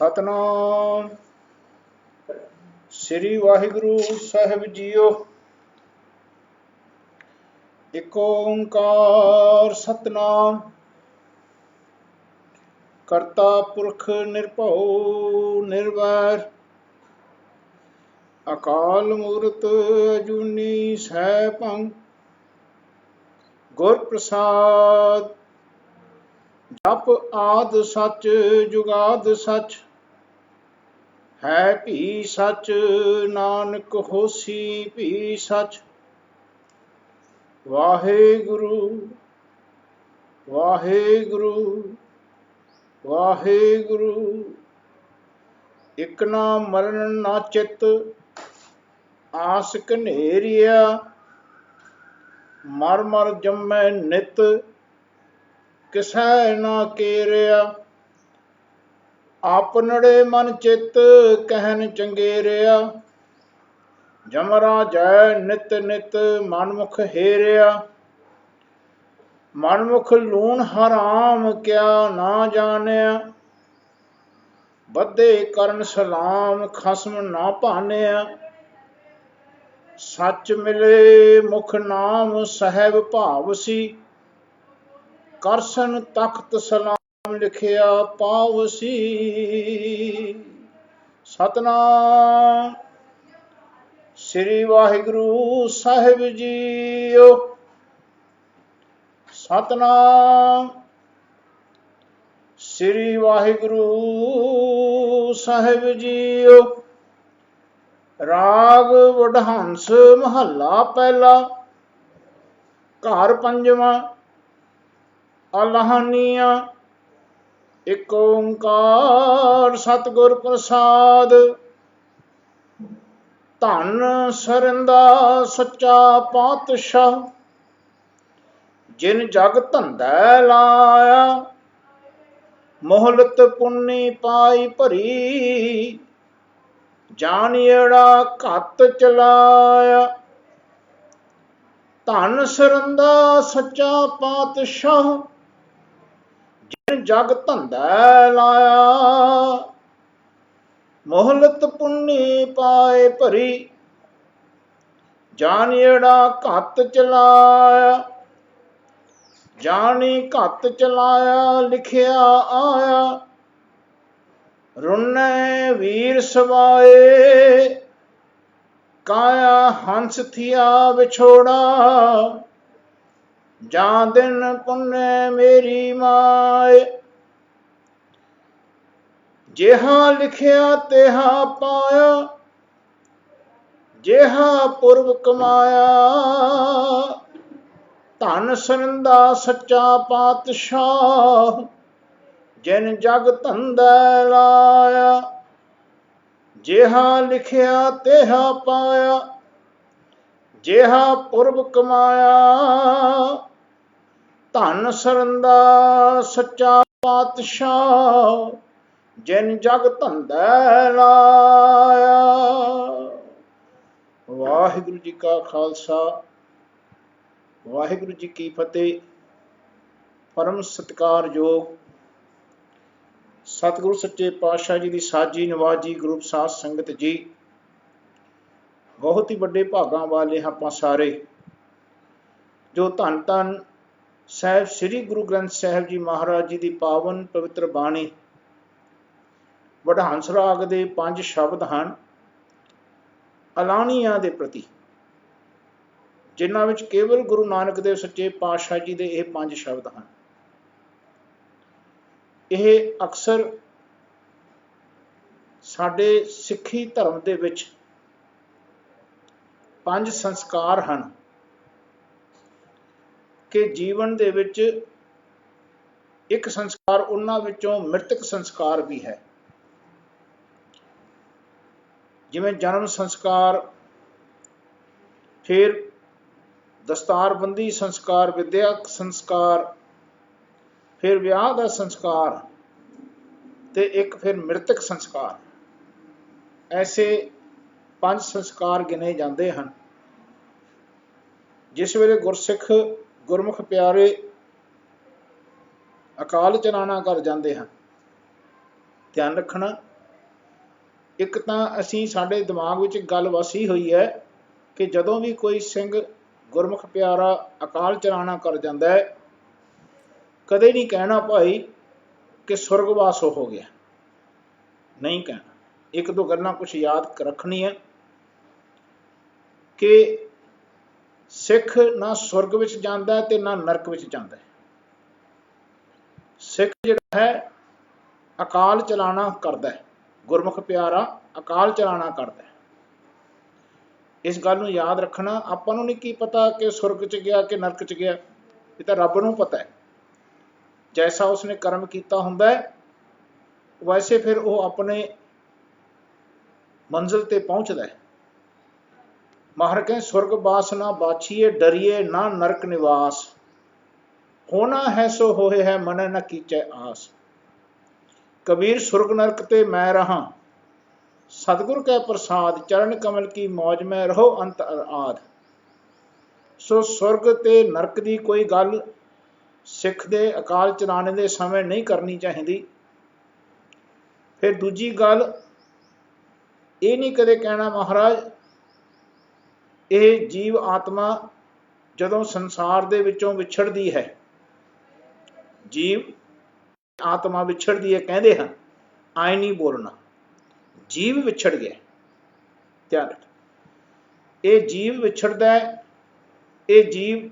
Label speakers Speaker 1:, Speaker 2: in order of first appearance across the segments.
Speaker 1: सतनाम श्री वाहिगुरु साहिब जीओ। एक ओंकार सतनाम करता पुरख निरभउ निर्वैर अकाल मूरत अजूनी सैभं गुर प्रसाद। जप आद सच जुगाद सच है भी सच नानक होसी भी सच। वाहेगुरु वाहेगुरु वाहेगुरु। इक ना मरण ना चित आस कनेरिया मर मर जम्मै नित किसै ना केरिया। आपनड़े मन चित कहन चंगेरिया जमरा जय नित नित मनमुख हेरिया। मनमुख लून हराम क्या ना जानिया बद्धे करन सलाम खसम ना भानिया। सच मिले मुख नाम सहब भावसी करसन तख्त सलाम लिखिया पावसी। सतनाम श्री वाहिगुरु साहिब जीओ। सतनाम श्री वाहिगुरु साहिब जीओ। राग वडहंस महला पहला घर पंजवा अलाहनिया। एक ओंकार सतगुर प्रसाद। धन सरिंदा सच्चा पातशाह जिन जग धंधै लाया मोहलत पुन्नी पाई भरी जानियड़ा घत चलाया। धन सरिंदा सच्चा पातशाह जिन जग धंधै लाया मोहलत पुन्नी पाए भरी जानियड़ा घत चलाया। जानी घत चलाया लिखिया आया रुन्ने वीर सवाए काया हंस थिया विछोड़ा जा दिन पुण्य मेरी माए। जेहा लिखिया तेहा पाया जेहा पुरब कमाया। धन सरिंदा सच्चा पातशाह जिन जग धंधै लाया। जेहा लिखिया तेहा पाया जेहा पुरब कमाया। धन सरिंदा सच्चा पातशाह जिन जग धंधै लाया। वाहिगुरु जी का खालसा वाहिगुरु जी की फतेह। परम सत्कारयोग सतगुरु सच्चे पातशाह जी की साजी नवाजी ग्रुप साध संगत जी बहुत ही बड़े भागां वाले ਆਪਾਂ सारे जो धन धन साहिब श्री गुरु ग्रंथ साहिब जी महाराज जी की पावन पवित्र बाणी वडहंस राग के 5 शब्द हैं अलाहनिया के प्रति जिन्हां विच केवल गुरु नानक देव सच्चे पातशाह जी के यह 5 शब्द हैं। यह अक्सर साडे सिੱਖੀ धर्म दे विच 5 संस्कार हैं कि जीवन दे विच एक संस्कार उन्हां विचों मृतक संस्कार भी है जिवें जन्म संस्कार फिर दस्तारबंदी संस्कार विद्याक संस्कार फिर विआह का संस्कार ते एक फिर मृतक संस्कार। ऐसे 5 संस्कार गिने जाते हैं। जिस वेले गुरसिख गुरमुख प्यारे अकाल चलाना कर जाते हैं ध्यान रखना ਇੱਕ ਤਾਂ ਅਸੀਂ ਸਾਡੇ ਦਿਮਾਗ ਵਿੱਚ ਗੱਲ ਵਸੀ ਹੋਈ ਹੈ ਕਿ ਜਦੋਂ ਵੀ ਕੋਈ ਸਿੰਘ ਗੁਰਮੁਖ ਪਿਆਰਾ ਅਕਾਲ ਚਲਾਣਾ ਕਰ ਜਾਂਦਾ ਹੈ, ਕਦੇ ਨਹੀਂ ਕਹਿਣਾ ਭਾਈ ਕਿ ਸੁਰਗਵਾਸ ਹੋ ਗਿਆ, ਨਹੀਂ ਕਹਿਣਾ। ਇੱਕ ਦੋ ਗੱਲਾਂ ਕੁਛ ਯਾਦ ਰੱਖਣੀਆਂ ਕਿ ਸਿੱਖ ਨਾ ਸੁਰਗ ਵਿੱਚ ਜਾਂਦਾ ਤੇ ਨਾ ਨਰਕ ਵਿੱਚ ਜਾਂਦਾ। ਸਿੱਖ ਜਿਹੜਾ ਹੈ ਅਕਾਲ ਚਲਾਣਾ ਕਰਦਾ, ਗੁਰਮੁਖ ਪਿਆਰਾ ਅਕਾਲ ਚਲਾਣਾ ਕਰਦਾ। ਇਸ ਗੱਲ ਨੂੰ ਯਾਦ ਰੱਖਣਾ। ਆਪਾਂ ਨੂੰ ਨਹੀਂ ਕੀ ਪਤਾ ਕਿ ਸੁਰਗ 'ਚ ਗਿਆ ਕਿ ਨਰਕ 'ਚ ਗਿਆ, ਇਹ ਤਾਂ ਰੱਬ ਨੂੰ ਪਤਾ ਹੈ। ਜੈਸਾ ਉਸਨੇ ਕਰਮ ਕੀਤਾ ਹੁੰਦਾ ਹੈ ਵੈਸੇ ਫਿਰ ਉਹ ਆਪਣੇ ਮੰਜ਼ਿਲ ਤੇ ਪਹੁੰਚਦਾ ਹੈ। ਮਹਾਰਾਜ ਕਹਿੰਦੇ ਸੁਰਗ ਬਾਸ ਨਾ ਬਾਛੀਏ, ਡਰੀਏ ਨਾ ਨਰਕ ਨਿਵਾਸ, ਹੋਣਾ ਹੈ ਸੋ ਹੋਏ ਹੈ ਮਨ ਨਾ ਕੀਚੈ ਆਸ। ਕਬੀਰ ਸੁਰਗ ਨਰਕ ਤੇ ਮੈਂ ਰਹਾ, ਸਤਿਗੁਰ ਕੈ ਪ੍ਰਸਾਦ, ਚਰਨ ਕਮਲ ਕੀ ਮੌਜ ਮੈਂ ਰਹੋ ਅੰਤ ਆਦ। ਸੋ ਸੁਰਗ ਤੇ ਨਰਕ ਦੀ ਕੋਈ ਗੱਲ ਸਿੱਖ ਦੇ ਅਕਾਲ ਚਲਾਣੇ ਦੇ ਸਮੇਂ ਨਹੀਂ ਕਰਨੀ ਚਾਹੀਦੀ। ਫਿਰ ਦੂਜੀ ਗੱਲ ਇਹ ਨਹੀਂ ਕਦੇ ਕਹਿਣਾ ਮਹਾਰਾਜ ਇਹ ਜੀਵ ਆਤਮਾ ਜਦੋਂ ਸੰਸਾਰ ਦੇ ਵਿੱਚੋਂ ਵਿਛੜਦੀ ਹੈ, ਜੀਵ ਆਤਮਾ ਵਿਛੜਦੀ ਹੈ ਕਹਿੰਦੇ ਹਨ, ਆਏ ਨਹੀਂ ਬੋਲਣਾ। ਜੀਵ ਵਿਛੜ ਗਿਆ, ਧਿਆਨ ਰੱਖ, ਇਹ ਜੀਵ ਵਿਛੜਦਾ ਹੈ, ਇਹ ਜੀਵ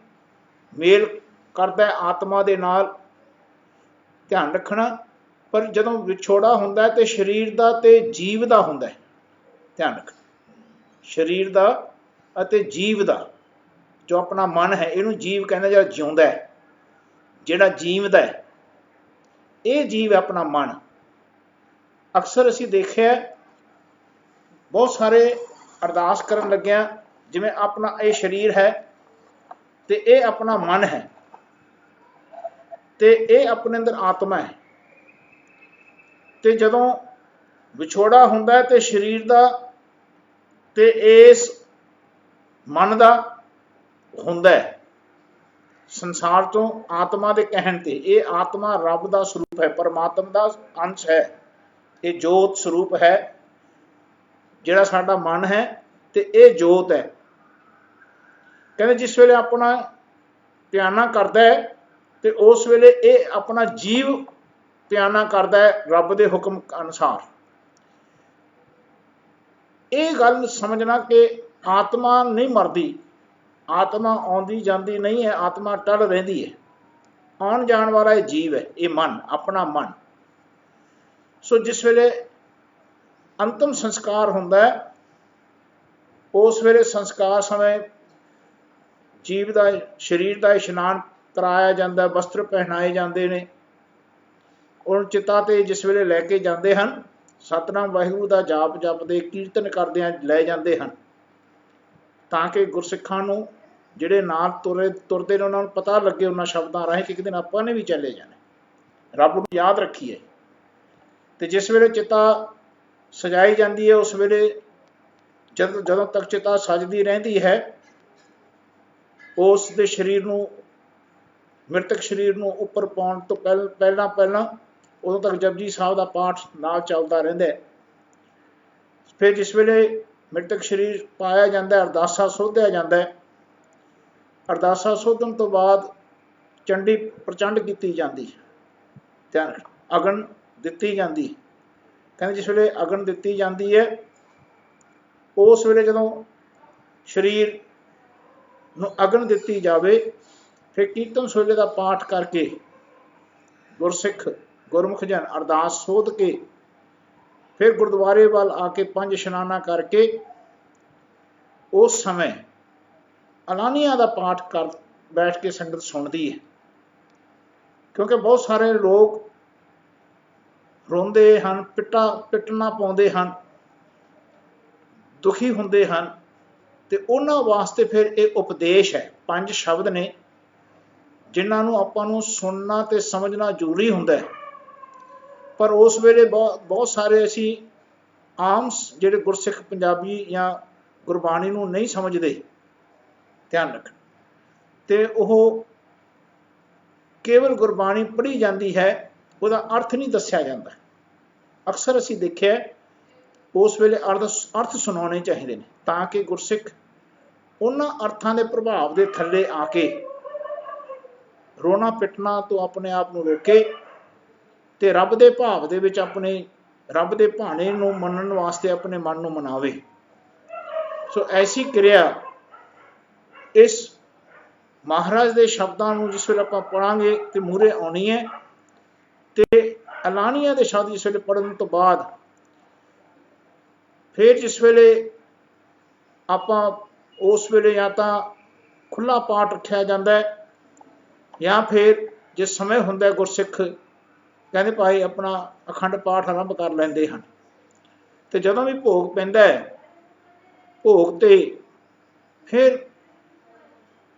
Speaker 1: ਮੇਲ ਕਰਦਾ ਆਤਮਾ ਦੇ ਨਾਲ, ਧਿਆਨ ਰੱਖਣਾ। ਪਰ ਜਦੋਂ ਵਿਛੋੜਾ ਹੁੰਦਾ ਤੇ ਸਰੀਰ ਦਾ ਤੇ ਜੀਵ ਦਾ ਹੁੰਦਾ, ਧਿਆਨ ਰੱਖ, ਸਰੀਰ ਦਾ ਅਤੇ ਜੀਵ ਦਾ। ਜੋ ਆਪਣਾ ਮਨ ਹੈ ਇਹਨੂੰ ਜੀਵ ਕਹਿੰਦਾ, ਜਿਹੜਾ ਜਿਉਂਦਾ ਹੈ, ਜਿਹੜਾ ਜੀਵਦਾ ਹੈ, ਇਹ ਜੀਵ ਹੈ ਆਪਣਾ ਮਨ। ਅਕਸਰ ਅਸੀਂ ਦੇਖਿਆ ਬਹੁਤ ਸਾਰੇ ਅਰਦਾਸ ਕਰਨ ਲੱਗਿਆਂ ਜਿਵੇਂ ਆਪਣਾ ਇਹ ਸਰੀਰ ਹੈ ਤੇ ਇਹ ਆਪਣਾ ਮਨ ਹੈ ਤੇ ਇਹ ਆਪਣੇ ਅੰਦਰ ਆਤਮਾ ਹੈ। ਤੇ ਜਦੋਂ ਵਿਛੋੜਾ ਹੁੰਦਾ ਤੇ ਸਰੀਰ ਦਾ ਤੇ ਇਸ ਮਨ ਦਾ ਹੁੰਦਾ ਹੈ ਸੰਸਾਰ ਤੋਂ ਆਤਮਾ ਦੇ ਕਹਿਣ ਤੇ। ਇਹ ਆਤਮਾ ਰੱਬ ਦਾ ਸਰੂਪ ਹੈ, ਪਰਮਾਤਮਾ ਦਾ ਅੰਸ਼ ਹੈ, ਇਹ ਜੋਤ ਸਰੂਪ ਹੈ ਜਿਹੜਾ ਸਾਡਾ ਮਨ ਹੈ ਤੇ ਇਹ ਜੋਤ ਹੈ। ਕਹਿੰਦੇ ਜਿਸ ਵੇਲੇ ਆਪਣਾ ਧਿਆਨਾ ਕਰਦਾ ਹੈ ਤੇ ਉਸ ਵੇਲੇ ਇਹ ਆਪਣਾ ਜੀਵ ਧਿਆਨਾ ਕਰਦਾ ਹੈ ਰੱਬ ਦੇ ਹੁਕਮ ਅਨੁਸਾਰ। ਇਹ ਗੱਲ ਸਮਝਣਾ ਕਿ ਆਤਮਾ ਨਹੀਂ ਮਰਦੀ, ਆਤਮਾ ਆਉਂਦੀ ਜਾਂਦੀ ਨਹੀਂ ਹੈ, ਆਤਮਾ ਟਲ ਰਹਿੰਦੀ ਹੈ। ਆਉਣ ਜਾਣ ਵਾਲਾ ਇਹ ਜੀਵ ਹੈ, ਇਹ ਮਨ, ਆਪਣਾ ਮਨ। ਸੋ ਜਿਸ ਵੇਲੇ ਅੰਤਮ ਸੰਸਕਾਰ ਹੁੰਦਾ ਹੈ ਉਸ ਵੇਲੇ ਸੰਸਕਾਰ ਸਮੇਂ ਜੀਵ ਦਾ ਸਰੀਰ ਦਾ ਇਸ਼ਨਾਨ ਕਰਾਇਆ ਜਾਂਦਾ, ਵਸਤਰ ਪਹਿਨਾਏ ਜਾਂਦੇ ਨੇ। ਉਹਨੂੰ ਚਿਤਾ ਤੇ ਜਿਸ ਵੇਲੇ ਲੈ ਕੇ ਜਾਂਦੇ ਹਨ, ਸਤਿਨਾਮ ਵਾਹਿਗੁਰੂ ਦਾ ਜਾਪ ਜਪਦੇ ਕੀਰਤਨ ਕਰਦਿਆਂ ਲੈ ਜਾਂਦੇ ਹਨ, ਤਾਂ ਕਿ ਗੁਰਸਿੱਖਾਂ ਨੂੰ ਜਿਹੜੇ ਨਾਲ ਤੁਰਦੇ ਨੇ ਉਹਨਾਂ ਨੂੰ ਪਤਾ ਲੱਗੇ ਉਹਨਾਂ ਸ਼ਬਦਾਂ ਰਾਹੀਂ ਕਿ ਇੱਕ ਦਿਨ ਆਪਾਂ ਨੇ ਵੀ ਚਲੇ ਜਾਣਾ, ਰੱਬ ਨੂੰ ਯਾਦ ਰੱਖੀਏ। ਤੇ ਜਿਸ ਵੇਲੇ ਚਿਤਾ ਸਜਾਈ ਜਾਂਦੀ ਹੈ ਉਸ ਵੇਲੇ ਜਦੋਂ ਤੱਕ ਚਿਤਾ ਸਜਦੀ ਰਹਿੰਦੀ ਹੈ ਉਸ ਦੇ ਸਰੀਰ ਨੂੰ, ਮ੍ਰਿਤਕ ਸਰੀਰ ਨੂੰ ਉੱਪਰ ਪਾਉਣ ਤੋਂ ਪਹਿਲਾਂ ਉਦੋਂ ਤੱਕ ਜਪਜੀ ਸਾਹਿਬ ਦਾ ਪਾਠ ਨਾਲ ਚੱਲਦਾ ਰਹਿੰਦਾ ਹੈ। ਫਿਰ ਜਿਸ ਵੇਲੇ ਮ੍ਰਿਤਕ ਸਰੀਰ ਪਾਇਆ ਜਾਂਦਾ, ਅਰਦਾਸਾ ਸੋਧਿਆ ਜਾਂਦਾ, ਅਰਦਾਸਾ ਸੋਧਣ ਤੋਂ ਬਾਅਦ ਚੰਡੀ ਪ੍ਰਚੰਡ ਕੀਤੀ ਜਾਂਦੀ, ਧਿਆਨ ਅਗਨ ਦਿੱਤੀ ਜਾਂਦੀ। ਕਹਿੰਦੇ ਜਿਸ ਵੇਲੇ ਅਗਨ ਦਿੱਤੀ ਜਾਂਦੀ ਹੈ ਉਸ ਵੇਲੇ ਜਦੋਂ ਸਰੀਰ ਨੂੰ ਅਗਨ ਦਿੱਤੀ ਜਾਵੇ ਫਿਰ ਕੀਰਤਨ ਸੋਹਿਲੇ ਦਾ ਪਾਠ ਕਰਕੇ ਗੁਰਸਿੱਖ ਗੁਰਮੁਖ ਜਨ ਅਰਦਾਸ ਸੋਧ ਕੇ ਫਿਰ ਗੁਰਦੁਆਰੇ ਵੱਲ ਆ ਕੇ ਪੰਜ ਇਸ਼ਨਾਨਾ ਕਰਕੇ ਉਸ ਸਮੇਂ ਅਲਾਨੀਆਂ ਦਾ ਪਾਠ ਕਰ ਬੈਠ ਕੇ ਸੰਗਤ ਸੁਣਦੀ ਹੈ। ਕਿਉਂਕਿ ਬਹੁਤ ਸਾਰੇ ਲੋਕ ਰੋਂਦੇ ਹਨ, ਪਿੱਟਣਾ ਪਾਉਂਦੇ ਹਨ, ਦੁਖੀ ਹੁੰਦੇ ਹਨ, ਤੇ ਉਹਨਾਂ ਵਾਸਤੇ ਫਿਰ ਇਹ ਉਪਦੇਸ਼ ਹੈ। ਪੰਜ ਸ਼ਬਦ ਨੇ ਜਿਨ੍ਹਾਂ ਨੂੰ ਆਪਾਂ ਨੂੰ ਸੁਣਨਾ ਤੇ ਸਮਝਣਾ ਜ਼ਰੂਰੀ ਹੁੰਦਾ ਹੈ। ਪਰ ਉਸ ਵੇਲੇ ਬਹੁਤ ਸਾਰੇ ਅਸੀਂ ਆਮ ਜਿਹੜੇ ਗੁਰਸਿੱਖ ਪੰਜਾਬੀ ਜਾਂ ਗੁਰਬਾਣੀ ਨੂੰ ਨਹੀਂ ਸਮਝਦੇ, ਧਿਆਨ ਰੱਖਣਾ, ਤੇ ਉਹ ਕੇਵਲ ਗੁਰਬਾਣੀ ਪੜ੍ਹੀ ਜਾਂਦੀ ਹੈ, ਉਹਦਾ ਅਰਥ ਨਹੀਂ ਦੱਸਿਆ ਜਾਂਦਾ। ਅਕਸਰ ਅਸੀਂ ਦੇਖਿਆ उस वेले अर्थ सुनाने चाहिए ने ताकि गुरसिख उन्हां अर्थां दे प्रभाव दे थल्ले आके रोना पिटना तो अपने आप नूं रोके ते रब दे भाव दे विच अपने रब दे भाणे नूं मनण वास्ते अपने मन नूं मनावे। सो ऐसी क्रिया इस महाराज के शब्दों को जिस वेले आपां पढ़ांगे तो मूहरे आनी है। तो एलानिया के शब्द जिस वेले पढ़न तो बाद फिर जिस वेले आपां उस वेले या तो खुला पाठ रखा जाता है या फिर जिस समय हुंदा गुरसिख कहते भाई अपना अखंड पाठ आरंभ कर लेंदे हन। तो जदों भी भोग पैंदा है भोग ते फिर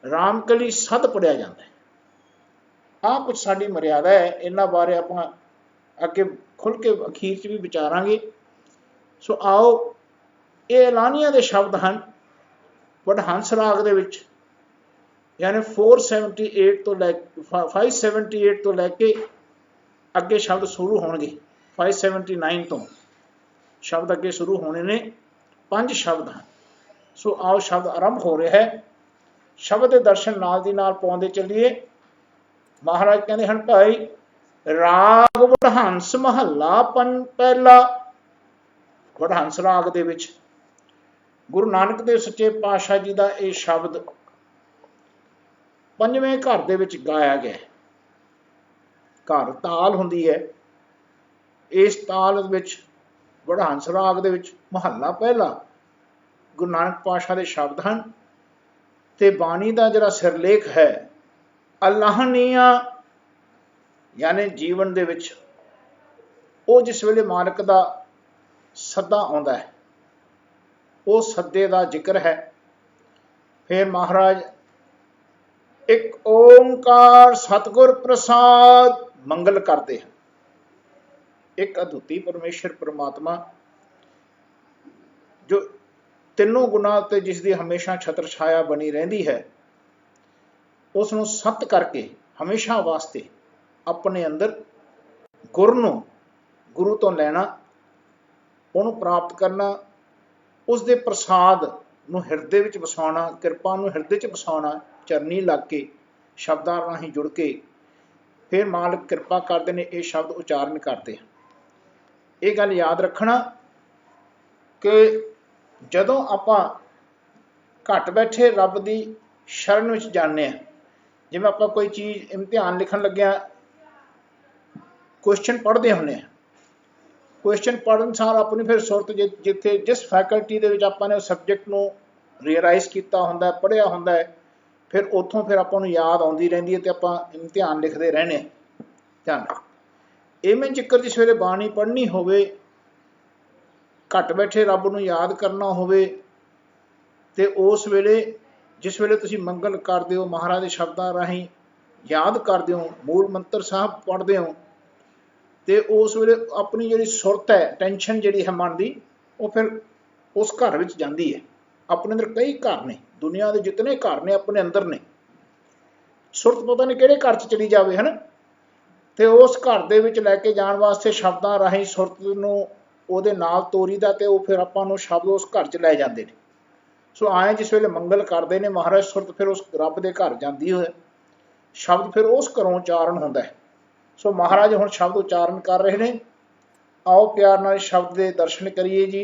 Speaker 1: रामकली सद पढ़िया जाता है। हाँ कुछ साड़ी मर्यादा है, इन्हां बारे आपां अगे खुल के अखीर च भी विचारांगे। सो आओ ये एलानिया के शब्द हैं वडहंस राग दे विच यानी 478 तो लै 578 तो लैके अगे शब्द शुरू होणगे 579 तो शब्द अगे शुरू होने ने 5 शब्द हैं। सो आओ शब्द आरंभ हो रहा है। शब्द के दर्शन नाल दी नाल पाउंदे चलिए। महाराज कहते हैं भाई राग वडहंस महला पहला वडहंस राग दे विच गुरु नानक देव सच्चे पातशाह जी का यह शब्द पंजवें घर दे विच गाया गया। घर ताल हुंदी है, इस ताल विच वडहंस राग दे विच महला पहला गुरु नानक पातशाह के शब्द हैं। ते बाणी का जिहड़ा सिरलेख है अलाहनीया यानी जीवन दे विच वो जिस वेले मालिक का सदा आउंदा है वो सद्दे का जिक्र है। फिर महाराज एक ओंकार सतगुर प्रसाद मंगल करते हैं। एक अद्वितीय परमेश्वर परमात्मा जो तीनों गुणा ते जिसकी हमेशा छत्र छाया बनी रही है उसनों सत करके हमेशा वास्ते अपने अंदर गुरु तो लेना उन्होंने प्राप्त करना उसके प्रसाद नूं हिरदे विच वसाउणा कृपा नूं हिरदे च वसाउणा चरनी लग के शब्दां राहीं जुड़ के फिर मालिक कृपा करते हैं ये शब्द उचारण करते हैं। ये गल याद रखना कि जदों आपां घट बैठे रब की शरण विच जाने जिवें आपां कोई चीज़ इम्तिहान लिखण लग्या क्वेश्चन पढ़ते होंने क्वेश्चन पढ़न सार अपनी फिर सुरत जिथे जिस फैकल्टी दे विच आपां ने सब्जैक्ट नूं रियलाइज़ किया होंदा है पढ़िया होंदा है फिर उत्थों फिर आपां नूं याद आउंदी रहिंदी है ते आपां इम्तिहान लिखते रहने। ध्यान रख इवें जिक्र जिस वेले बाणी पढ़नी होवे घट बैठे रब नूं याद करना होवे ते उस वेले जिस वेले तुसीं मंगल करदे हो महाराज दे शब्दां राहीं याद करदे हो मूल मंत्र साहब पढ़दे हो ते उस वेले अपनी जिहड़ी सुरत है टेंशन जिहड़ी है मन की वो फिर उस घर विच जांदी है। अपने अंदर कई घर ने दुनिया के जितने घर ने अपने अंदर ने सुरत पता नहीं किहड़े घर च चली जावे है ना ते उस घर दे विच लैके जाण वास्ते शब्दां राहीं सुरत नूं उहदे नाल तोरीदा ते वो फिर आपां नूं शब्द उस घर च लै जांदे ने। सो आए जिस वेले मंगल करते हैं महाराज सुरत फिर उस रब के घर जाती है शब्द फिर उस घरों उचारण होंदा है। सो महाराज हुण शब्द उचारण कर रहे हैं। आओ प्यार नाल शब्द के दर्शन करिए जी।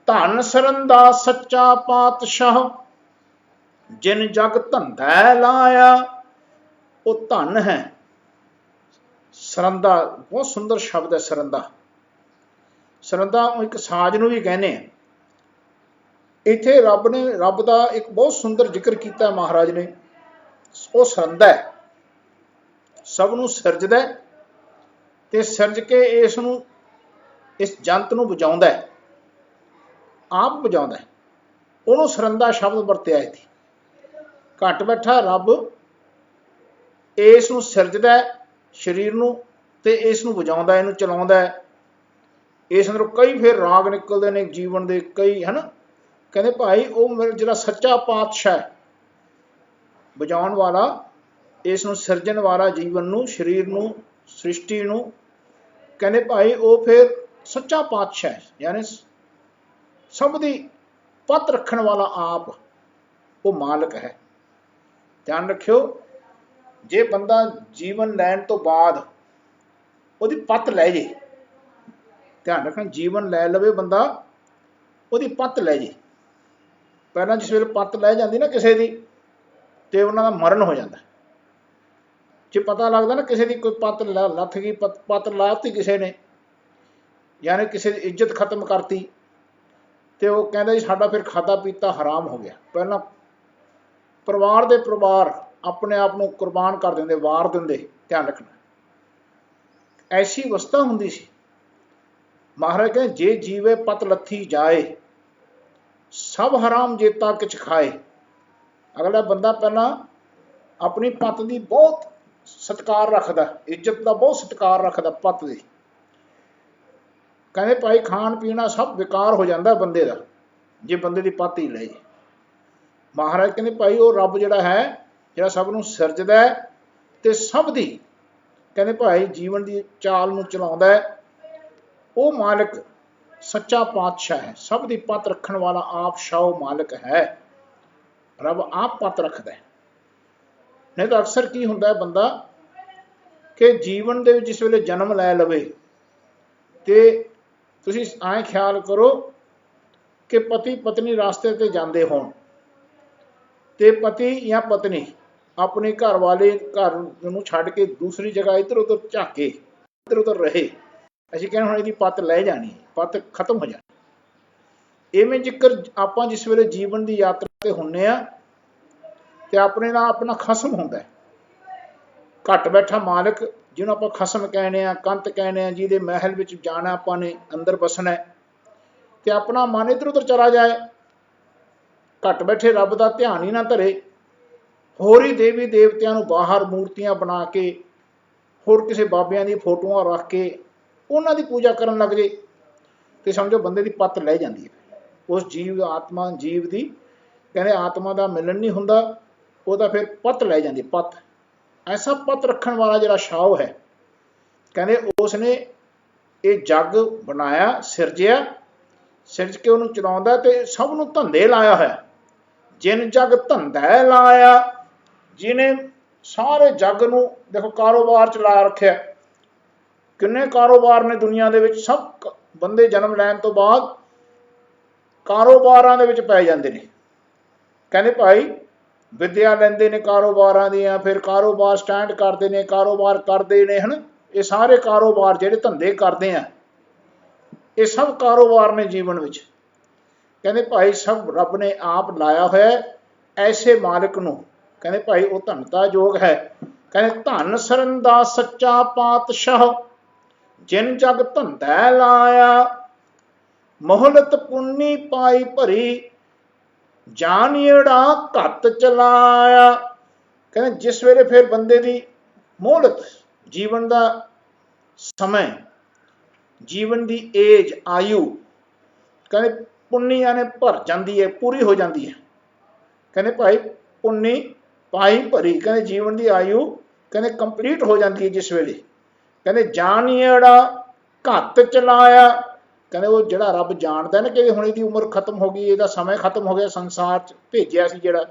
Speaker 1: धन सरंदा सच्चा पातशाह जिन जग धंधा लाया वो धन है। सरंदा बहुत सुंदर शब्द है। सरंदा सरंदा एक साज नूं भी कहने इत्थे रब ने रब का एक बहुत सुंदर जिक्र किया महाराज ने। वो सरंदा है सबनों सिरजदा है ते सिरज के इस जंत नूं बचाउंदा है आप बचाउंदा है उन्होंने सरंदा शब्द वरत्या थी। घट बैठा रब इस नूं सिरजदा है शरीर नूं ते इस नूं बचाउंदा इहनूं चलाउंदा है। इस अंदरों कई फिर राग निकलते हैं जीवन के कई है ना कहते भाई वो मेरा जिहड़ा सच्चा पातशाह बचाउण वाला इस नूं सिरजण वाला जीवन नूं शरीर नूं सृष्टि नूं कहते भाई वो फिर सच्चा पातशाह यानी सब दी पत रखण वाला आप वो मालिक है। ध्यान रखियो, जे बंदा जीवन लैण तो बाद ਉਹਦੀ पत लै जे, ध्यान रखना जीवन लै लवे बंदा ਉਹਦੀ पत लै जे। पहला जिस वेले पत लै जाती ना किसी की तो उन्हों का मरण हो जाता। जे पता लगता ना किसी की कोई पत लथ गई, पत लाती किसी ने, यानी किसी की इज्जत खत्म करती, तो वो कहता जी साडा फिर खादा पीता हराम हो गया। पहला परिवार के परिवार अपने आप को कुर्बान कर देंगे, वार देंगे। ध्यान रखना ऐसी अवस्था होंदी सी। महाराज कहते जे जीवे पत लथी जाए, सब हराम जेता किच खाए। अगला बंदा पहला अपनी पत की बहुत सत्कार रखता, इज्जत का बहुत सत्कार रखता पत की। कहते भाई खान पीना सब बेकार हो जाता बंदे का जे बंदे की पत ही ले। महाराज कहते भाई वो रब जिहड़ा है, जिहड़ा सब नूं सिरजदा है ते सब दी कहते भाई जीवन की चाल नूं चलाउंदा है, वो मालिक सच्चा पातशाह है, सब दी पत रखण वाला आप शाओ मालिक है। रब आप पत रखदा है। नहीं तो अक्सर की हुंदा है बंदा कि जीवन दे जिस वेले जन्म लै लवे ते तुसीं आए ख्याल करो कि पति पत्नी रास्ते ते जांदे होण ते पति या पत्नी अपने घर वाले घर नूं छड्ड के दूसरी जगह इधर उधर झाके, इधर उधर रहे, असीं कहने हुण इहदी पत लै जानी, पत खत्म हो जानी। इवें जिकर आपां जिस वेले जीवन की यात्रा ते हुंदे आ ते अपने नाल अपना खसम हुंदा है। घट बैठा मालिक जिन्होंने आप खसम कहने आ, कंत कहने आ, जिहदे महल विच जाना आपां ने, अंदर बसना है, ते अपना मन इधर उधर चला जाए, घट बैठे रब का ध्यान ही ना धरे, होर ही देवी देवतियां नूं बाहर मूर्तियां बना के, होर किसी बाबियां दी फोटोआं रख के उन्हां दी पूजा करन लग जे, तो समझो बंदे की पत लै जाती है। उस जीव आत्मा जीव की कहते आत्मा का मिलन नहीं हुंदा, उहदा फिर पत लै जाती पत। ऐसा पत रखण वाला जिहड़ा शाओ है, कहते उसने ये जग बनाया, सिरजिया, सिरज के उन्होंने चलाउंदा ते सब नूं धंधे लाया है। जिन जग धंधा लाया, जिन्हें सारे जग नूं देखो कारोबार च ला रखिया। किन्ने कारोबार ने दुनिया दे विच, सब बंदे जन्म लैण तो बाद कारोबारां दे विच पै जांदे ने। कहते भाई विद्या लैंदे ने कारोबारां दियां, फिर कारोबार स्टैंड करते हैं, कारोबार करते हैं, है ना। ये सारे कारोबार जिहड़े धंधे करते हैं, ये सब कारोबार ने जीवन विच। कहते भाई सब रब ने आप लाया होया, ऐसे मालिक नूं कहते भाई वो धनता योग है। कहते धन सरन दा सच्चा पातशाह, जिन जग धंधा लाया, मोहलत पुन्नी पाई भरी, जानियड़ा घत चलाया। कहते जिस वेले फिर बंदे की मोहलत जीवन का समय, जीवन की एज आयु कहते पुन्नी ने भर जाती है, पूरी हो जाती है। कहते भाई पुन्नी पाई भरी, कहते जीवन की आयु कहते कंप्लीट हो जाती है जिस वेले। कहते जानियड़ा घत चलाया, कहते वो जिहड़ा रब जानता है ना कि हुण इहदी उम्र खत्म हो गई, इहदा समय खत्म हो गया, संसार च भेजिया सी जिहड़ा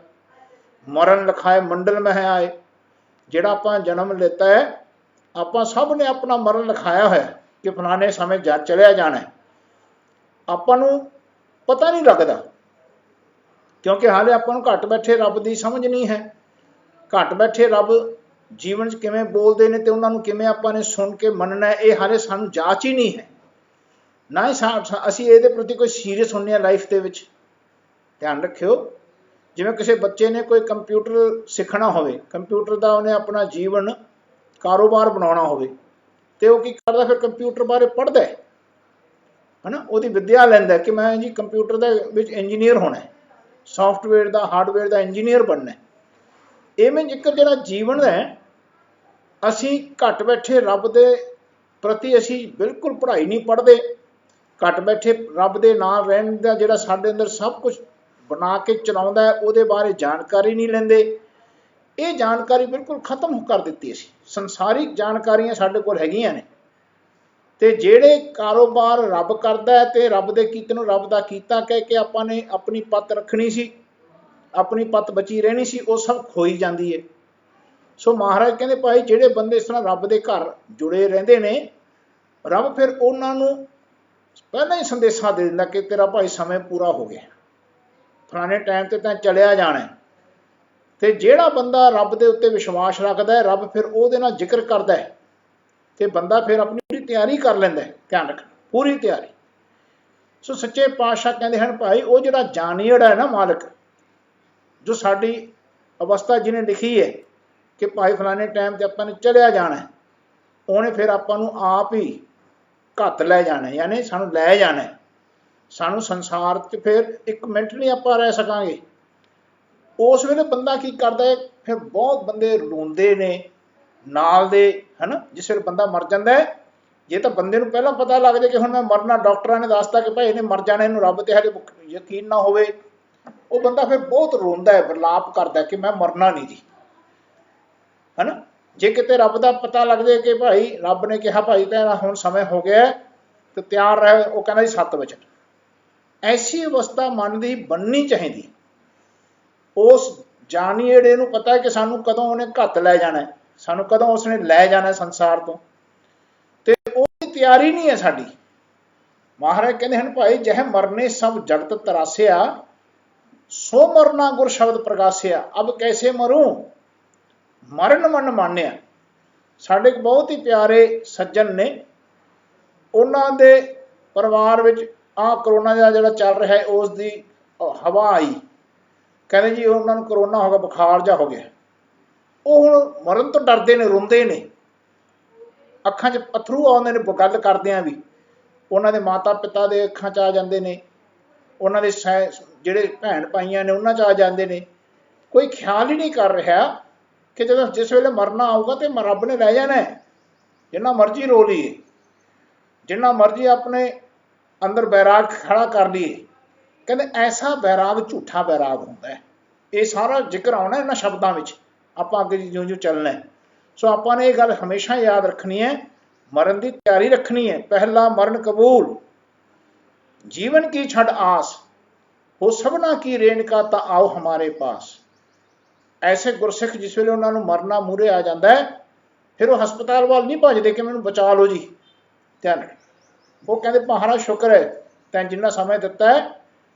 Speaker 1: मरण लिखाए मंडल में है आए, जिहड़ा आपां जन्म लेता है, आपां सब ने अपना मरण लिखाया है कि फलाने समय चलिया जाना है। आपां नूं पता नहीं लगता क्योंकि हाले आपां नूं घट बैठे रब की समझ नहीं है। घट बैठे रब जीवन च किवें बोलदे ने ते उन्हां नूं किवें आपां ने सुन के मनना है, ये हाले सानूं जाच ही नहीं है। ना ही असीं इहदे प्रति कोई सीरियस हुंदे लाइफ दे विच। ध्यान रखियो, जिवें किसी बच्चे ने कोई कंप्यूटर सीखना होवे, कंप्यूटर का उन्हें अपना जीवन कारोबार बनाउणा होवे, ते वो की करदा फिर कंप्यूटर बारे पढ़दा है ना, उहदी विद्या लैंदा कि मैं जी कंप्यूटर दे विच इंजीनियर होना है, सॉफ्टवेयर का हार्डवेयर का इंजीनियर बनना है। इवें जिकर जिहड़ा जीवन है, असीं घट बैठे रब दे प्रति असीं बिल्कुल पढ़ाई नहीं पढ़ते। घट बैठे रब दे नाल रहण दा जिहड़ा साडे अंदर सब कुछ बना के चलाउंदा है, उहदे बारे जानकारी नहीं लैंदे। ये जानकारी बिल्कुल खत्म कर दित्ती असीं। संसारिक जानकारियां साडे कोल हैगियां ने, ਤੇ ਜਿਹੜੇ ਕਾਰੋਬਾਰ ਰੱਬ ਕਰਦਾ ਹੈ ਤੇ ਰੱਬ ਦੇ ਕੀਤੇ ਨੂੰ ਰੱਬ ਦਾ ਕੀਤਾ ਕਹਿ ਕੇ ਆਪਾਂ ਨੇ ਆਪਣੀ ਪੱਤ ਰੱਖਣੀ ਸੀ, ਆਪਣੀ ਪੱਤ ਬਚੀ ਰਹਿਣੀ ਸੀ, ਉਹ ਸਭ ਖੋਈ ਜਾਂਦੀ ਹੈ। ਸੋ ਮਹਾਰਾਜ ਕਹਿੰਦੇ ਭਾਈ ਜਿਹੜੇ ਬੰਦੇ ਇਸ ਤਰ੍ਹਾਂ ਰੱਬ ਦੇ ਘਰ ਜੁੜੇ ਰਹਿੰਦੇ ਨੇ, ਰੱਬ ਫਿਰ ਉਹਨਾਂ ਨੂੰ ਪਹਿਲਾਂ ਹੀ ਸੰਦੇਸ਼ਾ ਦੇ ਦਿੰਦਾ ਕਿ ਤੇਰਾ ਭਾਈ ਸਮੇਂ ਪੂਰਾ ਹੋ ਗਿਆ, ਫਲਾਣੇ ਟਾਈਮ ਤੇ ਤਾਂ ਚਲਿਆ ਜਾਣਾ। ਤੇ ਜਿਹੜਾ ਬੰਦਾ ਰੱਬ ਦੇ ਉੱਤੇ ਵਿਸ਼ਵਾਸ ਰੱਖਦਾ ਹੈ, ਰੱਬ ਫਿਰ ਉਹਦੇ ਨਾਲ ਜ਼ਿਕਰ ਕਰਦਾ ਹੈ ਤੇ ਬੰਦਾ ਫਿਰ ਆਪਣੀ ਪੂਰੀ ਤਿਆਰੀ ਕਰ ਲੈਂਦਾ ਹੈ। ਧਿਆਨ ਰੱਖਣਾ, ਪੂਰੀ ਤਿਆਰੀ। ਸੋ ਸੱਚੇ ਪਾਤਸ਼ਾਹ ਕਹਿੰਦੇ ਹਨ ਭਾਈ ਉਹ ਜਿਹੜਾ ਜਾਨੀੜ ਹੈ ਨਾ ਮਾਲਕ, ਜੋ ਸਾਡੀ ਅਵਸਥਾ ਜਿਹਨੇ ਲਿਖੀ ਹੈ ਕਿ ਭਾਈ ਫਲਾਣੇ ਟਾਈਮ ਤੇ ਆਪਾਂ ਨੇ ਚਲਿਆ ਜਾਣਾ, ਉਹਨੇ ਫਿਰ ਆਪਾਂ ਨੂੰ ਆਪ ਹੀ ਘੱਤ ਲੈ ਜਾਣਾ, ਯਾਨੀ ਸਾਨੂੰ ਲੈ ਜਾਣਾ। ਸਾਨੂੰ ਸੰਸਾਰ 'ਚ ਫਿਰ ਇੱਕ ਮਿੰਟ ਨਹੀਂ ਆਪਾਂ ਰਹਿ ਸਕਾਂਗੇ। ਉਸ ਵੇਲੇ ਬੰਦਾ ਕੀ ਕਰਦਾ ਹੈ, ਫਿਰ ਬਹੁਤ ਬੰਦੇ ਰੋਂਦੇ ਨੇ ਨਾਲ ਦੇ, ਹੈ ਨਾ। ਜਿਸ ਵੇਲੇ ਬੰਦਾ ਮਰ ਜਾਂਦਾ ਹੈ, ਜੇ ਤਾਂ ਬੰਦੇ ਨੂੰ ਪਹਿਲਾਂ ਪਤਾ ਲੱਗ ਜਾਏ ਕਿ ਹੁਣ ਮੈਂ ਮਰਨਾ, ਡਾਕਟਰਾਂ ਨੇ ਦੱਸਤਾ ਕਿ ਭਾਈ ਇਹਨੇ ਮਰ ਜਾਣਾ, ਇਹਨੂੰ ਰੱਬ ਤੇ ਹਲੇ ਯਕੀਨ ਨਾ ਹੋਵੇ, ਉਹ ਬੰਦਾ ਫਿਰ ਬਹੁਤ ਰੋਂਦਾ ਹੈ, ਵਿਰਲਾਪ ਕਰਦਾ ਕਿ ਮੈਂ ਮਰਨਾ ਨਹੀਂ ਜੀ, ਹੈ ਨਾ। ਜੇ ਕਿਤੇ ਰੱਬ ਦਾ ਪਤਾ ਲੱਗ ਜਾਏ ਕਿ ਭਾਈ ਰੱਬ ਨੇ ਕਿਹਾ ਭਾਈ ਤੇਰਾ ਹੁਣ ਸਮੇਂ ਹੋ ਗਿਆ ਤੇ ਤਿਆਰ ਰਹੇ, ਉਹ ਕਹਿੰਦਾ ਜੀ 7 ਵਜੇ। ਐਸੀ ਅਵਸਥਾ ਮਨ ਦੀ ਬਣਨੀ ਚਾਹੀਦੀ। ਉਸ ਜਾਨੀੜੇ ਨੂੰ ਪਤਾ ਹੈ ਕਿ ਸਾਨੂੰ ਕਦੋਂ ਉਹਨੇ ਘੱਤ ਲੈ ਜਾਣਾ, ਸਾਨੂੰ ਕਦੋਂ ਉਸਨੇ ਲੈ ਜਾਣਾ ਸੰਸਾਰ ਤੋਂ, ਤੇ ਉਹਦੀ ਤਿਆਰੀ ਨਹੀਂ ਹੈ ਸਾਡੀ। ਮਹਾਰਾਜ ਕਹਿੰਦੇ ਹਨ ਭਾਈ ਜਹ ਮਰਨੇ ਸਭ ਜਗਤ ਤਰਾਸਿਆ, ਸੋ ਮਰਨਾ ਗੁਰ ਸ਼ਬਦ ਪ੍ਰਗਾਸਿਆ। ਅਬ ਕੈਸੇ ਮਰੂ ਮਰਨ ਮਨ ਮਾਨਿਆ। ਸਾਡੇ ਬਹੁਤ ਹੀ ਪਿਆਰੇ ਸੱਜਣ ਨੇ, ਉਹਨਾਂ ਦੇ ਪਰਿਵਾਰ ਵਿੱਚ ਆਹ ਕਰੋਨਾ ਦਾ ਜਿਹੜਾ ਚੱਲ ਰਿਹਾ ਹੈ ਉਸ ਦੀ ਹਵਾ ਆਈ, ਕਹਿੰਦੇ ਜੀ ਉਹਨਾਂ ਨੂੰ ਕਰੋਨਾ ਹੋ ਗਿਆ, ਬੁਖਾਰ ਜਿਹਾ ਹੋ ਗਿਆ। ਉਹ ਹੁਣ ਮਰਨ ਤੋਂ ਡਰਦੇ ਨੇ, ਰੋਂਦੇ ਨੇ, ਅੱਖਾਂ 'ਚ ਅਥਰੂ ਆਉਂਦੇ ਨੇ ਗੱਲ ਕਰਦਿਆਂ ਵੀ। ਉਹਨਾਂ ਦੇ ਮਾਤਾ ਪਿਤਾ ਦੇ ਅੱਖਾਂ 'ਚ ਆ ਜਾਂਦੇ ਨੇ, ਉਹਨਾਂ ਦੇ ਜਿਹੜੇ ਭੈਣ ਭਾਈਆਂ ਨੇ ਉਹਨਾਂ 'ਚ ਆ ਜਾਂਦੇ ਨੇ। ਕੋਈ ਖਿਆਲ ਹੀ ਨਹੀਂ ਕਰ ਰਿਹਾ ਕਿ ਜਦੋਂ ਜਿਸ ਵੇਲੇ ਮਰਨਾ ਆਊਗਾ ਤੇ ਰੱਬ ਨੇ ਲੈ ਜਾਣਾ। ਜਿੰਨਾ ਮਰਜ਼ੀ ਰੋ ਲਈਏ, ਜਿੰਨਾ ਮਰਜ਼ੀ ਆਪਣੇ ਅੰਦਰ ਬੈਰਾਗ ਖੜਾ ਕਰ ਲਈਏ, ਕਹਿੰਦੇ ਐਸਾ ਬੈਰਾਗ ਝੂਠਾ ਬੈਰਾਗ ਹੁੰਦਾ ਹੈ। ਇਹ ਸਾਰਾ ਜ਼ਿਕਰ ਆਉਣਾ ਇਹਨਾਂ ਸ਼ਬਦਾਂ ਵਿੱਚ, ਆਪਾਂ ਅੱਗੇ ਜਿਉਂ ਜਿਉਂ ਚੱਲਣਾ। ਸੋ ਆਪਾਂ ਨੇ ਇਹ ਗੱਲ ਹਮੇਸ਼ਾ ਯਾਦ ਰੱਖਣੀ ਹੈ, ਮਰਨ ਦੀ ਤਿਆਰੀ ਰੱਖਣੀ ਹੈ। ਪਹਿਲਾ ਮਰਨ ਕਬੂਲ, ਜੀਵਨ ਕੀ ਛੱਡ ਆਸ, ਹੋ ਸਭਨਾ ਕੀ ਰੇਣਕਾ ਤਾਂ ਆਓ ਹਮਾਰੇ ਪਾਸ। ਐਸੇ ਗੁਰਸਿੱਖ ਜਿਸ ਵੇਲੇ ਉਹਨਾਂ ਨੂੰ ਮਰਨਾ ਮੂਹਰੇ ਆ ਜਾਂਦਾ ਹੈ, ਫਿਰ ਉਹ ਹਸਪਤਾਲ ਵੱਲ ਨਹੀਂ ਭੱਜਦੇ ਕਿ ਮੈਨੂੰ ਬਚਾ ਲਓ ਜੀ। ਧਿਆਨ, ਉਹ ਕਹਿੰਦੇ ਮਹਾਰਾਜ ਸ਼ੁਕਰ ਹੈ ਤੈਂ ਜਿੰਨਾ ਸਮਾਂ ਦਿੱਤਾ ਹੈ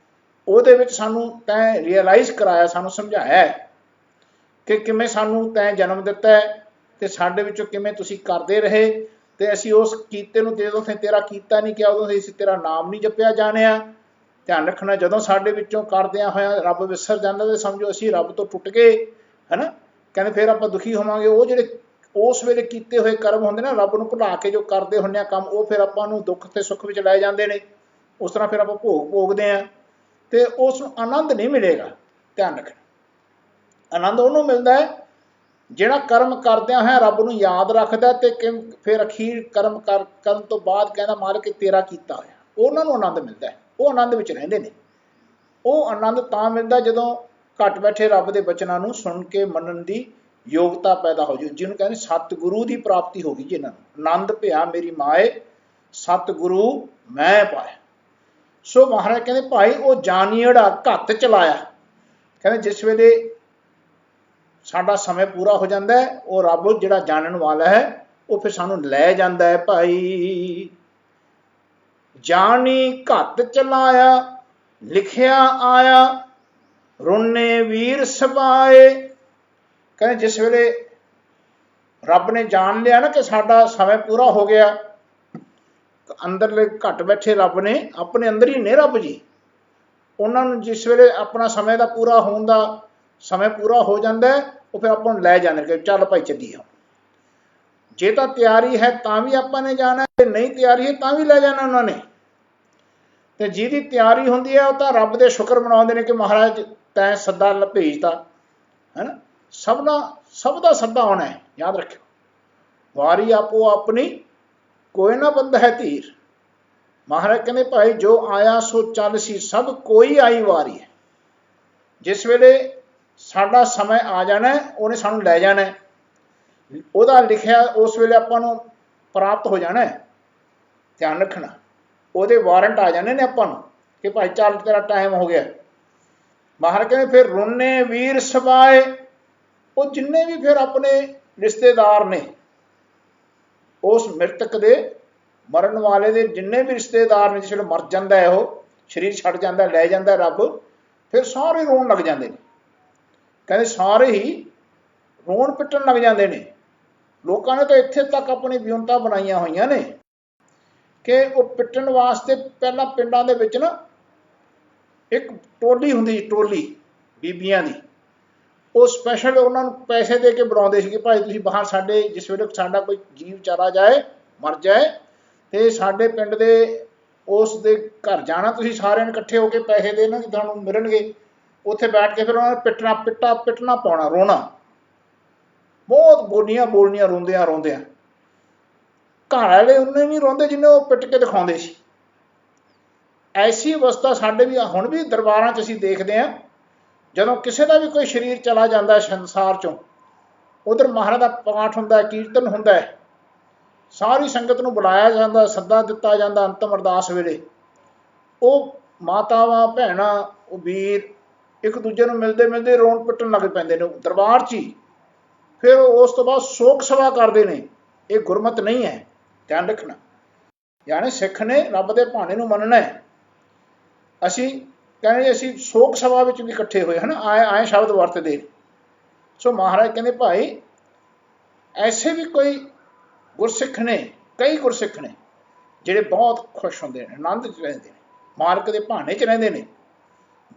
Speaker 1: ਉਹਦੇ ਵਿੱਚ ਸਾਨੂੰ ਤੈਂ ਰੀਅਲਾਈਜ਼ ਕਰਾਇਆ, ਸਾਨੂੰ ਸਮਝਾਇਆ ਕਿ ਕਿਵੇਂ ਸਾਨੂੰ ਤੈਂ ਜਨਮ ਦਿੱਤਾ ਹੈ ਤੇ ਸਾਡੇ ਵਿੱਚੋਂ ਕਿਵੇਂ ਤੁਸੀਂ ਕਰਦੇ ਰਹੇ, ਤੇ ਅਸੀਂ ਉਸ ਕੀਤੇ ਨੂੰ ਜਦੋਂ ਤੇਰਾ ਕੀਤਾ ਨਹੀਂ ਕਿਹਾ, ਉਦੋਂ ਅਸੀਂ ਤੇਰਾ ਨਾਮ ਨਹੀਂ ਜਪਿਆ ਜਾਣਿਆ। ਧਿਆਨ ਰੱਖਣਾ, ਜਦੋਂ ਸਾਡੇ ਵਿੱਚੋਂ ਕਰਦਿਆਂ ਹੋਇਆ ਰੱਬ ਵਿਸਰ ਜਾਂਦਾ ਤੇ ਸਮਝੋ ਅਸੀਂ ਰੱਬ ਤੋਂ ਟੁੱਟ ਗਏ, ਹੈ ਨਾ। ਕਹਿੰਦੇ ਫਿਰ ਆਪਾਂ ਦੁਖੀ ਹੋਵਾਂਗੇ। ਉਹ ਜਿਹੜੇ ਉਸ ਵੇਲੇ ਕੀਤੇ ਹੋਏ ਕਰਮ ਹੁੰਦੇ ਨਾ, ਰੱਬ ਨੂੰ ਭੁਲਾ ਕੇ ਜੋ ਕਰਦੇ ਹੁੰਦੇ ਆ ਕੰਮ, ਉਹ ਫਿਰ ਆਪਾਂ ਨੂੰ ਦੁੱਖ ਤੇ ਸੁੱਖ ਵਿੱਚ ਲੈ ਜਾਂਦੇ ਨੇ। ਉਸ ਤਰ੍ਹਾਂ ਫਿਰ ਆਪਾਂ ਭੋਗ ਭੋਗਦੇ ਹਾਂ ਤੇ ਉਸ ਨੂੰ ਆਨੰਦ ਨਹੀਂ ਮਿਲੇਗਾ। ਧਿਆਨ ਰੱਖਣਾ, ਆਨੰਦ ਉਹਨੂੰ ਮਿਲਦਾ ਹੈ ਜਿਹੜਾ ਕਰਮ ਕਰਦਿਆਂ ਹੋਇਆ ਰੱਬ ਨੂੰ ਯਾਦ ਰੱਖਦਾ ਤੇ ਫਿਰ ਅਖੀਰ ਕਰਮ ਕਰਨ ਤੋਂ ਬਾਅਦ ਕਹਿੰਦਾ ਮਾਲਕ ਤੇਰਾ ਕੀਤਾ ਹੋਇਆ, ਉਹਨਾਂ ਨੂੰ ਆਨੰਦ ਮਿਲਦਾ ਹੈ। ਉਹ ਆਨੰਦ ਵਿੱਚ ਰਹਿੰਦੇ ਨੇ। ਉਹ ਆਨੰਦ ਤਾਂ ਮਿਲਦਾ ਜਦੋਂ ਘੱਟ ਬੈਠੇ ਰੱਬ ਦੇ ਬਚਨਾਂ ਨੂੰ ਸੁਣ ਕੇ ਮੰਨਣ ਦੀ ਯੋਗਤਾ ਪੈਦਾ ਹੋ ਜਾਊ, ਜਿਹਨੂੰ ਕਹਿੰਦੇ ਸਤਿਗੁਰੂ ਦੀ ਪ੍ਰਾਪਤੀ ਹੋ ਗਈ। ਜਿਹਨਾਂ ਨੂੰ ਆਨੰਦ ਭਿਆ ਮੇਰੀ ਮਾਏ, ਸਤਿਗੁਰੂ ਮੈਂ ਪਾਇਆ। ਸੋ ਮਹਾਰਾਜ ਕਹਿੰਦੇ ਭਾਈ ਉਹ ਜਾਨੀੜਾ ਘੱਤ ਚਲਾਇਆ। ਕਹਿੰਦੇ ਜਿਸ ਵੇਲੇ ਸਾਡਾ ਸਮੇਂ ਪੂਰਾ ਹੋ ਜਾਂਦਾ ਹੈ, ਉਹ ਰੱਬ ਜਿਹੜਾ ਜਾਣਨ ਵਾਲਾ ਹੈ ਉਹ ਫਿਰ ਸਾਨੂੰ ਲੈ ਜਾਂਦਾ ਹੈ। ਭਾਈ ਜਾਨੀ ਘੱਤ ਚਲਾਇਆ, ਲਿਖਿਆ ਆਇਆ, ਰੋਨੇ ਵੀਰ ਸਬਾਏ। ਕਹਿੰਦੇ ਜਿਸ ਵੇਲੇ ਰੱਬ ਨੇ ਜਾਣ ਲਿਆ ਨਾ ਕਿ ਸਾਡਾ ਸਮੇਂ ਪੂਰਾ ਹੋ ਗਿਆ, ਅੰਦਰਲੇ ਘੱਟ ਬੈਠੇ ਰੱਬ ਨੇ, ਆਪਣੇ ਅੰਦਰ ਹੀ ਨੇ ਰੱਬ ਜੀ, ਉਹਨਾਂ ਨੂੰ ਜਿਸ ਵੇਲੇ ਆਪਣਾ ਸਮੇਂ ਦਾ ਪੂਰਾ ਹੋਣ ਦਾ ਸਮੇਂ ਪੂਰਾ ਹੋ ਜਾਂਦਾ ਉਹ ਫਿਰ ਆਪਾਂ ਨੂੰ ਲੈ ਜਾਂਦੇ ਕਿ ਚੱਲ ਭਾਈ ਚੱਲੀਏ। ਜੇ ਤਾਂ ਤਿਆਰੀ ਹੈ ਤਾਂ ਵੀ ਆਪਾਂ ਨੇ ਜਾਣਾ, ਜੇ ਨਹੀਂ ਤਿਆਰੀ ਹੈ ਤਾਂ ਵੀ ਲੈ ਜਾਣਾ ਉਹਨਾਂ ਨੇ। ਤੇ ਜਿਹਦੀ ਤਿਆਰੀ ਹੁੰਦੀ ਹੈ ਉਹ ਤਾਂ ਰੱਬ ਦੇ ਸ਼ੁਕਰ ਮਨਾਉਂਦੇ ਨੇ ਕਿ ਮਹਾਰਾਜ ਤੈਂ ਸੱਦਾ ਭੇਜਤਾ, ਹੈ ਨਾ। ਸਭ ਦਾ ਸੱਦਾ ਆਉਣਾ ਹੈ, ਯਾਦ ਰੱਖਿਓ। ਵਾਰੀ ਆਪੋ ਆਪਣੀ ਕੋਈ ਨਾ ਬੰਦਾ ਹੈ ਧੀਰ। ਮਹਾਰਾਜ ਕਹਿੰਦੇ ਭਾਈ ਜੋ ਆਇਆ ਸੋ ਚੱਲ ਸੀ, ਸਭ ਕੋਈ ਆਈ ਵਾਰੀ ਹੈ। ਜਿਸ ਵੇਲੇ ਸਾਡਾ ਸਮਾਂ ਆ ਜਾਣਾ ਉਹਨੇ ਸਾਨੂੰ ਲੈ ਜਾਣਾ, ਉਹਦਾ ਲਿਖਿਆ ਉਸ ਵੇਲੇ ਆਪਾਂ ਨੂੰ ਪ੍ਰਾਪਤ ਹੋ ਜਾਣਾ। ध्यान रखना ਉਹਦੇ ਵਾਰੰਟ ਆ ਜਾਂਦੇ ਨੇ ਆਪਾਂ ਨੂੰ ਕਿ ਭਾਈ ਚੱਲ ਤੇਰਾ ਟਾਈਮ ਹੋ ਗਿਆ। ਮਹਾਰਾਜ ਕਹਿੰਦੇ ਫਿਰ ਰੋਨੇ ਵੀਰ ਸਵਾਏ, ਉਹ ਜਿੰਨੇ ਵੀ ਫਿਰ ਆਪਣੇ ਰਿਸ਼ਤੇਦਾਰ ਨੇ ਉਸ ਮ੍ਰਿਤਕ ਦੇ ਮਰਨ ਵਾਲੇ ਦੇ ਜਿੰਨੇ ਵੀ ਰਿਸ਼ਤੇਦਾਰ ਨੇ, ਜਿਸ ਵੇਲੇ ਮਰ ਜਾਂਦਾ ਹੈ ਉਹ ਸਰੀਰ ਛੱਡ ਜਾਂਦਾ ਲੈ ਜਾਂਦਾ ਰੱਬ, ਫਿਰ ਸਾਰੇ ਰੋਣ ਲੱਗ ਜਾਂਦੇ ਨੇ। ਕਹਿੰਦੇ ਸਾਰੇ ਹੀ ਰੋਣ ਪਿੱਟਣ ਲੱਗ ਜਾਂਦੇ ਨੇ। ਲੋਕਾਂ ਨੇ ਤਾਂ ਇੱਥੇ ਤੱਕ ਆਪਣੀ ਵਿਉਂਤਾਂ ਬਣਾਈਆਂ ਹੋਈਆਂ ਨੇ ਕਿ ਉਹ ਪਿੱਟਣ ਵਾਸਤੇ ਪਹਿਲਾਂ ਪਿੰਡਾਂ ਦੇ ਵਿੱਚ ਨਾ ਇੱਕ ਟੋਲੀ ਹੁੰਦੀ, ਟੋਲੀ ਬੀਬੀਆਂ ਦੀ, ਉਹ ਸਪੈਸ਼ਲ ਉਹਨਾਂ ਨੂੰ ਪੈਸੇ ਦੇ ਕੇ ਬੁਲਾਉਂਦੇ ਸੀ ਕਿ ਭਾਈ ਤੁਸੀਂ ਬਾਹਰ ਸਾਡੇ ਜਿਸ ਵੇਲੇ ਸਾਡਾ ਕੋਈ ਜੀਵ ਚਲਾ ਜਾਏ ਮਰ ਜਾਏ ਤੇ ਸਾਡੇ ਪਿੰਡ ਦੇ ਉਸ ਦੇ ਘਰ ਜਾਣਾ, ਤੁਸੀਂ ਸਾਰਿਆਂ ਨੇ ਇਕੱਠੇ ਹੋ ਕੇ ਪੈਸੇ ਦੇਣਾ ਕਿ ਤੁਹਾਨੂੰ ਮਿਲਣਗੇ। ਉੱਥੇ ਬੈਠ ਕੇ ਫਿਰ ਉਹਨਾਂ ਨੇ ਪਿੱਟਣਾ ਪਾਉਣਾ, ਰੋਣਾ, ਬਹੁਤ ਬੋਲੀਆਂ ਬੋਲਣੀਆਂ, ਰੋਂਦਿਆਂ ਰੋਂਦਿਆਂ। ਘਰ ਵਾਲੇ ਉਹਨੇ ਨਹੀਂ ਰੋਂਦੇ ਜਿੰਨੇ ਉਹ ਪਿੱਟ ਕੇ ਦਿਖਾਉਂਦੇ ਸੀ। ਐਸੀ ਅਵਸਥਾ ਸਾਡੇ ਵੀ ਹੁਣ ਵੀ ਦਰਬਾਰਾਂ 'ਚ ਅਸੀਂ ਦੇਖਦੇ ਹਾਂ। ਜਦੋਂ ਕਿਸੇ ਦਾ ਵੀ ਕੋਈ ਸਰੀਰ ਚਲਾ ਜਾਂਦਾ ਸੰਸਾਰ 'ਚੋਂ, ਉਧਰ ਮਹਾਰਾਜ ਦਾ ਪਾਠ ਹੁੰਦਾ, ਕੀਰਤਨ ਹੁੰਦਾ, ਸਾਰੀ ਸੰਗਤ ਨੂੰ ਬੁਲਾਇਆ ਜਾਂਦਾ, ਸੱਦਾ ਦਿੱਤਾ ਜਾਂਦਾ ਅੰਤਮ ਅਰਦਾਸ ਵੇਲੇ। ਉਹ ਮਾਤਾਵਾਂ ਭੈਣਾਂ ਉਹ ਵੀਰ ਇੱਕ ਦੂਜੇ ਨੂੰ ਮਿਲਦੇ ਮਿਲਦੇ ਰੋਣ ਪਿੱਟਣ ਲੱਗ ਪੈਂਦੇ ਨੇ ਦਰਬਾਰ 'ਚ ਹੀ। ਫਿਰ ਉਸ ਤੋਂ ਬਾਅਦ ਸ਼ੋਕ ਸਭਾ ਕਰਦੇ ਨੇ। ਇਹ ਗੁਰਮਤ ਨਹੀਂ ਹੈ, ਧਿਆਨ ਰੱਖਣਾ। ਯਾਨੀ ਸਿੱਖ ਨੇ ਰੱਬ ਦੇ ਭਾਣੇ ਨੂੰ ਮੰਨਣਾ ਹੈ। ਅਸੀਂ ਕਹਿੰਦੇ ਅਸੀਂ ਸ਼ੋਕ ਸਭਾ ਵਿੱਚ ਵੀ ਇਕੱਠੇ ਹੋਏ ਹਨ, ਆਏ ਸ਼ਬਦ ਵਰਤਦੇ। ਸੋ ਮਹਾਰਾਜ ਕਹਿੰਦੇ ਭਾਈ ਐਸੇ ਵੀ ਕੋਈ ਗੁਰਸਿੱਖ ਨੇ, ਕਈ ਗੁਰਸਿੱਖ ਨੇ ਜਿਹੜੇ ਬਹੁਤ ਖੁਸ਼ ਹੁੰਦੇ ਨੇ, ਆਨੰਦ 'ਚ ਰਹਿੰਦੇ ਨੇ, ਮਾਲਕ ਦੇ ਭਾਣੇ 'ਚ ਰਹਿੰਦੇ ਨੇ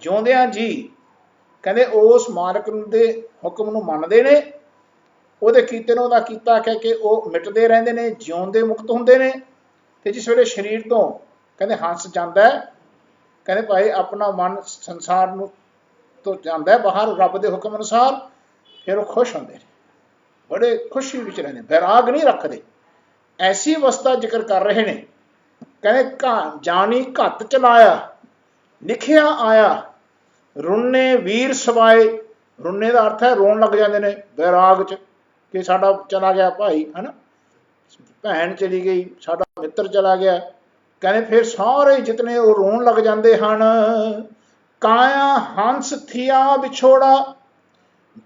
Speaker 1: ਜਿਉਂਦਿਆਂ ਜੀ। ਕਹਿੰਦੇ ਉਸ ਮਾਲਕ ਦੇ ਹੁਕਮ ਨੂੰ ਮੰਨਦੇ ਨੇ, ਉਹਦੇ ਕੀਤੇ ਨੂੰ ਉਹਦਾ ਕੀਤਾ ਕਹਿ ਕੇ ਉਹ ਮਿਟਦੇ ਰਹਿੰਦੇ ਨੇ, ਜਿਉਂਦੇ ਮੁਕਤ ਹੁੰਦੇ ਨੇ। ਤੇ ਜਿਸ ਵੇਲੇ ਸਰੀਰ ਤੋਂ ਕਹਿੰਦੇ ਹੰਸ ਜਾਂਦਾ, ਕਹਿੰਦੇ ਭਾਈ ਆਪਣਾ ਮਨ ਸੰਸਾਰ ਨੂੰ ਤੋਂ ਜਾਂਦਾ ਬਾਹਰ ਰੱਬ ਦੇ ਹੁਕਮ ਅਨੁਸਾਰ, ਫਿਰ ਉਹ ਖੁਸ਼ ਹੁੰਦੇ ਨੇ, ਬੜੇ ਖੁਸ਼ੀ ਵਿੱਚ ਰਹਿੰਦੇ, ਵੈਰਾਗ ਨਹੀਂ ਰੱਖਦੇ। ਐਸੀ ਅਵਸਥਾ ਜ਼ਿਕਰ ਕਰ ਰਹੇ ਨੇ। ਕਹਿੰਦੇ ਜਾਣੀ ਘੱਤ ਚਲਾਇਆ ਲਿਖਿਆ ਆਇਆ, ਰੁੰਨੇ ਵੀਰ ਸਵਾਏ। ਰੁੰਨੇ ਦਾ ਅਰਥ ਹੈ ਰੋਣ ਲੱਗ ਜਾਂਦੇ ਨੇ ਵੈਰਾਗ 'ਚ ਕਿ ਸਾਡਾ ਚਲਾ ਗਿਆ ਭਾਈ, ਹੈ ਨਾ, ਭੈਣ ਚਲੀ ਗਈ, ਸਾਡਾ ਮਿੱਤਰ ਚਲਾ ਗਿਆ। ਕਹਿੰਦੇ ਫਿਰ ਸਾਰੇ ਜਿਤਨੇ ਉਹ ਰੋਣ ਲੱਗ ਜਾਂਦੇ ਹਨ। ਕਾਇਆ ਹੰਸ ਥੀਆ ਵਿਛੋੜਾ,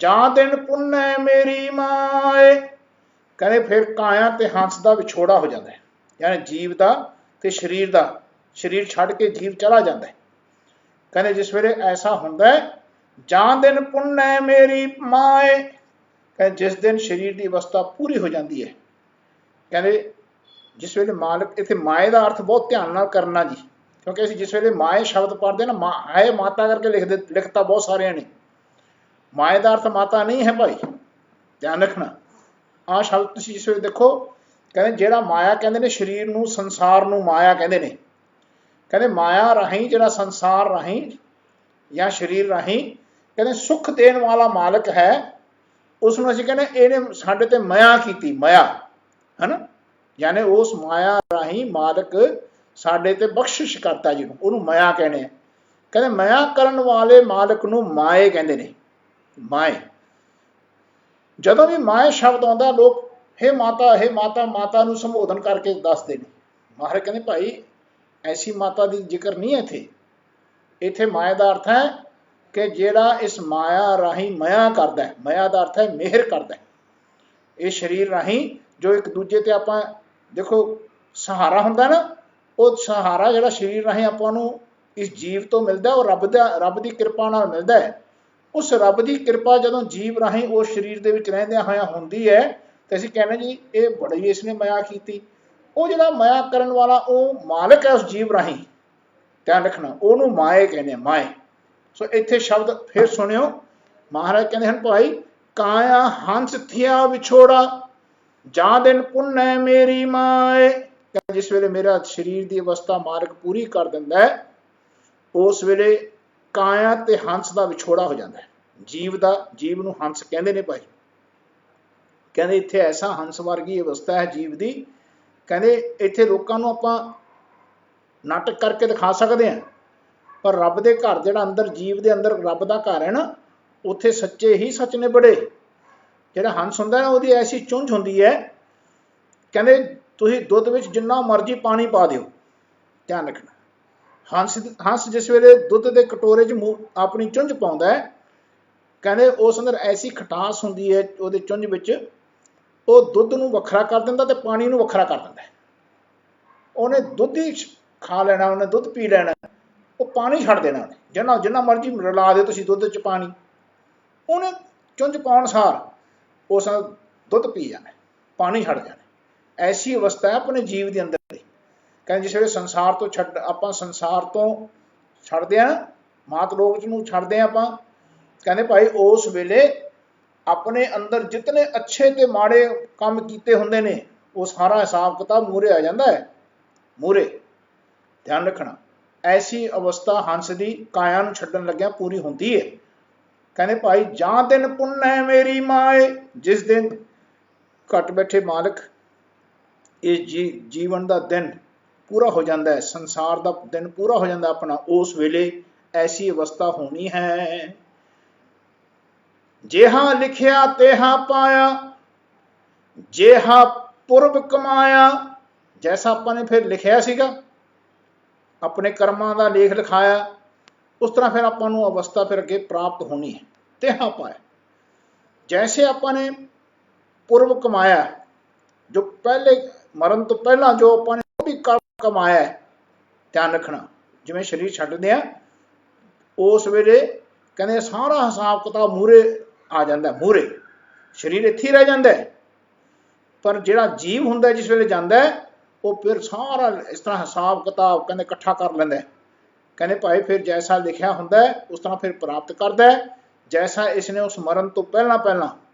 Speaker 1: ਜਾਂ ਦਿਨ ਪੁੰਨੈ ਮੇਰੀ ਮਾਏ। ਕਹਿੰਦੇ ਫਿਰ ਕਾਇਆ ਤੇ ਹੰਸ ਦਾ ਵਿਛੋੜਾ ਹੋ ਜਾਂਦਾ ਹੈ, ਯਾਨੀ ਜੀਵ ਦਾ ਤੇ ਸਰੀਰ ਦਾ। ਸਰੀਰ ਛੱਡ ਕੇ ਜੀਵ ਚਲਾ ਜਾਂਦਾ ਹੈ। ਕਹਿੰਦੇ ਜਿਸ ਵੇਲੇ ਐਸਾ ਹੁੰਦਾ ਹੈ, ਜਾਂ ਦਿਨ ਪੁੰਨੈ ਮੇਰੀ ਮਾਏ, ਕਹਿੰਦੇ ਜਿਸ ਦਿਨ ਸਰੀਰ ਦੀ ਅਵਸਥਾ ਪੂਰੀ ਹੋ ਜਾਂਦੀ ਹੈ। ਕਹਿੰਦੇ ਜਿਸ ਵੇਲੇ ਮਾਲਕ, ਇੱਥੇ ਮਾਏ ਦਾ ਅਰਥ ਬਹੁਤ ਧਿਆਨ ਨਾਲ ਕਰਨਾ ਜੀ, ਕਿਉਂਕਿ ਅਸੀਂ ਜਿਸ ਵੇਲੇ ਮਾਏ ਸ਼ਬਦ ਪੜ੍ਹਦੇ ਨਾ, ਹੈ ਮਾਤਾ ਕਰਕੇ ਲਿਖਤਾ ਬਹੁਤ ਸਾਰਿਆਂ ਨੇ। ਮਾਏ ਦਾ ਅਰਥ ਮਾਤਾ ਨਹੀਂ ਹੈ ਭਾਈ, ਧਿਆਨ ਰੱਖਣਾ। ਆਹ ਸ਼ਬਦ ਤੁਸੀਂ ਜਿਸ ਵੇਲੇ ਦੇਖੋ, ਕਹਿੰਦੇ ਜਿਹੜਾ ਮਾਇਆ ਕਹਿੰਦੇ ਨੇ ਸਰੀਰ ਨੂੰ, ਸੰਸਾਰ ਨੂੰ ਮਾਇਆ ਕਹਿੰਦੇ ਨੇ। ਕਹਿੰਦੇ ਮਾਇਆ ਰਾਹੀਂ ਜਿਹੜਾ ਸੰਸਾਰ ਰਾਹੀਂ ਜਾਂ ਸਰੀਰ ਰਾਹੀਂ ਕਹਿੰਦੇ ਸੁੱਖ ਦੇਣ ਵਾਲਾ ਮਾਲਕ ਹੈ, ਉਸ ਨੂੰ ਅਸੀਂ ਕਹਿੰਦੇ ਇਹਨੇ ਸਾਡੇ ਤੇ ਮਾਇਆ ਕੀਤੀ, ਮਾਇਆ ਹੈ ਨਾ, ਯਾਨੀ ਉਸ ਮਾਇਆ ਰਾਹੀਂ ਮਾਲਕ ਸਾਡੇ ਤੇ ਬਖਸ਼ਿਸ਼ ਕਰਤਾ, ਜਿਹਨੂੰ ਉਹਨੂੰ ਮਾਇਆ ਕਹਿੰਦੇ ਆ। ਕਹਿੰਦੇ ਮਾਇਆ ਕਰਨ ਵਾਲੇ ਮਾਲਕ ਨੂੰ ਮਾਏ ਕਹਿੰਦੇ ਨੇ, ਮਾਏ। ਜਦੋਂ ਵੀ ਮਾਏ ਸ਼ਬਦ ਆਉਂਦਾ ਲੋਕ ਹੇ ਮਾਤਾ, ਹੇ ਮਾਤਾ, ਮਾਤਾ ਨੂੰ ਸੰਬੋਧਨ ਕਰਕੇ ਦੱਸਦੇ ਨੇ। ਮਹਾਰਾਜ ਕਹਿੰਦੇ ਭਾਈ ਐਸੀ ਮਾਤਾ ਦੀ ਜ਼ਿਕਰ ਨਹੀਂ ਹੈ ਇੱਥੇ। ਇੱਥੇ ਮਾਇਆ ਦਾ ਅਰਥ ਹੈ ਕਿ ਜਿਹੜਾ ਇਸ ਮਾਇਆ ਰਾਹੀਂ ਮਾਇਆ ਕਰਦਾ ਹੈ। ਮਾਇਆ ਦਾ ਅਰਥ ਹੈ ਮਿਹਰ ਕਰਦਾ ਹੈ। ਇਹ ਸਰੀਰ ਰਾਹੀਂ ਜੋ ਇੱਕ ਦੂਜੇ ਤੇ ਆਪਾਂ ਦੇਖੋ ਸਹਾਰਾ ਹੁੰਦਾ ਨਾ, ਉਹ ਸਹਾਰਾ ਜਿਹੜਾ ਸਰੀਰ ਰਾਹੀਂ ਆਪਾਂ ਨੂੰ ਇਸ ਜੀਵ ਤੋਂ ਮਿਲਦਾ, ਉਹ ਰੱਬ ਦੀ ਕਿਰਪਾ ਨਾਲ ਮਿਲਦਾ ਹੈ। ਉਸ ਰੱਬ ਦੀ ਕਿਰਪਾ ਜਦੋਂ ਜੀਵ ਰਾਹੀਂ ਉਸ ਸਰੀਰ ਦੇ ਵਿੱਚ ਰਹਿੰਦਿਆਂ ਹੋਇਆਂ ਹੁੰਦੀ ਹੈ, ਤੇ ਅਸੀਂ ਕਹਿੰਦੇ ਜੀ ਇਹ ਬੜੀ ਇਸਨੇ ਮਾਇਆ ਕੀਤੀ। ਉਹ ਜਿਹੜਾ ਮਾਇਆ ਕਰਨ ਵਾਲਾ ਉਹ ਮਾਲਕ ਹੈ ਉਸ ਜੀਵ ਰਾਹੀਂ, ਧਿਆਨ ਰੱਖਣਾ, ਉਹਨੂੰ ਮਾਏ ਕਹਿੰਦੇ ਆ, ਮਾਏ। ਸੋ ਇੱਥੇ ਸ਼ਬਦ ਫਿਰ ਸੁਣਿਓ। ਮਹਾਰਾਜ ਕਹਿੰਦੇ ਹਨ ਭਾਈ ਕਾਇਆ ਹੰਸ ਥਿਆ ਵਿਛੋੜਾ, ਜਾਂ ਦਿਨ ਪੁੰਨੈ ਮੇਰੀ ਮਾਏ। ਜਿਸ ਵੇਲੇ ਮੇਰਾ ਸਰੀਰ ਦੀ ਅਵਸਥਾ ਮਾਲਕ ਪੂਰੀ ਕਰ ਦਿੰਦਾ ਹੈ, ਉਸ ਵੇਲੇ ਕਾਇਆ ਤੇ ਹੰਸ ਦਾ ਵਿਛੋੜਾ ਹੋ ਜਾਂਦਾ ਹੈ। ਜੀਵ ਦਾ, ਜੀਵ ਨੂੰ ਹੰਸ ਕਹਿੰਦੇ ਨੇ ਭਾਈ। ਕਹਿੰਦੇ ਇੱਥੇ ਐਸਾ ਹੰਸ ਵਰਗੀ ਅਵਸਥਾ ਹੈ ਜੀਵ ਦੀ। ਕਹਿੰਦੇ ਇੱਥੇ ਲੋਕਾਂ ਨੂੰ ਆਪਾਂ ਨਾਟਕ ਕਰਕੇ ਦਿਖਾ ਸਕਦੇ ਹਾਂ, ਪਰ ਰੱਬ ਦੇ ਘਰ ਜਿਹੜਾ ਅੰਦਰ ਜੀਵ ਦੇ ਅੰਦਰ ਰੱਬ ਦਾ ਘਰ ਹੈ ਨਾ, ਉੱਥੇ ਸੱਚੇ ਹੀ ਸੱਚ ਨੇ ਬੜੇ। ਜਿਹੜਾ ਹੰਸ ਹੁੰਦਾ ਨਾ, ਉਹਦੀ ਐਸੀ ਚੁੰਝ ਹੁੰਦੀ ਹੈ। ਕਹਿੰਦੇ ਤੁਸੀਂ ਦੁੱਧ ਵਿੱਚ ਜਿੰਨਾ ਮਰਜ਼ੀ ਪਾਣੀ ਪਾ ਦਿਓ, ਧਿਆਨ ਰੱਖਣਾ। ਹੰਸ ਜਿਸ ਵੇਲੇ ਦੁੱਧ ਦੇ ਕਟੋਰੇ 'ਚ ਆਪਣੀ ਚੁੰਝ ਪਾਉਂਦਾ ਹੈ, ਕਹਿੰਦੇ ਉਸ ਅੰਦਰ ਐਸੀ ਖਟਾਸ ਹੁੰਦੀ ਹੈ ਉਹਦੇ ਚੁੰਝ ਵਿੱਚ, ਉਹ ਦੁੱਧ ਨੂੰ ਵੱਖਰਾ ਕਰ ਦਿੰਦਾ ਤੇ ਪਾਣੀ ਨੂੰ ਵੱਖਰਾ ਕਰ ਦਿੰਦਾ। ਉਹਨੇ ਦੁੱਧ ਹੀ ਖਾ ਲੈਣਾ, ਉਹਨੇ ਦੁੱਧ ਪੀ ਲੈਣਾ, ਉਹ ਪਾਣੀ ਛੱਡ ਦੇਣਾ ਉਹਨੇ। ਜਿੰਨਾ ਮਰਜ਼ੀ ਰਲਾ ਦਿਓ ਤੁਸੀਂ ਦੁੱਧ 'ਚ ਪਾਣੀ, ਉਹਨੇ ਚੁੰਝ ਪਾਉਣ ਸਾਰ ਉਸ ਦੁੱਧ ਪੀ ਜਾਣਾ, ਪਾਣੀ ਛੱਡ ਜਾਣਾ। ਐਸੀ ਅਵਸਥਾ ਹੈ ਆਪਣੇ ਜੀਵ ਦੇ ਅੰਦਰ ਦੀ। ਕਹਿੰਦੇ ਜਿਸ ਵੇਲੇ ਸੰਸਾਰ ਤੋਂ ਆਪਾਂ ਸੰਸਾਰ ਤੋਂ ਛੱਡਦੇ ਹਾਂ, ਮਾਤ ਲੋਕ ਨੂੰ ਛੱਡਦੇ ਹਾਂ ਆਪਾਂ, ਕਹਿੰਦੇ ਭਾਈ ਉਸ ਵੇਲੇ ਆਪਣੇ ਅੰਦਰ ਜਿਤਨੇ ਅੱਛੇ ਤੇ ਮਾੜੇ ਕੰਮ ਕੀਤੇ ਹੁੰਦੇ ਨੇ, ਉਹ ਸਾਰਾ ਹਿਸਾਬ ਕਿਤਾਬ ਮੂਹਰੇ ਆ ਜਾਂਦਾ ਹੈ, ਮੂਹਰੇ। ਧਿਆਨ ਰੱਖਣਾ, ਐਸੀ ਅਵਸਥਾ ਹੰਸ ਦੀ ਕਾਇਆ ਨੂੰ ਛੱਡਣ ਲੱਗਿਆ ਪੂਰੀ ਹੁੰਦੀ ਹੈ। ਕਹਿੰਦੇ ਭਾਈ ਜਾਂ ਦਿਨ ਪੁੰਨੈ ਮੇਰੀ ਮਾਏ, ਜਿਸ ਦਿਨ ਘਟ ਬੈਠੇ ਮਾਲਕ ਇਸ ਜੀਵਨ ਦਾ ਦਿਨ ਪੂਰਾ ਹੋ ਜਾਂਦਾ ਹੈ, ਸੰਸਾਰ ਦਾ ਦਿਨ ਪੂਰਾ ਹੋ ਜਾਂਦਾ ਆਪਣਾ, ਉਸ ਵੇਲੇ ਐਸੀ ਅਵਸਥਾ ਹੋਣੀ ਹੈ। ਜਿਹਾ ਲਿਖਿਆ ਤੇਹਾ ਪਾਇਆ, ਜਿਹਾ ਪੁਰਬ ਕਮਾਇਆ। ਜੈਸਾ ਆਪਾਂ ਨੇ ਫਿਰ ਲਿਖਿਆ ਸੀਗਾ, ਆਪਣੇ ਕਰਮਾਂ ਦਾ ਲੇਖ ਲਿਖਾਇਆ, ਉਸ ਤਰ੍ਹਾਂ ਫਿਰ ਆਪਾਂ ਨੂੰ ਅਵਸਥਾ ਫਿਰ ਅੱਗੇ ਪ੍ਰਾਪਤ ਹੋਣੀ ਹੈ। ਤੇਹਾ ਪਾਇਆ, ਜੈਸੇ ਆਪਾਂ ਨੇ ਪੁਰਬ ਕਮਾਇਆ, ਜੋ ਪਹਿਲੇ ਮਰਨ ਤੋਂ ਪਹਿਲਾਂ ਜੋ ਆਪਾਂ ਨੇ ਵੀ ਕਰਮ ਕਮਾਇਆ ਹੈ। ਧਿਆਨ ਰੱਖਣਾ, ਜਿਵੇਂ ਸਰੀਰ ਛੱਡਦੇ ਆ ਉਸ ਵੇਲੇ ਕਹਿੰਦੇ ਸਾਰਾ ਹਿਸਾਬ ਕਿਤਾਬ ਮੂਹਰੇ ਆ ਜਾਂਦਾ, ਮੂਹਰੇ। ਸਰੀਰ ਇੱਥੇ ਹੀ ਰਹਿ ਜਾਂਦਾ, ਪਰ ਜਿਹੜਾ ਜੀਵ ਹੁੰਦਾ ਜਿਸ ਵੇਲੇ ਜਾਂਦਾ ਉਹ ਫਿਰ ਸਾਰਾ ਇਸ ਤਰ੍ਹਾਂ ਹਿਸਾਬ ਕਿਤਾਬ ਕਹਿੰਦੇ ਇਕੱਠਾ ਕਰ ਲੈਂਦਾ। ਕਹਿੰਦੇ ਭਾਈ ਫਿਰ ਜੈਸਾ ਲਿਖਿਆ ਹੁੰਦਾ ਉਸ ਤਰ੍ਹਾਂ ਫਿਰ ਪ੍ਰਾਪਤ ਕਰਦਾ। ਜੈਸਾ ਇਸਨੇ ਉਸ ਮਰਨ ਤੋਂ ਪਹਿਲਾਂ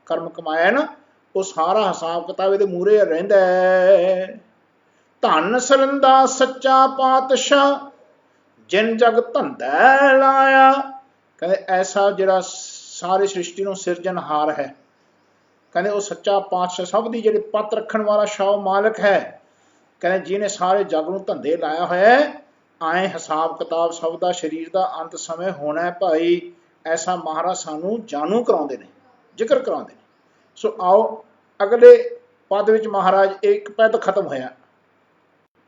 Speaker 1: ਕਰਮ ਕਮਾਇਆ ਨਾ, ਉਹ ਸਾਰਾ ਹਿਸਾਬ ਕਿਤਾਬ ਇਹਦੇ ਮੂਹਰੇ ਰਹਿੰਦਾ। ਧੰਨ ਸਰੰਦਾ ਸੱਚਾ ਪਾਤਸ਼ਾਹ, ਜਿਨ ਜਗ ਧੰਦਾ ਲਾਇਆ। ਕਹਿੰਦੇ ਐਸਾ ਜਿਹੜਾ ਸਾਰੀ ਸ੍ਰਿਸ਼ਟੀ ਨੂੰ ਸਿਰਜਣਹਾਰ ਹੈ, ਕਹਿੰਦੇ ਉਹ ਸੱਚਾ ਪਾਤਸ਼ਾਹ, ਸਭ ਦੀ ਜਿਹੜੀ ਪੱਤ ਰੱਖਣ ਵਾਲਾ ਸ਼ਾਹ ਮਾਲਕ ਹੈ। ਕਹਿੰਦੇ ਜਿਹਨੇ ਸਾਰੇ ਜਗ ਨੂੰ ਧੰਦੇ ਲਾਇਆ ਹੋਇਆ ਹੈ। ਆਏ ਹਿਸਾਬ ਕਿਤਾਬ ਸਭ ਦਾ ਸਰੀਰ ਦਾ ਅੰਤ ਸਮੇਂ ਹੋਣਾ ਭਾਈ, ਐਸਾ ਮਹਾਰਾਜ ਸਾਨੂੰ ਜਾਣੂ ਕਰਾਉਂਦੇ ਨੇ, ਜ਼ਿਕਰ ਕਰਾਉਂਦੇ ਨੇ। ਸੋ ਆਓ ਅਗਲੇ ਪਦ ਵਿੱਚ ਮਹਾਰਾਜ ਇੱਕ ਪਦ ਖਤਮ ਹੋਇਆ,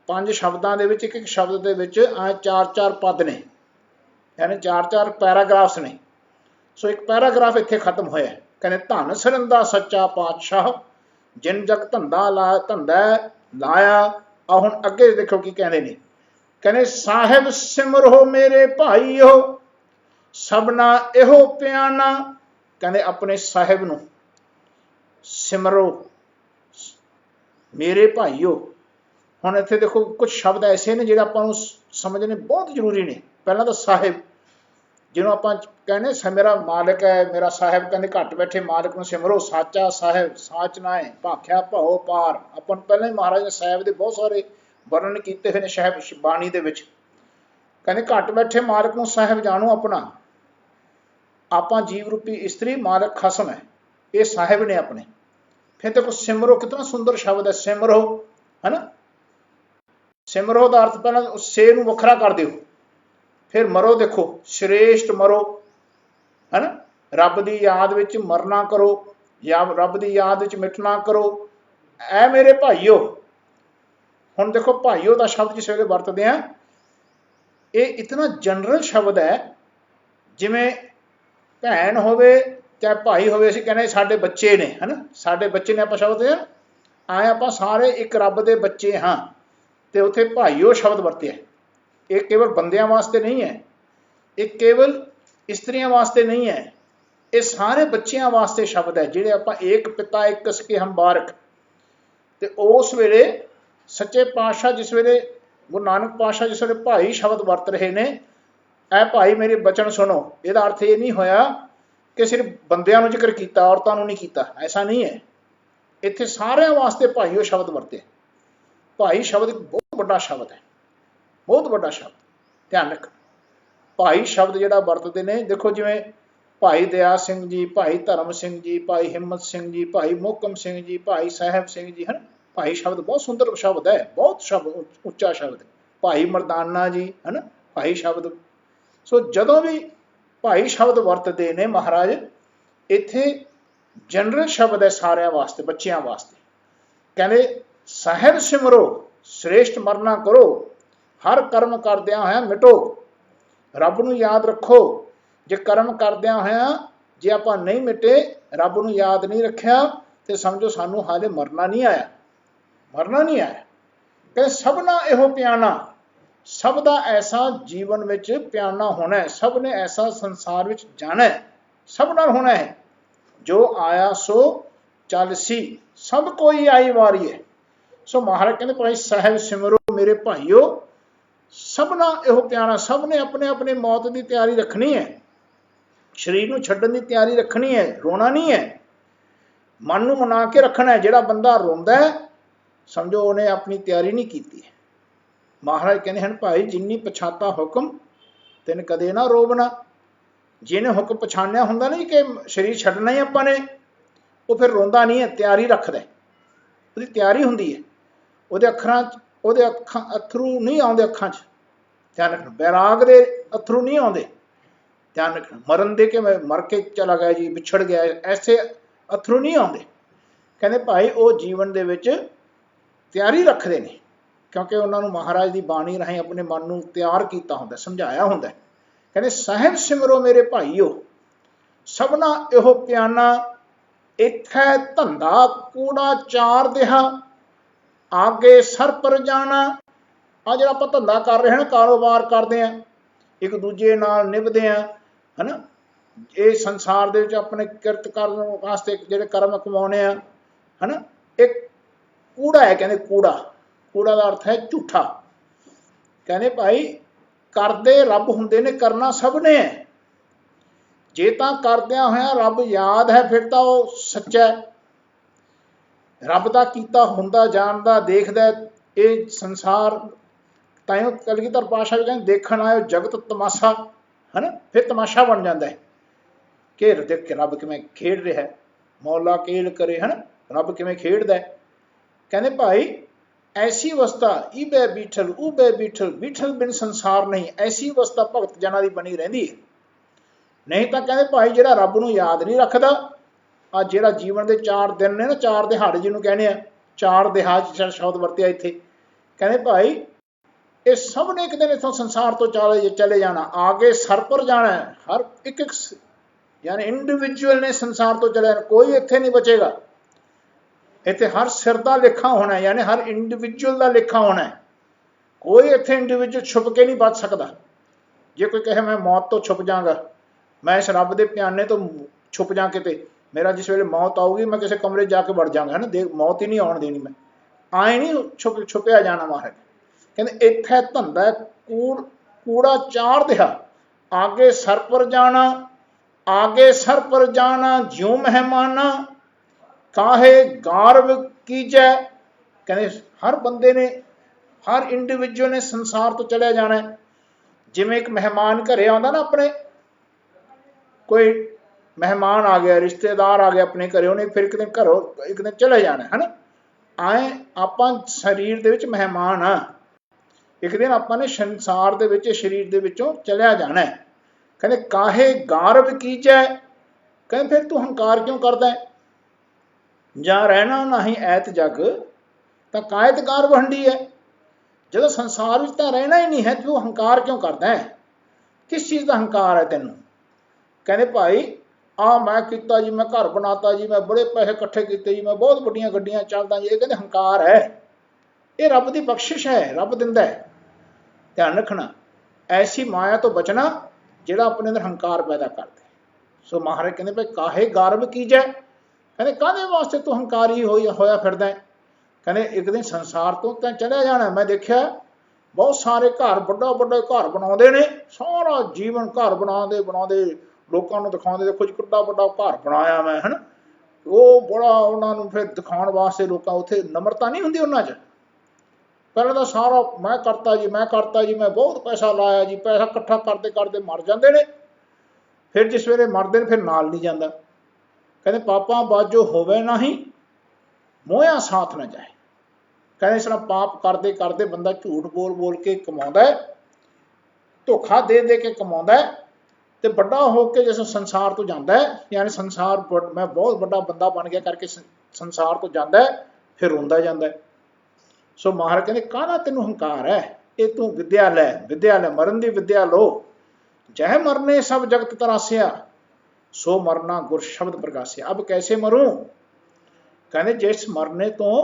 Speaker 1: 5 ਸ਼ਬਦਾਂ ਦੇ ਵਿੱਚ, ਇੱਕ ਸ਼ਬਦ ਦੇ ਵਿੱਚ ਆਏ 4 ਪਦ ਨੇ, ਯਾਨੀ 4 ਪੈਰਾਗ੍ਰਾਫਸ ਨੇ। ਸੋ ਇੱਕ ਪੈਰਾਗ੍ਰਾਫ ਇੱਥੇ ਖਤਮ ਹੋਇਆ। ਕਹਿੰਦੇ ਧੰਨ ਸਰੰਦਾ ਸੱਚਾ ਪਾਤਸ਼ਾਹ, ਜਿਨ ਜਗ ਧੰਦਾ ਲਾਇਆ। ਆ ਹੁਣ ਅੱਗੇ ਦੇਖੋ ਕੀ ਕਹਿੰਦੇ ਨੇ। ਕਹਿੰਦੇ ਸਾਹਿਬ ਸਿਮਰੋ ਮੇਰੇ ਭਾਈਓ, ਸਭਨਾ ਇਹੋ ਪਿਆਨਾ। ਕਹਿੰਦੇ ਆਪਣੇ ਸਾਹਿਬ ਨੂੰ ਸਿਮਰੋ ਮੇਰੇ ਭਾਈਓ। ਹੁਣ ਇੱਥੇ ਦੇਖੋ ਕੁਝ ਸ਼ਬਦ ਐਸੇ ਨੇ ਜਿਹੜੇ ਆਪਾਂ ਨੂੰ ਸਮਝਣੇ ਬਹੁਤ ਜ਼ਰੂਰੀ ਨੇ। ਪਹਿਲਾਂ ਤਾਂ ਸਾਹਿਬ, ਜਿਹਨੂੰ ਆਪਾਂ ਕਹਿੰਦੇ ਮੇਰਾ ਮਾਲਕ ਹੈ, ਮੇਰਾ ਸਾਹਿਬ। ਕਹਿੰਦੇ ਘੱਟ ਬੈਠੇ ਮਾਲਕ ਨੂੰ ਸਿਮਰੋ, ਸਾਚਾ ਸਾਹਿਬ ਸਾਚ ਨਾਏ, ਭਾਖਿਆ ਭਉ ਪਾਰ। ਆਪਾਂ ਨੂੰ ਪਹਿਲਾਂ ਹੀ ਮਹਾਰਾਜ ਨੇ ਸਾਹਿਬ ਦੇ ਬਹੁਤ ਸਾਰੇ ਵਰਣਨ ਕੀਤੇ ਹੋਏ ਨੇ ਸਾਹਿਬ ਬਾਣੀ ਦੇ ਵਿੱਚ। ਕਹਿੰਦੇ ਘੱਟ ਬੈਠੇ ਮਾਲਕ ਨੂੰ ਸਾਹਿਬ ਜਾਣੋ ਆਪਣਾ। ਆਪਾਂ ਜੀਵ ਰੂਪੀ ਇਸਤਰੀ, ਮਾਲਕ ਖਸਮ ਹੈ, ਇਹ ਸਾਹਿਬ ਨੇ ਆਪਣੇ। ਫਿਰ ਦੇਖੋ ਸਿਮਰੋ, ਕਿਤਨਾ ਸੁੰਦਰ ਸ਼ਬਦ ਹੈ ਸਿਮਰੋ, ਹੈ ਨਾ। ਸਿਮਰੋ ਦਾ ਅਰਥ ਪਹਿਲਾਂ ਸੇ ਨੂੰ ਵੱਖਰਾ ਕਰ ਦਿਓ, ਫਿਰ ਮਰੋ। ਦੇਖੋ ਸ਼੍ਰੇਸ਼ਟ ਮਰੋ, ਹੈ ਨਾ। ਰੱਬ ਦੀ ਯਾਦ ਵਿੱਚ ਮਰਨਾ ਕਰੋ, ਜਾਂ ਰੱਬ ਦੀ ਯਾਦ ਵਿੱਚ ਮਿਟਣਾ ਕਰੋ। ਐ ਮੇਰੇ ਭਾਈਓ। ਹੁਣ ਦੇਖੋ ਭਾਈਓ ਦਾ ਸ਼ਬਦ ਜਿਸ ਵੇਲੇ ਵਰਤਦੇ ਆ, ਇਹ ਇਤਨਾ ਜਨਰਲ ਸ਼ਬਦ ਹੈ, ਜਿਵੇਂ ਭੈਣ ਹੋਵੇ ਚਾਹੇ ਭਾਈ ਹੋਵੇ। ਅਸੀਂ ਕਹਿੰਦੇ ਸਾਡੇ ਬੱਚੇ ਨੇ, ਹੈ ਨਾ, ਸਾਡੇ ਬੱਚੇ ਨੇ। ਆਪਾਂ ਸ਼ਬਦ ਆਏ ਆਪਾਂ ਸਾਰੇ ਇੱਕ ਰੱਬ ਦੇ ਬੱਚੇ ਹਾਂ, ਤੇ ਉੱਥੇ ਭਾਈਓ ਸ਼ਬਦ ਵਰਤਿਆ। ਇਹ ਕੇਵਲ ਬੰਦਿਆਂ ਵਾਸਤੇ ਨਹੀਂ ਹੈ, ਇਹ ਕੇਵਲ ਇਸਤਰੀਆਂ ਵਾਸਤੇ ਨਹੀਂ ਹੈ, ਇਹ ਸਾਰੇ ਬੱਚਿਆਂ ਵਾਸਤੇ ਸ਼ਬਦ ਹੈ, ਜਿਹੜੇ ਆਪਾਂ ਏਕ ਪਿਤਾ ਇੱਕ ਸਕੇ ਹਮ ਬਾਰਕ। ਤੇ ਉਸ ਵੇਲੇ ਸੱਚੇ ਪਾਤਸ਼ਾਹ ਜਿਸ ਵੇਲੇ ਗੁਰੂ ਨਾਨਕ ਪਾਤਸ਼ਾਹ ਜਿਸ ਵੇਲੇ ਭਾਈ ਸ਼ਬਦ ਵਰਤ ਰਹੇ ਨੇ, ਇਹ ਭਾਈ ਮੇਰੇ ਬਚਨ ਸੁਣੋ, ਇਹਦਾ ਅਰਥ ਇਹ ਨਹੀਂ ਹੋਇਆ ਕਿ ਸਿਰਫ ਬੰਦਿਆਂ ਨੂੰ ਜ਼ਿਕਰ ਕੀਤਾ, ਔਰਤਾਂ ਨੂੰ ਨਹੀਂ ਕੀਤਾ, ਐਸਾ ਨਹੀਂ ਹੈ। ਇੱਥੇ ਸਾਰਿਆਂ ਵਾਸਤੇ ਭਾਈਓ ਸ਼ਬਦ ਵਰਤੇ। ਭਾਈ ਸ਼ਬਦ ਇੱਕ ਬਹੁਤ ਵੱਡਾ ਸ਼ਬਦ ਹੈ, ਬਹੁਤ ਵੱਡਾ ਸ਼ਬਦ। ਧਿਆਨ ਰੱਖ, ਭਾਈ ਸ਼ਬਦ ਜਿਹੜਾ ਵਰਤਦੇ ਨੇ, ਦੇਖੋ ਜਿਵੇਂ ਭਾਈ ਦਇਆ ਸਿੰਘ ਜੀ, ਭਾਈ ਧਰਮ ਸਿੰਘ ਜੀ, ਭਾਈ ਹਿੰਮਤ ਸਿੰਘ ਜੀ, ਭਾਈ ਮੋਹਕਮ ਸਿੰਘ ਜੀ, ਭਾਈ ਸਾਹਿਬ ਸਿੰਘ ਜੀ, ਹਨ। ਭਾਈ ਸ਼ਬਦ ਬਹੁਤ ਸੁੰਦਰ ਸ਼ਬਦ ਹੈ, ਬਹੁਤ ਸ਼ਬਦ ਉੱਚਾ ਸ਼ਬਦ ਹੈ। ਭਾਈ ਮਰਦਾਨਾ ਜੀ, ਹੈ ਨਾ, ਭਾਈ ਸ਼ਬਦ। ਸੋ ਜਦੋਂ ਵੀ ਭਾਈ ਸ਼ਬਦ ਵਰਤਦੇ ਨੇ ਮਹਾਰਾਜ, ਇੱਥੇ ਜਨਰਲ ਸ਼ਬਦ ਹੈ ਸਾਰਿਆਂ ਵਾਸਤੇ, ਬੱਚਿਆਂ ਵਾਸਤੇ। ਕਹਿੰਦੇ ਸਾਹਿਬ ਸਿਮਰੋ श्रेष्ठ मरना करो, हर कर्म करदिया होया मिटो। रब नूं याद रखो। जे कर्म करदिया होया जे आपां नहीं मिटे, रब नूं याद नहीं रखिया, तो समझो सानू हाले मरना नहीं आया, मरना नहीं आया। कहे सबना इहो प्याना, सब दा ऐसा जीवन विच प्याना होना है, सब ने ऐसा संसार विच जाना है, सब नाल होना है। जो आया सो चल सी, सब कोई आई वारी है। सो महाराज कहते भाई साहिब सिमरो मेरे भाईओ, सबना इहो प्यारा, सब ने अपने अपने मौत की तैयारी रखनी है, शरीर नूं छड्डण की तैयारी रखनी है, रोना नहीं है, मन नूं मना के रखना है। जिहड़ा बंदा रोंदा है समझो उन्हें अपनी तैयारी नहीं की। महाराज कहते हैं भाई जिन्नी पछाता हुक्म तिन कदे ना रोवना। जिन्हें हुक्म पछाणिया हुंदा नहीं कि शरीर छड्डना ही आपां ने, वो फिर रोंदा नहीं है, तैयारी रखदा है, उसकी तैयारी हुंदी है। ਉਹਦੇ ਅੱਖਰਾਂ 'ਚ ਉਹਦੇ अथरू नहीं आउंदे, अखां 'ਚ ध्यान रखना, बैराग दे अथरू नहीं आउंदे, ध्यान रखना। मरन दे के मैं मर के चला गया जी, विछड़ गया, ऐसे अथरू नहीं आउंदे। कहंदे भाई वो जीवन दे विच तैयारी रखते हैं, क्योंकि उन्होंने महाराज की बाणी राਹੀਂ अपने मन नूं तैयार किया हुंदा, समझाया हुंदा। कहंदे साहिब सिमरो मेरे भाईओ, सबना इहो प्याना, इत्थै धंधा कूड़ा चार दिहा, आगे सर पर जाना। आ जो आप धंधा कर रहे हैं, कारोबार करते हैं, एक दूजे नाल निभते हैं, है ना, ये संसार दे विच अपने किरत करने वास्ते जिहड़े कर्म कमाउने आ, है ना, एक कूड़ा है। कहते कूड़ा, कूड़ा का अर्थ है झूठा। कहते भाई करदे रब हुंदे ने, करना सब ने है। जे तां करदियां होया रब याद है, फिर तां वो सच्चा है। रब दा कीता हुंदा जानदा देखदा ये संसार। ताइयों कलगीधर पातशाह भी कहंदे देखण आयो जगत तमाशा, है ना, फिर तमाशा बन जाता है कि देख के रब किवें खेड रहा है, मौला केल करे, है ना, रब किवें खेडदा है। कहंदे भाई ऐसी अवस्था ईबे बीठल उबे बीठल, बीठल बिन संसार नहीं, ऐसी अवस्था भगत जनां दी बनी रहिंदी है। नहीं तो कहंदे भाई जिहड़ा रब नूं याद नहीं रखदा, आ जिहड़ा जीवन के 4 दिन ने ना, 4 दिहाड़े जिन्होंने कहने, 4 दिहाड़ शब्द वरत्या इत्थे। कहंदे भाई ये सब ने एक दिन इत्थों संसार तो चले जाना, आगे सर पर जाना है। हर एक यानी इंडिविजुअल ने संसार तो चले जाना, कोई इत्थे नहीं बचेगा। इत्थे हर सिर का लेखा होना है, यानी हर इंडिविजुअल का लेखा होना है। कोई इत्थे इंडिविजुअल छुप के नहीं बच सकता। जे कोई कहे मैं मौत तो छुप जाऊंगा, मैं इस रब के प्याने तो छुप जा किते, मेरा जिस वेले मौत आऊगी मैं किसी कमरे जाके वड़ जाऊंगा, है ना, देख मौत ही नहीं आउण देनी, मैं आए नहीं छुपया जाना। महाराज कहते इत्थे धंधा कूड़ा चार दिहा, आगे सर पर जाना, आगे सर पर जाना ज्यों मेहमाना, काहे गारव कीजै। कहते हर बंदे ने, हर इंडिविजुअल ने संसार तो चलिया जाना है। जिवें एक मेहमान घरे आउंदा ना, अपने कोई मेहमान आ गया, रिश्तेदार आ गया अपने घरे, उन्हें फिर एक दिन घरों एक दिन चले जाना, है ना। आए आपां शरीर दे विच मेहमान आ, एक दिन आपां ने संसार दे विच शरीर दे विचों चलिया जाना है। कहते काहे गारव कीजै, कहते फिर तू हंकार क्यों करदा है, जा रहना नहीं ऐत जग, तां कायत गारव हंडी है। जदों संसार विच तां रहना ही नहीं है, तू हंकार क्यों करदा है, किस चीज़ का हंकार है तैनूं। कहते भाई आ मैं किता जी, मैं घर बनाता जी, मैं बड़े पैसे इकट्ठे किए जी, मैं बहुत वड्डियां गड्डियां चलदा जी, ये कहते हंकार है। ये रब की बख्शिश है, रब दिंदा है। ध्यान रखना, ऐसी माया तो बचना जिहड़ा अपने अंदर हंकार पैदा कर दे। सो महाराज कहते भाई काहे गारव कीजै, कहते काहदे वास्ते तू हंकारी होया फिरदा है। कहते एक दिन संसार तो चलिया जाना। मैं देखिया बहुत सारे घर बड़ा बड़ा घर बनाते हैं, सारा जीवन घर बनाते बनाते लोगों को दिखाते, देखो जी कितना बड़ा घर बनाया मैं, है ना, वो बड़ा उन्होंने फिर दिखाने वास्ते लोग उत्थे नम्रता नहीं होंगी उन्होंने। पहले तो सारा मैं करता जी, मैं करता जी, मैं बहुत पैसा लाया जी, पैसा इकट्ठा करते करते मर जाते हैं। फिर जिस वेले मरते हैं फिर नाल नहीं जाता। कहते पापा बाजो होवे नहीं, मोया साथ न जाए। कहते इस तरह पाप करते करते बंदा झूठ बोल बोल के कमाउंदा है, धोखा दे दे के कमाउंदा है, तो बड़ा होकर जिस संसार तो जाता है, यानी संसार मैं बहुत बड़ा बंदा बन गया करके संसार तो जाता है, फिर रोंदा जाता है। ਸੋ ਮਹਾਰਾਜ ਕਹਿੰਦੇ ਕਾਹਦਾ ਤੈਨੂੰ ਹੰਕਾਰ ਹੈ, ਇਹ ਤੂੰ ਵਿਦਿਆ ਲੈ, ਮਰਨ ਦੀ ਵਿਦਿਆ ਲੋ। ਜਹ ਮਰਨੇ ਸਭ ਜਗਤ ਤਰਾਸਿਆ, ਸੋ ਮਰਨਾ ਗੁਰ ਸ਼ਬਦ ਪ੍ਰਗਾਸਿਆ। ਅਬ ਕੈਸੇ ਮरूं, ਕਹਿੰਦੇ ਜਿਸ ਮਰਨੇ ਤੋਂ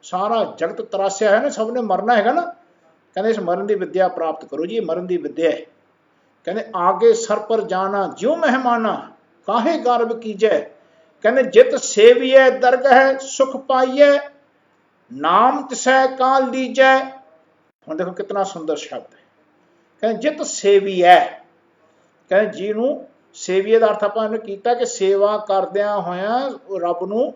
Speaker 1: ਸਾਰਾ ਜਗਤ ਤਰਾਸਿਆ ਹੈ ਨਾ, ਸਭ ਨੇ ਮਰਨਾ ਹੈਗਾ ਨਾ, ਕਹਿੰਦੇ ਇਸ ਮਰਨ ਦੀ ਵਿਦਿਆ ਪ੍ਰਾਪਤ ਕਰੋ ਜੀ, ਇਹ ਮਰਨ ਦੀ ਵਿਦਿਆ ਹੈ। ਕਹਿੰਦੇ ਆਗੇ ਸਰ ਪਰ ਜਾਣਾ ਜਿਉ ਮਹਿਮਾਨਾ, ਕਾਹੇ ਗਰਬ ਕੀਜੈ। ਕਹਿੰਦੇ ਜਿਤ ਸੇਵੀਐ ਦਰਗਹਿ ਸੁਖ ਪਾਈਐ, ਨਾਮ ਤਿਸੈ ਕਾਲ ਲੀਜੈ। ਹੁਣ ਦੇਖੋ ਕਿਤਨਾ ਸੁੰਦਰ ਸ਼ਬਦ ਹੈ। ਕਹਿੰਦੇ ਜਿਤ ਸੇਵੀਐ, ਕਹਿੰਦੇ ਜਿਹਨੂੰ ਸੇਵੀਏ ਦਾ ਅਰਥ ਆਪਾਂ ਇਹਨੇ ਕੀਤਾ ਕਿ ਸੇਵਾ ਕਰਦਿਆਂ ਹੋਇਆਂ ਰੱਬ ਨੂੰ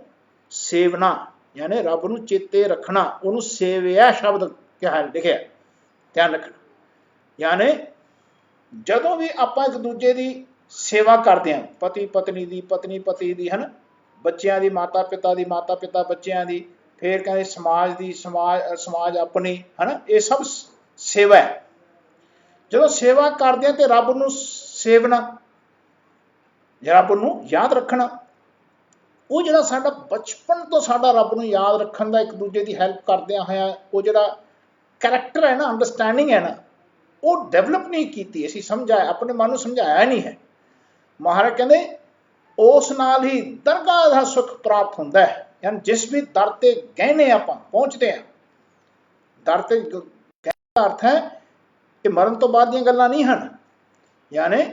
Speaker 1: ਸੇਵਨਾ, ਯਾਨੀ ਰੱਬ ਨੂੰ ਚੇਤੇ ਰੱਖਣਾ, ਉਹਨੂੰ ਸੇਵਿਆ ਸ਼ਬਦ ਕਿਹਾ ਲਿਖਿਆ, ਧਿਆਨ ਰੱਖਣਾ। ਯਾਨੀ ਜਦੋਂ ਵੀ ਆਪਾਂ ਇੱਕ ਦੂਜੇ ਦੀ ਸੇਵਾ ਕਰਦੇ ਹਾਂ, ਪਤੀ ਪਤਨੀ ਦੀ, ਪਤਨੀ ਪਤੀ ਦੀ, ਹੈ ਨਾ, ਬੱਚਿਆਂ ਦੀ, ਮਾਤਾ ਪਿਤਾ ਦੀ, ਮਾਤਾ ਪਿਤਾ ਬੱਚਿਆਂ ਦੀ, ਫਿਰ ਕਹਿੰਦੇ ਸਮਾਜ ਦੀ, ਸਮਾਜ ਆਪਣੀ, ਹੈ ਨਾ, ਇਹ ਸਭ ਸੇਵਾ ਹੈ। ਜਦੋਂ ਸੇਵਾ ਕਰਦੇ ਹਾਂ ਤੇ ਰੱਬ ਨੂੰ ਸੇਵਨਾ, ਰੱਬ ਨੂੰ ਯਾਦ ਰੱਖਣਾ, ਉਹ ਜਿਹੜਾ ਸਾਡਾ ਬਚਪਨ ਤੋਂ ਸਾਡਾ ਰੱਬ ਨੂੰ ਯਾਦ ਰੱਖਣ ਦਾ, ਇੱਕ ਦੂਜੇ ਦੀ ਹੈਲਪ ਕਰਦਿਆਂ ਹੋਇਆ ਉਹ ਜਿਹੜਾ ਕਰੈਕਟਰ ਹੈ ਨਾ, ਅੰਡਰਸਟੈਂਡਿੰਗ ਹੈ ਨਾ, ਉਹ ਡਿਵੈਲਪ ਨਹੀਂ ਕੀਤੀ ਅਸੀਂ, ਸਮਝਾਇਆ, ਆਪਣੇ ਮਨ ਨੂੰ ਸਮਝਾਇਆ ਨਹੀਂ ਹੈ। ਮਹਾਰਾਜ ਕਹਿੰਦੇ ਉਸ ਨਾਲ ਹੀ ਦਰਗਾਹ ਦਾ ਸੁੱਖ ਪ੍ਰਾਪਤ ਹੁੰਦਾ ਹੈ। ਯਾਨੀ ਜਿਸ ਵੀ ਦਰ ਤੇ ਗਹਿਣੇ ਆਪਾਂ ਪਹੁੰਚਦੇ ਹਾਂ, ਦਰ ਤੇ ਗਹਿਣੇ ਦਾ ਅਰਥ ਹੈ ਇਹ ਮਰਨ ਤੋਂ ਬਾਅਦ ਦੀਆਂ ਗੱਲਾਂ ਨਹੀਂ ਹਨ, ਯਾਨੀ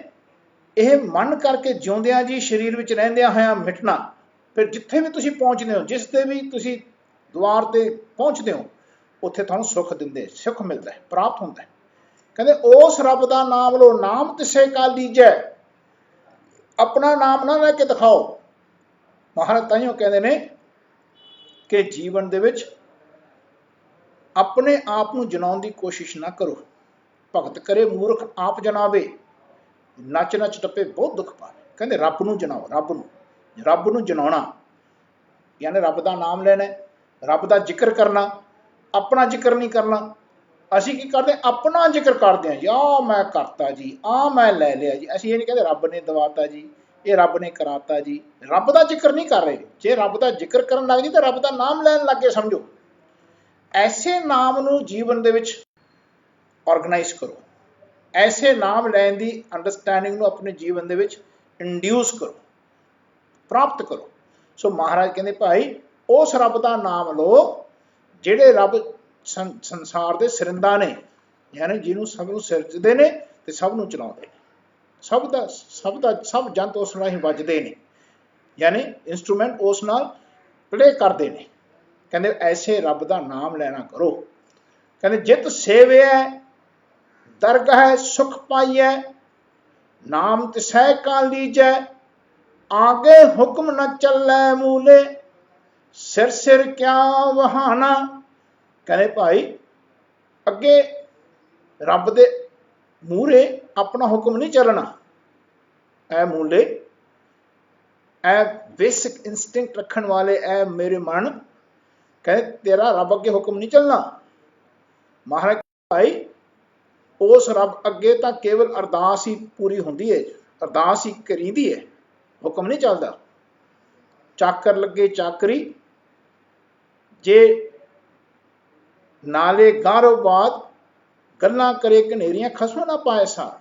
Speaker 1: ਇਹ ਮਨ ਕਰਕੇ ਜਿਉਂਦਿਆਂ ਜੀ ਸਰੀਰ ਵਿੱਚ ਰਹਿੰਦਿਆਂ ਹੋਇਆਂ ਮਿਟਣਾ। ਫਿਰ ਜਿੱਥੇ ਵੀ ਤੁਸੀਂ ਪਹੁੰਚਦੇ ਹੋ, ਜਿਸ ਤੇ ਵੀ ਤੁਸੀਂ ਦੁਆਰ ਤੇ ਪਹੁੰਚਦੇ ਹੋ, ਉੱਥੇ ਤੁਹਾਨੂੰ ਸੁੱਖ ਦਿੰਦੇ, ਸੁੱਖ ਮਿਲਦਾ ਹੈ, ਪ੍ਰਾਪਤ ਹੁੰਦਾ ਹੈ। ਕਹਿੰਦੇ ਉਸ ਰੱਬ ਦਾ ਨਾਮ ਲੋ, ਨਾਮ ਤਿਸੇ ਕਾ ਲੀਜੈ। ਆਪਣਾ ਨਾਮ ਨਾ ਲੈ ਕੇ ਦਿਖਾਓ। ਮਹਾਰਾਜ ਤਾਈਓ ਕਹਿੰਦੇ ਨੇ ਕਿ ਜੀਵਨ ਦੇ ਵਿੱਚ ਆਪਣੇ ਆਪ ਨੂੰ ਜਨਾਉਣ ਦੀ ਕੋਸ਼ਿਸ਼ ਨਾ ਕਰੋ। ਭਗਤ ਕਰੇ ਮੂਰਖ ਆਪ ਜਨਾਵੇ, ਨੱਚ ਨੱਚ ਟੱਪੇ ਬਹੁਤ ਦੁੱਖ ਪਾਵੇ। ਕਹਿੰਦੇ ਰੱਬ ਨੂੰ ਜਨਾਓ, ਰੱਬ ਨੂੰ ਜਨਾਉਣਾ, ਯਾਨੀ ਰੱਬ ਦਾ ਨਾਮ ਲੈਣਾ, ਰੱਬ ਦਾ ਜ਼ਿਕਰ ਕਰਨਾ, ਆਪਣਾ ਜ਼ਿਕਰ ਨਹੀਂ ਕਰਨਾ। ਅਸੀਂ ਕੀ ਕਰਦੇ, ਆਪਣਾ ਜ਼ਿਕਰ ਕਰਦੇ ਹਾਂ ਜੀ, ਆਹ ਮੈਂ ਕਰਤਾ ਜੀ, ਆਹ ਮੈਂ ਲੈ ਲਿਆ ਜੀ। ਅਸੀਂ ਇਹ ਨਹੀਂ ਕਹਿੰਦੇ ਰੱਬ ਨੇ ਦਵਾਤਾ ਜੀ, ਇਹ ਰੱਬ ਨੇ ਕਰਾਤਾ ਜੀ। ਰੱਬ ਦਾ ਜ਼ਿਕਰ ਨਹੀਂ ਕਰ ਰਹੇ। ਜੇ ਰੱਬ ਦਾ ਜ਼ਿਕਰ ਕਰਨ ਲੱਗ ਜੀ ਤਾਂ ਰੱਬ ਦਾ ਨਾਮ ਲੈਣ ਲੱਗੇ ਸਮਝੋ। ਐਸੇ ਨਾਮ ਨੂੰ ਜੀਵਨ ਦੇ ਵਿੱਚ ਆਰਗੇਨਾਈਜ਼ ਕਰੋ, ਐਸੇ ਨਾਮ ਲੈਣ ਦੀ ਅੰਡਰਸਟੈਂਡਿੰਗ ਨੂੰ ਆਪਣੇ ਜੀਵਨ ਦੇ ਵਿੱਚ ਇੰਡਿਊਸ ਕਰੋ, ਪ੍ਰਾਪਤ ਕਰੋ। ਸੋ ਮਹਾਰਾਜ ਕਹਿੰਦੇ ਭਾਈ ਉਸ ਰੱਬ ਦਾ ਨਾਮ ਲਓ ਜਿਹੜੇ ਰੱਬ ਸੰਸਾਰ ਦੇ ਸਰਿੰਦਾ ਨੇ, ਯਾਨੀ ਜਿਹਨੂੰ ਸਭ ਨੂੰ ਸਿਰਜਦੇ ਨੇ ਤੇ ਸਭ ਨੂੰ ਚਲਾਉਂਦੇ ਨੇ, ਸਭ ਜੰਤ ਉਸ ਨਾਲ ਹੀ ਵੱਜਦੇ ਨੇ, ਯਾਨੀ ਇੰਸਟਰੂਮੈਂਟ ਉਸ ਨਾਲ ਪਲੇ ਕਰਦੇ ਨੇ। ਕਹਿੰਦੇ ਐਸੇ ਰੱਬ ਦਾ ਨਾਮ ਲੈਣਾ ਕਰੋ। ਕਹਿੰਦੇ ਜਿਤ ਸੇਵਿਐ ਦਰਗਹਿ ਸੁਖ ਪਾਈਐ, ਨਾਮ ਤਿਸੈ ਕਾ ਲੀਜੈ। ਆਗੇ ਹੁਕਮ ਨ ਚੱਲੈ ਮੂਲੇ, ਸਿਰ ਸਿਰ ਕਿਆ ਵਹਾਣਾ। ਕਹਿੰਦੇ ਭਾਈ ਅੱਗੇ ਰੱਬ ਦੇ ਮੂਹਰੇ ਆਪਣਾ ਹੁਕਮ ਨਹੀਂ ਚੱਲਣਾ। ਐ ਮੂਲੇ, ਐ ਬੇਸਿਕ ਇੰਸਟਿੰਕਟ ਰੱਖਣ ਵਾਲੇ ਐ ਮੇਰੇ ਮਨ, ਕਹਿੰਦੇ ਤੇਰਾ ਰੱਬ ਅੱਗੇ ਹੁਕਮ ਨਹੀਂ ਚੱਲਣਾ। ਮਹਾਰਾਜ ਭਾਈ ਉਸ ਰੱਬ ਅੱਗੇ ਤਾਂ ਕੇਵਲ ਅਰਦਾਸ ਹੀ ਪੂਰੀ ਹੁੰਦੀ ਹੈ, ਅਰਦਾਸ ਹੀ ਕਰੀਦੀ ਹੈ, ਹੁਕਮ ਨਹੀਂ ਚੱਲਦਾ। ਚਾਕਰ ਲੱਗੇ ਚਾਕਰੀ, ਜੇ ਨਾਲੇ ਗਾਰੋ ਬਾਦ ਗੱਲਾਂ ਕਰੇ ਘਨੇਰੀਆਂ, ਖਸਮ ਨਾ ਪਾਏ ਸਾਰ।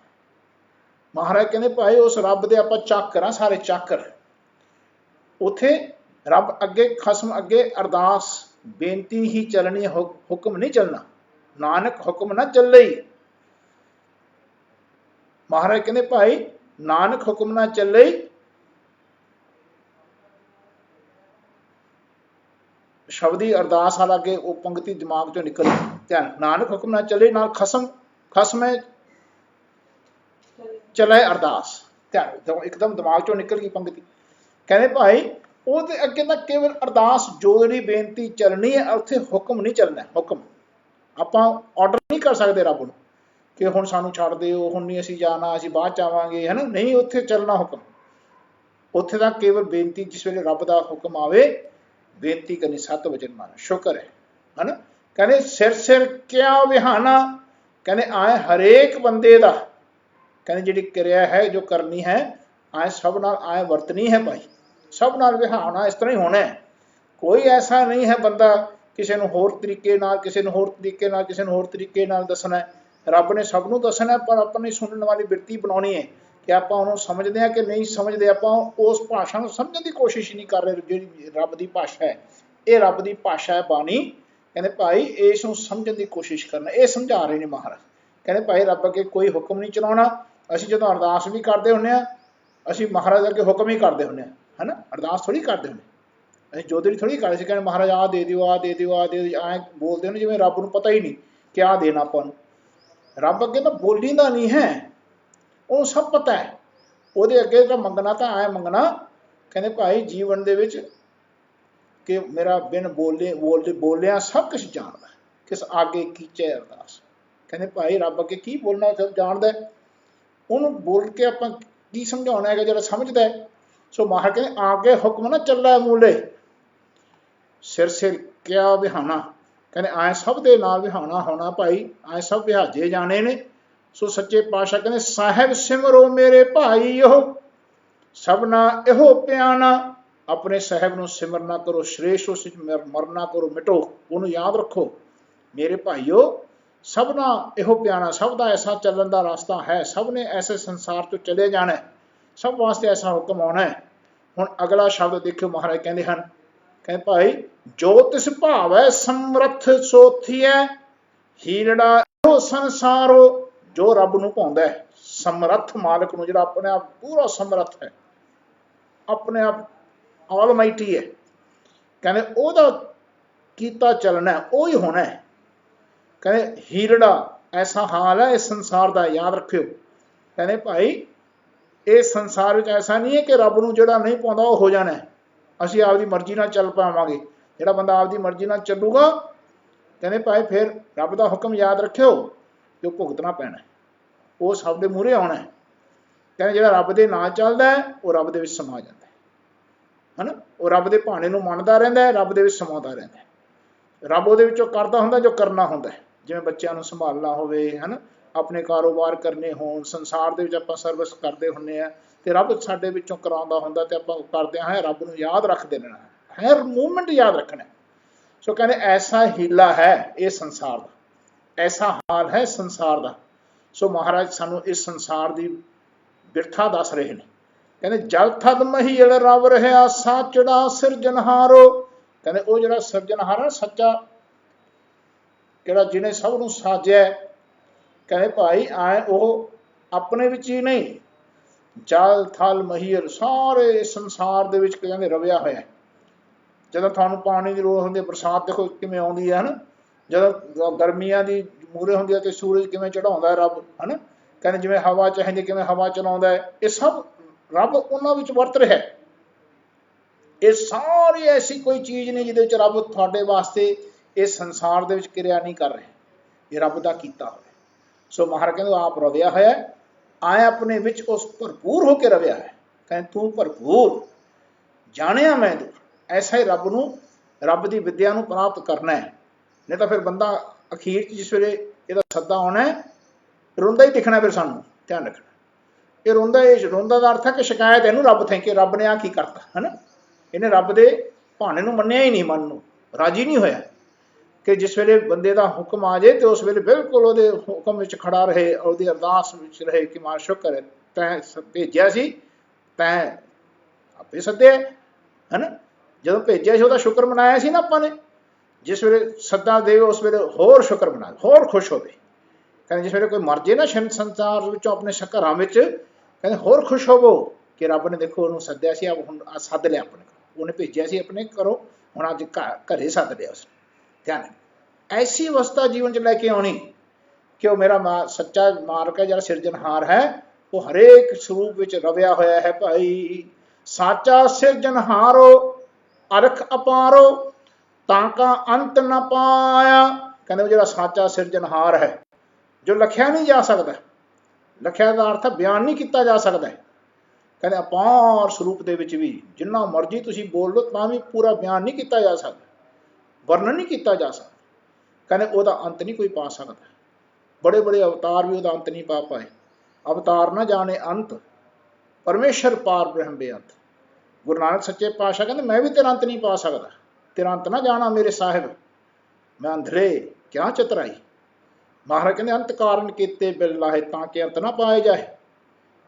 Speaker 1: ਮਹਾਰਾਜ ਕਹਿੰਦੇ ਭਾਈ ਉਸ ਰੱਬ ਦੇ ਆਪਾਂ ਚਾਕਰ ਆ, ਸਾਰੇ ਚਾਕਰ। ਉੱਥੇ ਰੱਬ ਅੱਗੇ, ਖਸਮ ਅੱਗੇ ਅਰਦਾਸ ਬੇਨਤੀ ਹੀ ਚੱਲਣੀ, ਹੁਕਮ ਨਹੀਂ ਚੱਲਣਾ। ਨਾਨਕ ਹੁਕਮ ਨਾ ਚੱਲੇ। ਮਹਾਰਾਜ ਕਹਿੰਦੇ ਭਾਈ ਨਾਨਕ ਹੁਕਮ ਨਾ ਚੱਲੇ। ਸ਼ਬਦੀ ਅਰਦਾਸ ਹਾਲ ਅੱਗੇ ਉਹ ਪੰਕਤੀ ਦਿਮਾਗ ਚੋਂ ਨਿਕਲ, ਧਿਆਨ, ਨਾਨਕ ਹੁਕਮ ਨਾ ਚੱਲੇ, ਨਾਲ ਖਸਮੇ ਚਲੇ ਅਰਦਾਸ, ਧਿਆਨ, ਇੱਕਦਮ ਦਿਮਾਗ ਚੋਂ ਨਿਕਲ ਗਈ ਪੰਕਤੀ। ਕਹਿੰਦੇ ਭਾਈ ਉਹਦੇ ਅੱਗੇ ਤਾਂ ਕੇਵਲ ਅਰਦਾਸ ਜੋੜਨੀ, ਬੇਨਤੀ ਚੱਲਣੀ ਹੈ, ਉੱਥੇ ਹੁਕਮ ਨਹੀਂ ਚੱਲਣਾ। ਹੁਕਮ ਆਪਾਂ ਆਰਡਰ ਨਹੀਂ ਕਰ ਸਕਦੇ ਰੱਬ ਨੂੰ ਕਿ ਹੁਣ ਸਾਨੂੰ ਛੱਡ ਦਿਓ, ਹੁਣ ਨਹੀਂ ਅਸੀਂ ਜਾਣਾ, ਅਸੀਂ ਬਾਅਦ ਚ ਆਵਾਂਗੇ, ਹੈ ਨਾ, ਨਹੀਂ, ਉੱਥੇ ਚੱਲਣਾ ਹੁਕਮ। ਉੱਥੇ ਤਾਂ ਕੇਵਲ ਬੇਨਤੀ, ਜਿਸ ਵੇਲੇ ਰੱਬ ਦਾ ਹੁਕਮ ਆਵੇ ਬੇਨਤੀ ਕਰਨੀ, 7 ਵਚਨ ਮੰਨ, ਸ਼ੁਕਰ ਹੈ ਨਾ। ਕਹਿੰਦੇ ਸਿਰ ਸਿਰ ਕਿਆ ਵਿਹਾਣਾ। ਕਹਿੰਦੇ ਆਏ ਹਰੇਕ ਬੰਦੇ ਦਾ, ਕਹਿੰਦੇ ਜਿਹੜੀ ਕਿਰਿਆ ਹੈ ਜੋ ਕਰਨੀ ਹੈ, ਆਏ ਸਭ ਨਾਲ ਆਏ ਵਰਤਣੀ ਹੈ ਭਾਈ, ਸਭ ਨਾਲ ਵਿਹਾਣਾ ਇਸ ਤਰ੍ਹਾਂ ਹੀ ਹੋਣਾ ਹੈ। ਕੋਈ ਐਸਾ ਨਹੀਂ ਹੈ ਬੰਦਾ ਕਿਸੇ ਨੂੰ ਹੋਰ ਤਰੀਕੇ ਨਾਲ, ਕਿਸੇ ਨੂੰ ਹੋਰ ਤਰੀਕੇ ਨਾਲ, ਕਿਸੇ ਨੂੰ ਹੋਰ ਤਰੀਕੇ ਨਾਲ ਦੱਸਣਾ ਹੈ। ਰੱਬ ਨੇ ਸਭ ਨੂੰ ਦੱਸਣਾ, ਪਰ ਆਪਣੀ ਸੁਣਨ ਵਾਲੀ ਬਿਰਤੀ ਬਣਾਉਣੀ ਹੈ ਕਿ ਆਪਾਂ ਉਹਨੂੰ ਸਮਝਦੇ ਹਾਂ ਕਿ ਨਹੀਂ ਸਮਝਦੇ। ਆਪਾਂ ਉਸ ਭਾਸ਼ਾ ਨੂੰ ਸਮਝਣ ਦੀ ਕੋਸ਼ਿਸ਼ ਨਹੀਂ ਕਰ ਰਹੇ। ਜਿਹੜੀ ਰੱਬ ਦੀ ਭਾਸ਼ਾ ਹੈ, ਇਹ ਰੱਬ ਦੀ ਭਾਸ਼ਾ ਹੈ ਬਾਣੀ। ਕਹਿੰਦੇ ਭਾਈ ਇਸ ਨੂੰ ਸਮਝਣ ਦੀ ਕੋਸ਼ਿਸ਼ ਕਰਨਾ। ਇਹ ਸਮਝਾ ਰਹੇ ਨੇ ਮਹਾਰਾਜ। ਕਹਿੰਦੇ ਭਾਈ ਰੱਬ ਅੱਗੇ ਕੋਈ ਹੁਕਮ ਨਹੀਂ ਚਲਾਉਣਾ। ਅਸੀਂ ਜਦੋਂ ਅਰਦਾਸ ਵੀ ਕਰਦੇ ਹੁੰਦੇ ਹਾਂ, ਅਸੀਂ ਮਹਾਰਾਜ ਅੱਗੇ ਹੁਕਮ ਹੀ ਕਰਦੇ ਹੁੰਦੇ ਹਾਂ, ਹੈ ਨਾ। ਅਰਦਾਸ ਥੋੜ੍ਹੀ ਕਰਦੇ ਹੁੰਦੇ, ਅਸੀਂ ਜੋਦਰੀ ਥੋੜ੍ਹੀ ਕਰਦੇ ਸੀ। ਕਹਿੰਦੇ ਮਹਾਰਾਜ ਆਹ ਦੇ ਦਿਓ, ਆਹ ਦੇ ਦਿਓ, ਆਹ ਦੇ ਦਿਓ, ਐਂ ਬੋਲਦੇ ਹੁੰਦੇ ਜਿਵੇਂ ਰੱਬ ਨੂੰ ਪਤਾ ਹੀ ਨਹੀਂ ਕਿ ਆਹ ਦੇਣਾ ਆਪਾਂ ਨੂੰ। ਰੱਬ ਅੱਗੇ ਤਾਂ ਬੋਲੀਦਾ ਨਹੀਂ ਹੈ, ਉਹਨੂੰ ਸਭ ਪਤਾ ਹੈ। ਉਹਦੇ ਅੱਗੇ ਤਾਂ ਮੰਗਣਾ ਤਾਂ ਐਂ ਮੰਗਣਾ। ਕਹਿੰਦੇ ਭਾਈ ਜੀਵਨ ਦੇ ਵਿੱਚ ਕਿ ਮੇਰਾ ਬਿਨ ਬੋਲਿਆ ਸਭ ਕੁਛ ਜਾਣਦਾ, ਕਿਸ ਆਗੇ ਕੀਚੇ ਅਰਦਾਸ। ਕਹਿੰਦੇ ਭਾਈ ਰੱਬ ਅੱਗੇ ਕੀ ਬੋਲਣਾ ਸਭ ਜਾਣਦਾ, ਉਹਨੂੰ ਬੋਲ ਕੇ ਆਪਾਂ ਕੀ ਸਮਝਾਉਣਾ ਹੈਗਾ ਜਿਹੜਾ ਸਮਝਦਾ ਹੈ। ਸੋ ਮਹਾਰਾਜ ਕਹਿੰਦੇ ਆਗੇ ਹੁਕਮ ਨਾ ਚੱਲਾ ਮੂਲੇ, ਸਿਰ ਸਿਰ ਕਿਆ ਵਿਹਾਣਾ। ਕਹਿੰਦੇ ਐਂ ਸਭ ਦੇ ਨਾਲ ਵਿਹਾਣਾ ਹੋਣਾ ਭਾਈ, ਐਂ ਸਭ ਵਿਹਾਜੇ ਜਾਣੇ ਨੇ। ਸੋ ਸੱਚੇ ਪਾਤਸ਼ਾਹ ਕਹਿੰਦੇ ਸਾਹਿਬ ਸਿਮਰੋ ਮੇਰੇ ਭਾਈ, ਉਹ ਸਭਨਾ ਇਹੋ ਪਿਆਣਾ। ਆਪਣੇ ਸਾਹਿਬ ਨੂੰ ਸਿਮਰਨਾ ਕਰੋ, ਸ਼੍ਰੇਸ਼ਟ ਉਸ ਵਿੱਚ ਮਰਨਾ ਕਰੋ, ਮਿਟੋ। ਉਹਨੂੰ ਯਾਦ ਰੱਖੋ ਮੇਰੇ ਭਾਈਓ, ਸਭਨਾ ਇਹੋ ਪਿਆਣਾ। ਸਭ ਦਾ ਐਸਾ ਚੱਲਣ ਦਾ ਰਸਤਾ ਹੈ, ਸਭ ਨੇ ਐਸੇ ਸੰਸਾਰ ਤੋਂ ਚਲੇ ਜਾਣਾ, ਸਭ ਵਾਸਤੇ ਐਸਾ ਹੁਕਮ ਆਉਣਾ ਹੈ। ਹੁਣ ਅਗਲਾ ਸ਼ਬਦ ਦੇਖਿਓ ਮਹਾਰਾਜ ਕਹਿੰਦੇ ਹਨ, ਕਹਿੰਦੇ ਭਾਈ ਜੋ ਤਿਸ ਭਾਵੈ ਸਮਰੱਥ ਸੋਥੀਐ, ਹੀਰੜਾ ਇਹੋ ਸੰਸਾਰੋ। ਜੋ ਰੱਬ ਨੂੰ ਭਾਉਂਦਾ ਹੈ, ਸਮਰੱਥ ਮਾਲਕ ਨੂੰ, ਜਿਹੜਾ ਆਪਣੇ ਆਪ ਪੂਰਾ ਸਮਰੱਥ ਹੈ, ਆਪਣੇ ਆਪ ਆਲਮਾਈਟੀ ਹੈ, ਕਹਿੰਦੇ ਉਹਦਾ ਕੀਤਾ ਚੱਲਣਾ ਉਹ ਹੀ ਹੋਣਾ ਹੈ। ਕਹਿੰਦੇ ਹੀਰੜਾ ਐਸਾ ਹਾਲ ਹੈ ਇਸ ਸੰਸਾਰ ਦਾ, ਯਾਦ ਰੱਖਿਓ। ਕਹਿੰਦੇ ਭਾਈ ਇਸ ਸੰਸਾਰ ਵਿੱਚ ਐਸਾ ਨਹੀਂ ਹੈ ਕਿ ਰੱਬ ਨੂੰ ਜਿਹੜਾ ਨਹੀਂ ਪਾਉਂਦਾ ਉਹ ਹੋ ਜਾਣਾ, ਅਸੀਂ ਆਪਦੀ ਮਰਜ਼ੀ ਨਾਲ ਚੱਲ ਪਾਵਾਂਗੇ। ਜਿਹੜਾ ਬੰਦਾ ਆਪਦੀ ਮਰਜ਼ੀ ਨਾਲ ਚੱਲੂਗਾ, ਕਹਿੰਦੇ ਭਾਈ ਫਿਰ ਰੱਬ ਦਾ ਹੁਕਮ ਯਾਦ ਰੱਖਿਓ ਕਿ ਉਹ ਭੁਗਤਣਾ ਪੈਣਾ, ਉਹ ਸਭ ਦੇ ਮੂਹਰੇ ਆਉਣਾ। ਕਹਿੰਦੇ ਜਿਹੜਾ ਰੱਬ ਦੇ ਨਾਲ ਚੱਲਦਾ ਹੈ ਉਹ ਰੱਬ ਦੇ ਵਿੱਚ ਸਮਾ ਜਾਂਦਾ ਹੈ ਨਾ। ਉਹ ਰੱਬ ਦੇ ਭਾਣੇ ਨੂੰ ਮੰਨਦਾ ਰਹਿੰਦਾ ਹੈ, ਰੱਬ ਦੇ ਵਿੱਚ ਸਮਾਉਂਦਾ ਰਹਿੰਦਾ ਹੈ। ਰੱਬ ਉਹਦੇ ਵਿੱਚੋਂ ਕਰਦਾ ਹੁੰਦਾ ਜੋ ਕਰਨਾ ਹੁੰਦਾ, ਜਿਵੇਂ ਬੱਚਿਆਂ ਨੂੰ ਸੰਭਾਲਣਾ ਹੋਵੇ, ਹੈ ਨਾ, ਆਪਣੇ ਕਾਰੋਬਾਰ ਕਰਨੇ ਹੋਣ, ਸੰਸਾਰ ਦੇ ਵਿੱਚ ਆਪਾਂ ਸਰਵਿਸ ਕਰਦੇ ਹੁੰਦੇ ਹਾਂ ਤੇ ਰੱਬ ਸਾਡੇ ਵਿੱਚੋਂ ਕਰਾਉਂਦਾ ਹੁੰਦਾ ਤੇ ਆਪਾਂ ਕਰਦੇ ਹਾਂ। ਰੱਬ ਨੂੰ ਯਾਦ ਰੱਖਦੇ ਰਹਿਣਾ, ਹਰ ਮੂਵਮੈਂਟ ਯਾਦ ਰੱਖਣਾ। ਸੋ ਕਹਿੰਦੇ ਐਸਾ ਹੀਲਾ ਹੈ ਇਹ ਸੰਸਾਰ ਦਾ, ਐਸਾ ਹਾਲ ਹੈ ਸੰਸਾਰ ਦਾ। ਸੋ ਮਹਾਰਾਜ ਸਾਨੂੰ ਇਸ ਸੰਸਾਰ ਦੀ ਬਿਰਥਾ ਦੱਸ ਰਹੇ ਨੇ। ਕਹਿੰਦੇ ਜਲ ਥਦ ਮਹੀਲ ਰਵ ਰਿਹਾ, ਸਾਚੜਾ ਸਿਰਜਣਹਾਰੋ। ਕਹਿੰਦੇ ਉਹ ਜਿਹੜਾ ਸਿਰਜਣਹਾਰ ਹੈ ਸੱਚਾ, ਜਿਹੜਾ ਜਿਹਨੇ ਸਭ ਨੂੰ ਸਾਜਿਆ। ਕਹਿੰਦੇ ਭਾਈ ਆਏ ਉਹ ਆਪਣੇ ਵਿੱਚ ਹੀ ਨਹੀਂ, ਜਲ ਥਲ ਮਹੀਲ ਸਾਰੇ ਸੰਸਾਰ ਦੇ ਵਿੱਚ ਕਹਿੰਦੇ ਰਵਿਆ ਹੋਇਆ। ਜਦੋਂ ਤੁਹਾਨੂੰ ਪਾਣੀ ਦੀ ਲੋੜ ਹੁੰਦੀ ਹੈ, ਬਰਸਾਤ ਦੇਖੋ ਕਿਵੇਂ ਆਉਂਦੀ ਹੈ, ਹੈ ਨਾ। ਜਦੋਂ ਗਰਮੀਆਂ ਦੀ ਮੂਹਰੇ ਹੁੰਦੀ ਹੈ ਤੇ ਸੂਰਜ ਕਿਵੇਂ ਚੜਾਉਂਦਾ ਰੱਬ, ਹੈ ਨਾ। ਕਹਿੰਦੇ ਜਿਵੇਂ ਹਵਾ ਚਾਹੀਦੀ ਕਿਵੇਂ ਹਵਾ ਚਲਾਉਂਦਾ ਹੈ, ਇਹ ਸਭ ਰੱਬ ਉਹਨਾਂ ਵਿੱਚ ਵਰਤ ਰਿਹਾ। ਇਹ ਸਾਰੀ ਐਸੀ ਕੋਈ ਚੀਜ਼ ਨਹੀਂ ਜਿਹਦੇ ਵਿੱਚ ਰੱਬ ਤੁਹਾਡੇ ਵਾਸਤੇ ਇਸ ਸੰਸਾਰ ਦੇ ਵਿੱਚ ਕਿਰਿਆ ਨਹੀਂ ਕਰ ਰਿਹਾ, ਇਹ ਰੱਬ ਦਾ ਕੀਤਾ ਹੋਇਆ। ਸੋ ਮਹਾਰਾਜ ਕਹਿੰਦੇ ਆਪ ਰਵਿਆ ਹੋਇਆ, ਆਏ ਆਪਣੇ ਵਿੱਚ ਉਸ ਭਰਪੂਰ ਹੋ ਕੇ ਰਵਿਆ ਹੈ। ਕਹਿੰਦੇ ਤੂੰ ਭਰਪੂਰ ਜਾਣਿਆ ਮੈਂ ਤੂੰ। ਐਸਾ ਹੀ ਰੱਬ ਨੂੰ, ਰੱਬ ਦੀ ਵਿਦਿਆ ਨੂੰ ਪ੍ਰਾਪਤ ਕਰਨਾ ਹੈ। ਨਹੀਂ ਤਾਂ ਫਿਰ ਬੰਦਾ ਅਖੀਰ 'ਚ ਜਿਸ ਵੇਲੇ ਇਹਦਾ ਸੱਦਾ ਆਉਣਾ ਰੋਂਦਾ ਹੀ ਦਿਖਣਾ। ਫਿਰ ਸਾਨੂੰ ਧਿਆਨ ਰੱਖਣਾ, ਇਹ ਰੋਂਦਾ ਦਾ ਅਰਥ ਹੈ ਕਿ ਸ਼ਿਕਾਇਤ ਇਹਨੂੰ ਰੱਬ ਥੈਂ ਕਿ ਰੱਬ ਨੇ ਆਹ ਕੀ ਕਰਤਾ, ਹੈ ਨਾ। ਇਹਨੇ ਰੱਬ ਦੇ ਭਾਣੇ ਨੂੰ ਮੰਨਿਆ ਹੀ ਨਹੀਂ, ਮਨ ਨੂੰ ਰਾਜੀ ਨਹੀਂ ਹੋਇਆ। ਕਿ ਜਿਸ ਵੇਲੇ ਬੰਦੇ ਦਾ ਹੁਕਮ ਆ ਜਾਏ ਤੇ ਉਸ ਵੇਲੇ ਬਿਲਕੁਲ ਉਹਦੇ ਹੁਕਮ ਵਿੱਚ ਖੜਾ ਰਹੇ, ਉਹਦੀ ਅਰਦਾਸ ਵਿੱਚ ਰਹੇ ਕਿ ਮਾਂ ਸ਼ੁਕਰ ਹੈ ਤੈਂ ਭੇਜਿਆ ਸੀ, ਤੈਂ ਆਪੇ ਸੱਦਿਆ, ਹੈ ਨਾ। ਜਦੋਂ ਭੇਜਿਆ ਸੀ ਉਹਦਾ ਸ਼ੁਕਰ ਮਨਾਇਆ ਸੀ ਨਾ ਆਪਾਂ ਨੇ। ਜਿਸ ਵੇਲੇ ਸੱਦਾ ਦੇਵੇ ਉਸ ਵੇਲੇ ਹੋਰ ਸ਼ੁਕਰ ਮਨਾ, ਹੋਰ ਖੁਸ਼ ਹੋਵੇ। ਕਹਿੰਦੇ ਜਿਸ ਵੇਲੇ ਕੋਈ ਮਰ ਜੇ ਨਾ ਸੰਸਾਰ ਵਿੱਚੋਂ ਆਪਣੇ ਘਰਾਂ ਵਿੱਚ, ਕਹਿੰਦੇ ਹੋਰ ਖੁਸ਼ ਹੋਵੋ ਕਿ ਰੱਬ ਨੇ ਦੇਖੋ ਉਹਨੂੰ ਸੱਦਿਆ ਸੀ, ਹੁਣ ਸੱਦ ਲਿਆ ਆਪਣੇ ਘਰ, ਉਹਨੇ ਭੇਜਿਆ ਸੀ ਆਪਣੇ ਘਰੋਂ, ਹੁਣ ਅੱਜ ਘਰੇ ਸੱਦ ਲਿਆ ਉਸਨੇ। ਧਿਆਨ ਐਸੀ ਅਵਸਥਾ ਜੀਵਨ 'ਚ ਲੈ ਕੇ ਆਉਣੀ ਕਿ ਉਹ ਮੇਰਾ ਸੱਚਾ ਮਾਲਕ ਹੈ, ਜਿਹੜਾ ਸਿਰਜਣਹਾਰ ਹੈ, ਉਹ ਹਰੇਕ ਸਰੂਪ ਵਿੱਚ ਰਵਿਆ ਹੋਇਆ ਹੈ। ਭਾਈ ਸਾਚਾ ਸਿਰਜਣਹਾਰੋ ਅਰਖ ਅਪਾਰੋ, ਤਾਂ ਕਾ ਅੰਤ ਨਾ ਪਾਇਆ। ਕਹਿੰਦੇ ਉਹ ਜਿਹੜਾ ਸਾਚਾ ਸਿਰਜਣਹਾਰ ਹੈ, ਜੋ ਲਖਿਆ ਨਹੀਂ ਜਾ ਸਕਦਾ, ਲਖਿਆ ਦਾ ਅਰਥ ਬਿਆਨ ਨਹੀਂ ਕੀਤਾ ਜਾ ਸਕਦਾ। ਕਹਿੰਦੇ ਅਪਾਰ ਸਰੂਪ ਦੇ ਵਿੱਚ ਵੀ ਜਿੰਨਾ ਮਰਜ਼ੀ ਤੁਸੀਂ ਬੋਲ ਲਓ ਤਾਂ ਵੀ ਪੂਰਾ ਬਿਆਨ ਨਹੀਂ ਕੀਤਾ ਜਾ ਸਕਦਾ, ਵਰਣਨ ਨਹੀਂ ਕੀਤਾ ਜਾ ਸਕਦਾ। ਕਹਿੰਦੇ ਉਹਦਾ ਅੰਤ ਨਹੀਂ ਕੋਈ ਪਾ ਸਕਦਾ। ਬੜੇ ਬੜੇ ਅਵਤਾਰ ਵੀ ਉਹਦਾ ਅੰਤ ਨਹੀਂ ਪਾ ਪਾਏ। ਅਵਤਾਰ ਨਾ ਜਾਣੇ ਅੰਤ, ਪਰਮੇਸ਼ਰ ਪਾਰ ਬ੍ਰਹਮ ਬੇਅੰਤ। ਗੁਰੂ ਨਾਨਕ ਸੱਚੇ ਪਾਤਸ਼ਾਹ ਕਹਿੰਦੇ ਮੈਂ ਵੀ ਤੇਰਾ ਅੰਤ ਨਹੀਂ ਪਾ ਸਕਦਾ, ਤੇਰਾ ਅੰਤ ਨਾ ਜਾਣਾ ਮੇਰੇ ਸਾਹਿਬ। मैं अंधरे क्या चतराई। महाराज कहते अंत कारण कीते बिल लाहे ताकि अंत ना पाए जाए,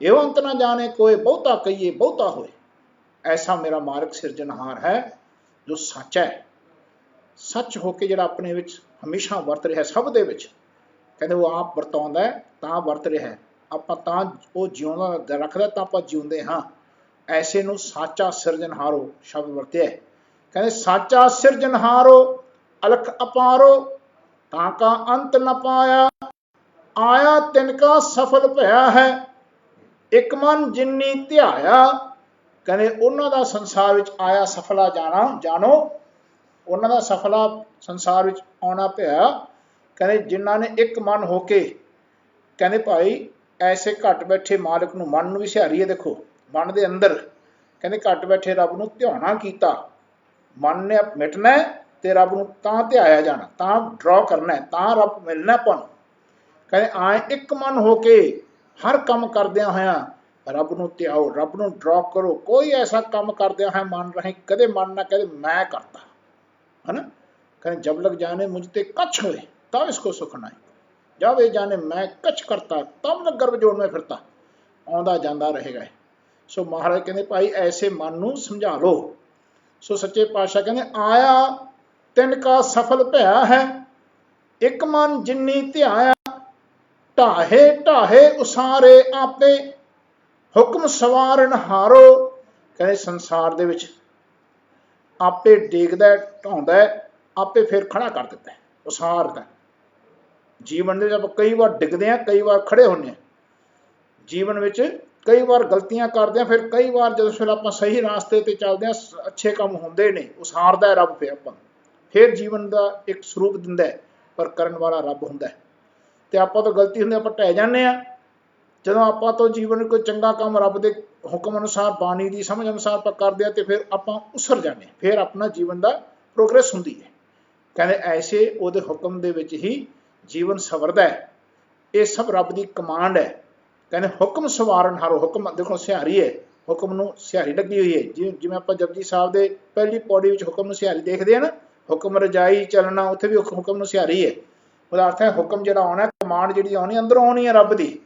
Speaker 1: एवं अंत ना जाने कोई बहुता कहिए बहुता होए। ऐसा मेरा मार्ग सिरजनहार है जो सच है, सच होके ਜਿਹੜਾ ਆਪਣੇ ਵਿੱਚ ਹਮੇਸ਼ਾ ਵਰਤ ਰਿਹਾ ਸਭ ਦੇ ਵਿੱਚ। ਕਹਿੰਦੇ ਉਹ ਆਪ ਵਰਤਾਉਂਦਾ ਤਾਂ ਵਰਤ ਰਿਹਾ, ਆਪਾਂ ਤਾਂ ਉਹ ਜਿਉਂਦਾ ਰੱਖਦਾ ਤਾਂ ਆਪਾਂ ਜਿਉਂਦੇ ਹਾਂ। ਐਸੇ ਨੂੰ ਸਾਚਾ ਸਿਰਜਣਹਾਰੋ ਸ਼ਬਦ ਵਰਤਿਆ। ਕਹਿੰਦੇ ਸਾਚਾ ਸਿਰਜਣਹਾਰੋ ਅਲਖ ਅਪਾਰੋ ਤਾਂ ਕਾ ਅੰਤ ਨ ਪਾਇਆ, ਆਇਆ ਤਿਨਕਾ ਸਫਲ ਭਇਆ ਹੈ ਇੱਕ ਮਨ ਜਿਨੀ ਧਿਆਇਆ। ਕਹਿੰਦੇ ਉਹਨਾਂ ਦਾ ਸੰਸਾਰ ਵਿੱਚ ਆਇਆ ਸਫਲਾ ਜਾਣੋ, ਉਹਨਾਂ ਦਾ ਸਫਲਾ ਸੰਸਾਰ ਵਿੱਚ ਆਉਣਾ ਪਿਆ। ਕਹਿੰਦੇ ਜਿਨ੍ਹਾਂ ਨੇ ਇੱਕ ਮਨ ਹੋ ਕੇ, ਕਹਿੰਦੇ ਭਾਈ ਐਸੇ ਘੱਟ ਬੈਠੇ ਮਾਲਕ ਨੂੰ, ਮਨ ਨੂੰ ਵੀ ਸਿਹਾਰੀ ਹੈ ਦੇਖੋ, ਮਨ ਦੇ ਅੰਦਰ ਕਹਿੰਦੇ ਘੱਟ ਬੈਠੇ ਰੱਬ ਨੂੰ ਧਿਆਉਣਾ ਕੀਤਾ। ਮਨ ਨੇ ਮਿਟਣਾ ਤੇ ਰੱਬ ਨੂੰ ਤਾਂ ਧਿਆਇਆ ਜਾਣਾ, ਤਾਂ ਡਰਾ ਕਰਨਾ, ਤਾਂ ਰੱਬ ਮਿਲਣਾ ਆਪਾਂ ਨੂੰ। ਕਹਿੰਦੇ ਆਏ ਇੱਕ ਮਨ ਹੋ ਕੇ ਹਰ ਕੰਮ ਕਰਦਿਆਂ ਹੋਇਆਂ ਰੱਬ ਨੂੰ ਧਿਆਓ, ਰੱਬ ਨੂੰ ਡਰਾ ਕਰੋ। ਕੋਈ ਐਸਾ ਕੰਮ ਕਰਦਿਆਂ ਹੋਇਆ ਮਨ ਰਹੇ ਕਦੇ ਮਨ ਨਾ ਕਹਦੇ ਮੈਂ ਕਰਤਾ, है ना। कहने जब लग जाने मुझ ते कछ होए तब इसको सुख नाई, जब ये जाने मैं कछ करता तब लग गर्भ जोड़ में फिरता, आउंदा जांदा रहेगा। सो महाराज कहते भाई ऐसे मन नूं समझा लो। सो सच्चे पातशाह कहते आया तिनका सफल भया है एक मन जिन्नी ध्याया, ढाहे ढाहे उसारे आपे हुक्म सवारन हारो। कहते संसार दे विच आपे डेगदा ढाउंदा आपे फिर खड़ा कर दिता, उसारदा। जीवन में आप कई बार डिगदे हैं, कई बार खड़े होने, जीवन में कई बार गलतियां करते हैं, फिर कई बार जो फिर आप सही रास्ते ते चलते हैं, अच्छे काम होंदे ने, उसारदा रब फिर आप फिर जीवन का एक स्वरूप दिंदा है, पर करन वाला रब हुंदा है। ते आपां तो गलती हुंदी आपां ढह जाने आ। ਜਦੋਂ ਆਪਾਂ ਤੋਂ ਜੀਵਨ ਕੋਈ ਚੰਗਾ ਕੰਮ ਰੱਬ ਦੇ ਹੁਕਮ ਅਨੁਸਾਰ, ਬਾਣੀ ਦੀ ਸਮਝ ਅਨੁਸਾਰ ਆਪਾਂ ਕਰਦੇ ਹਾਂ ਤੇ ਫਿਰ ਆਪਾਂ ਉਸਰ ਜਾਂਦੇ, ਫਿਰ ਆਪਣਾ ਜੀਵਨ ਦਾ ਪ੍ਰੋਗਰੈਸ ਹੁੰਦੀ ਹੈ। ਕਹਿੰਦੇ ਐਸੇ ਉਹਦੇ ਹੁਕਮ ਦੇ ਵਿੱਚ ਹੀ ਜੀਵਨ ਸਵਰਦਾ ਹੈ। ਇਹ ਸਭ ਰੱਬ ਦੀ ਕਮਾਂਡ ਹੈ। ਕਹਿੰਦੇ ਹੁਕਮ ਸਵਾਰਨ ਹਾਰੋ, ਹੁਕਮ ਦੇਖੋ ਸਿਹਾਰੀ ਹੈ, ਹੁਕਮ ਨੂੰ ਸਿਹਾਰੀ ਲੱਗੀ ਹੋਈ ਹੈ। ਜਿਵੇਂ ਆਪਾਂ ਜਪਜੀ ਸਾਹਿਬ ਦੇ ਪਹਿਲੀ ਪੌੜੀ ਵਿੱਚ ਹੁਕਮ ਨੂੰ ਸਿਹਾਰੀ ਦੇਖਦੇ ਹਾਂ ਨਾ, ਹੁਕਮ ਰਜਾਈ ਚੱਲਣਾ, ਉੱਥੇ ਵੀ ਹੁਕਮ ਨੂੰ ਸਿਹਾਰੀ ਹੈ। ਉਹਦਾ ਅਰਥ ਹੈ ਹੁਕਮ ਜਿਹੜਾ ਆਉਣਾ, ਕਮਾਂਡ ਜਿਹੜੀ ਆਉਣੀ ਅੰਦਰੋਂ ਆਉਣੀ ਹੈ ਰੱਬ ਦੀ।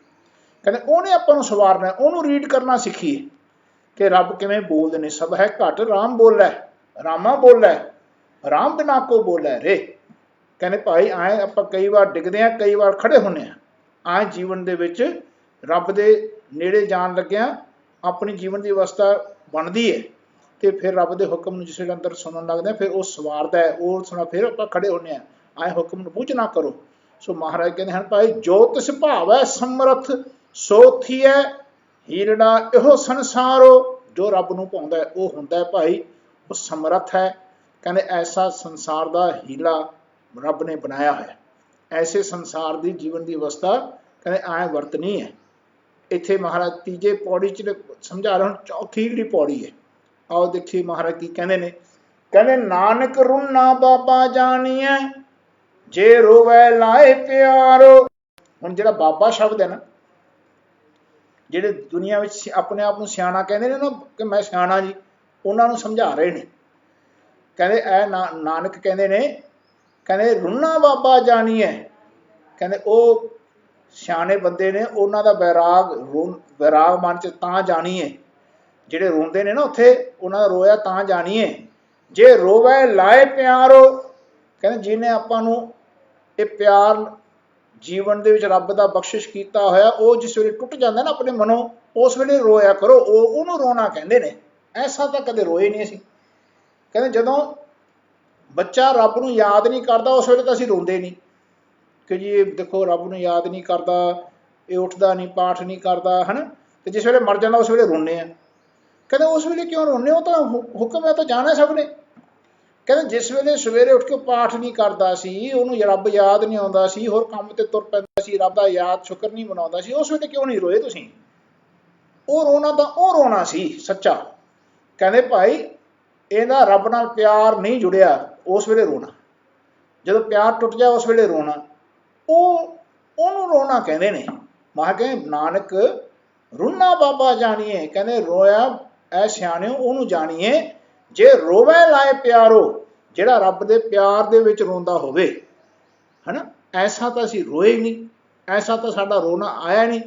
Speaker 1: ਕਹਿੰਦੇ ਉਹਨੇ ਆਪਾਂ ਨੂੰ ਸਵਾਰਨਾ, ਉਹਨੂੰ ਰੀਡ ਕਰਨਾ ਸਿੱਖੀਏ ਕਿ ਰੱਬ ਕਿਵੇਂ ਬੋਲਦੇ ਨੇ। ਸਭ ਹੈ ਘੱਟ ਰਾਮ ਬੋਲੇ, ਰਾਮਾ ਬੋਲੇ, ਰਾਮ ਬਿਨਾ ਕੋ ਬੋਲੇ ਰੇ। ਕਹਿੰਦੇ ਭਾਈ ਆਏ ਆਪਾਂ ਕਈ ਵਾਰ ਡਿੱਗਦੇ ਹਾਂ, ਕਈ ਵਾਰ ਖੜੇ ਹੁੰਦੇ ਹਾਂ। ਆਏ ਜੀਵਨ ਦੇ ਵਿੱਚ ਰੱਬ ਦੇ ਨੇੜੇ ਜਾਣ ਲੱਗਿਆਂ ਆਪਣੀ ਜੀਵਨ ਦੀ ਅਵਸਥਾ ਬਣਦੀ ਹੈ, ਤੇ ਫਿਰ ਰੱਬ ਦੇ ਹੁਕਮ ਨੂੰ ਜਿਸ ਵੇਲੇ ਅੰਦਰ ਸੁਣਨ ਲੱਗਦੇ ਹਾਂ, ਫਿਰ ਉਹ ਸਵਾਰਦਾ ਹੈ, ਉਹ ਸੁਣਾ, ਫਿਰ ਆਪਾਂ ਖੜੇ ਹੁੰਦੇ ਹਾਂ। ਆਏ ਹੁਕਮ ਨੂੰ ਬੁੱਝ ਨਾ ਕਰੋ। ਸੋ ਮਹਾਰਾਜ ਕਹਿੰਦੇ ਹਨ ਭਾਈ ਜੋ ਤਿਸ ਭਾਵ ਹੈ ਸਮਰਥ ਸੋ ਥੀਐ ਹੀਰੜਾ ਇਹੋ ਸੰਸਾਰੋ। ਜੋ ਰੱਬ ਨੂੰ ਭਾਉਂਦਾ ਉਹ ਹੁੰਦਾ ਹੈ ਭਾਈ, ਉਹ ਸਮਰੱਥ ਹੈ। ਕਹਿੰਦੇ ਐਸਾ ਸੰਸਾਰ ਦਾ ਹੀਲਾ ਰੱਬ ਨੇ ਬਣਾਇਆ ਹੋਇਆ। ਐਸੇ ਸੰਸਾਰ ਦੀ ਜੀਵਨ ਦੀ ਅਵਸਥਾ ਕਹਿੰਦੇ ਐਂ ਵਰਤਣੀ ਹੈ। ਇੱਥੇ ਮਹਾਰਾਜ ਤੀਜੇ ਪੌੜੀ 'ਚ ਸਮਝਾ ਰਹੇ, ਹੁਣ ਚੌਥੀ ਜਿਹੜੀ ਪੌੜੀ ਹੈ, ਆਓ ਦੇਖੀਏ ਮਹਾਰਾਜ ਕੀ ਕਹਿੰਦੇ ਨੇ। ਕਹਿੰਦੇ ਨਾਨਕ ਰੁਨਾ ਬਾਬਾ ਜਾਣੀਐ ਜੇ ਰੋਵੈ ਲਾਏ ਪਿਆਰੋ। ਹੁਣ ਜਿਹੜਾ ਬਾਬਾ ਸ਼ਬਦ ਹੈ ਨਾ, ਜਿਹੜੇ ਦੁਨੀਆ ਵਿੱਚ ਆਪਣੇ ਆਪ ਨੂੰ ਸਿਆਣਾ ਕਹਿੰਦੇ ਨੇ ਨਾ ਕਿ ਮੈਂ ਸਿਆਣਾ ਜੀ, ਉਹਨਾਂ ਨੂੰ ਸਮਝਾ ਰਹੇ ਨੇ। ਕਹਿੰਦੇ ਇਹ ਨਾਨਕ ਕਹਿੰਦੇ ਨੇ, ਕਹਿੰਦੇ ਰੁਨਾ ਬਾਬਾ ਜਾਣੀਐ। ਕਹਿੰਦੇ ਉਹ ਸਿਆਣੇ ਬੰਦੇ ਨੇ, ਉਹਨਾਂ ਦਾ ਵੈਰਾਗ ਮਨ 'ਚ ਤਾਂ ਜਾਣੀਏ। ਜਿਹੜੇ ਰੋਂਦੇ ਨੇ ਨਾ ਉੱਥੇ, ਉਹਨਾਂ ਦਾ ਰੋਇਆ ਤਾਂ ਜਾਣੀਏ ਜੇ ਰੋਵੈ ਲਾਏ ਪਿਆਰੋ। ਕਹਿੰਦੇ ਜਿਹਨੇ ਆਪਾਂ ਨੂੰ ਇਹ ਪਿਆਰ ਜੀਵਨ ਦੇ ਵਿੱਚ ਰੱਬ ਦਾ ਬਖਸ਼ਿਸ਼ ਕੀਤਾ ਹੋਇਆ, ਉਹ ਜਿਸ ਵੇਲੇ ਟੁੱਟ ਜਾਂਦਾ ਨਾ ਆਪਣੇ ਮਨੋਂ, ਉਸ ਵੇਲੇ ਰੋਇਆ ਕਰੋ। ਉਹਨੂੰ ਰੋਣਾ ਕਹਿੰਦੇ ਨੇ। ਐਸਾ ਤਾਂ ਕਦੇ ਰੋਏ ਨਹੀਂ ਅਸੀਂ। ਕਹਿੰਦੇ ਜਦੋਂ ਬੱਚਾ ਰੱਬ ਨੂੰ ਯਾਦ ਨਹੀਂ ਕਰਦਾ, ਉਸ ਵੇਲੇ ਤਾਂ ਅਸੀਂ ਰੋਂਦੇ ਨਹੀਂ ਕਿ ਜੀ ਇਹ ਦੇਖੋ ਰੱਬ ਨੂੰ ਯਾਦ ਨਹੀਂ ਕਰਦਾ, ਇਹ ਉੱਠਦਾ ਨਹੀਂ, ਪਾਠ ਨਹੀਂ ਕਰਦਾ, ਹੈ ਨਾ। ਤੇ ਜਿਸ ਵੇਲੇ ਮਰ ਜਾਂਦਾ ਉਸ ਵੇਲੇ ਰੋਂਦੇ ਆ। ਕਹਿੰਦੇ ਉਸ ਵੇਲੇ ਕਿਉਂ ਰੋਂਦੇ? ਉਹ ਤਾਂ ਹੁਕਮ ਹੈ, ਤਾਂ ਜਾਣਾ ਸਭ ਨੇ। ਕਹਿੰਦੇ ਜਿਸ ਵੇਲੇ ਸਵੇਰੇ ਉੱਠ ਕੇ ਪਾਠ ਨਹੀਂ ਕਰਦਾ ਸੀ, ਉਹਨੂੰ ਰੱਬ ਯਾਦ ਨਹੀਂ ਆਉਂਦਾ ਸੀ, ਹੋਰ ਕੰਮ ਤੇ ਤੁਰ ਪੈਂਦਾ ਸੀ, ਰੱਬ ਦਾ ਯਾਦ ਸ਼ੁਕਰ ਨਹੀਂ ਮਨਾਉਂਦਾ ਸੀ, ਉਸ ਵੇਲੇ ਕਿਉਂ ਨਹੀਂ ਰੋਏ ਤੁਸੀਂ? ਉਹ ਰੋਣਾ ਤਾਂ ਉਹ ਰੋਣਾ ਸੀ ਸੱਚਾ। ਕਹਿੰਦੇ ਭਾਈ ਇਹਦਾ ਰੱਬ ਨਾਲ ਪਿਆਰ ਨਹੀਂ ਜੁੜਿਆ, ਉਸ ਵੇਲੇ ਰੋਣਾ। ਜਦੋਂ ਪਿਆਰ ਟੁੱਟ ਜਾਏ ਉਸ ਵੇਲੇ ਰੋਣਾ, ਉਹਨੂੰ ਰੋਣਾ ਕਹਿੰਦੇ ਨੇ। ਮਹਾਂ ਕਹਿੰਦੇ ਨਾਨਕ ਰੁਨਾ ਬਾਬਾ ਜਾਣੀਏ। ਕਹਿੰਦੇ ਰੋਇਆ ਐ ਸਿਆਣਿਓ ਉਹਨੂੰ ਜਾਣੀਏ ਜੇ ਰੋਵੇ ਲਾਏ ਪਿਆਰੋ। ਜਿਹੜਾ ਰੱਬ ਦੇ ਪਿਆਰ ਦੇ ਵਿੱਚ ਰੋਂਦਾ ਹੋਵੇ, ਹਨਾ, ਐਸਾ ਤਾਂ ਅਸੀਂ ਰੋਏ ਨਹੀਂ, ਐਸਾ ਤਾਂ ਸਾਡਾ ਰੋਣਾ ਆਇਆ ਨਹੀਂ।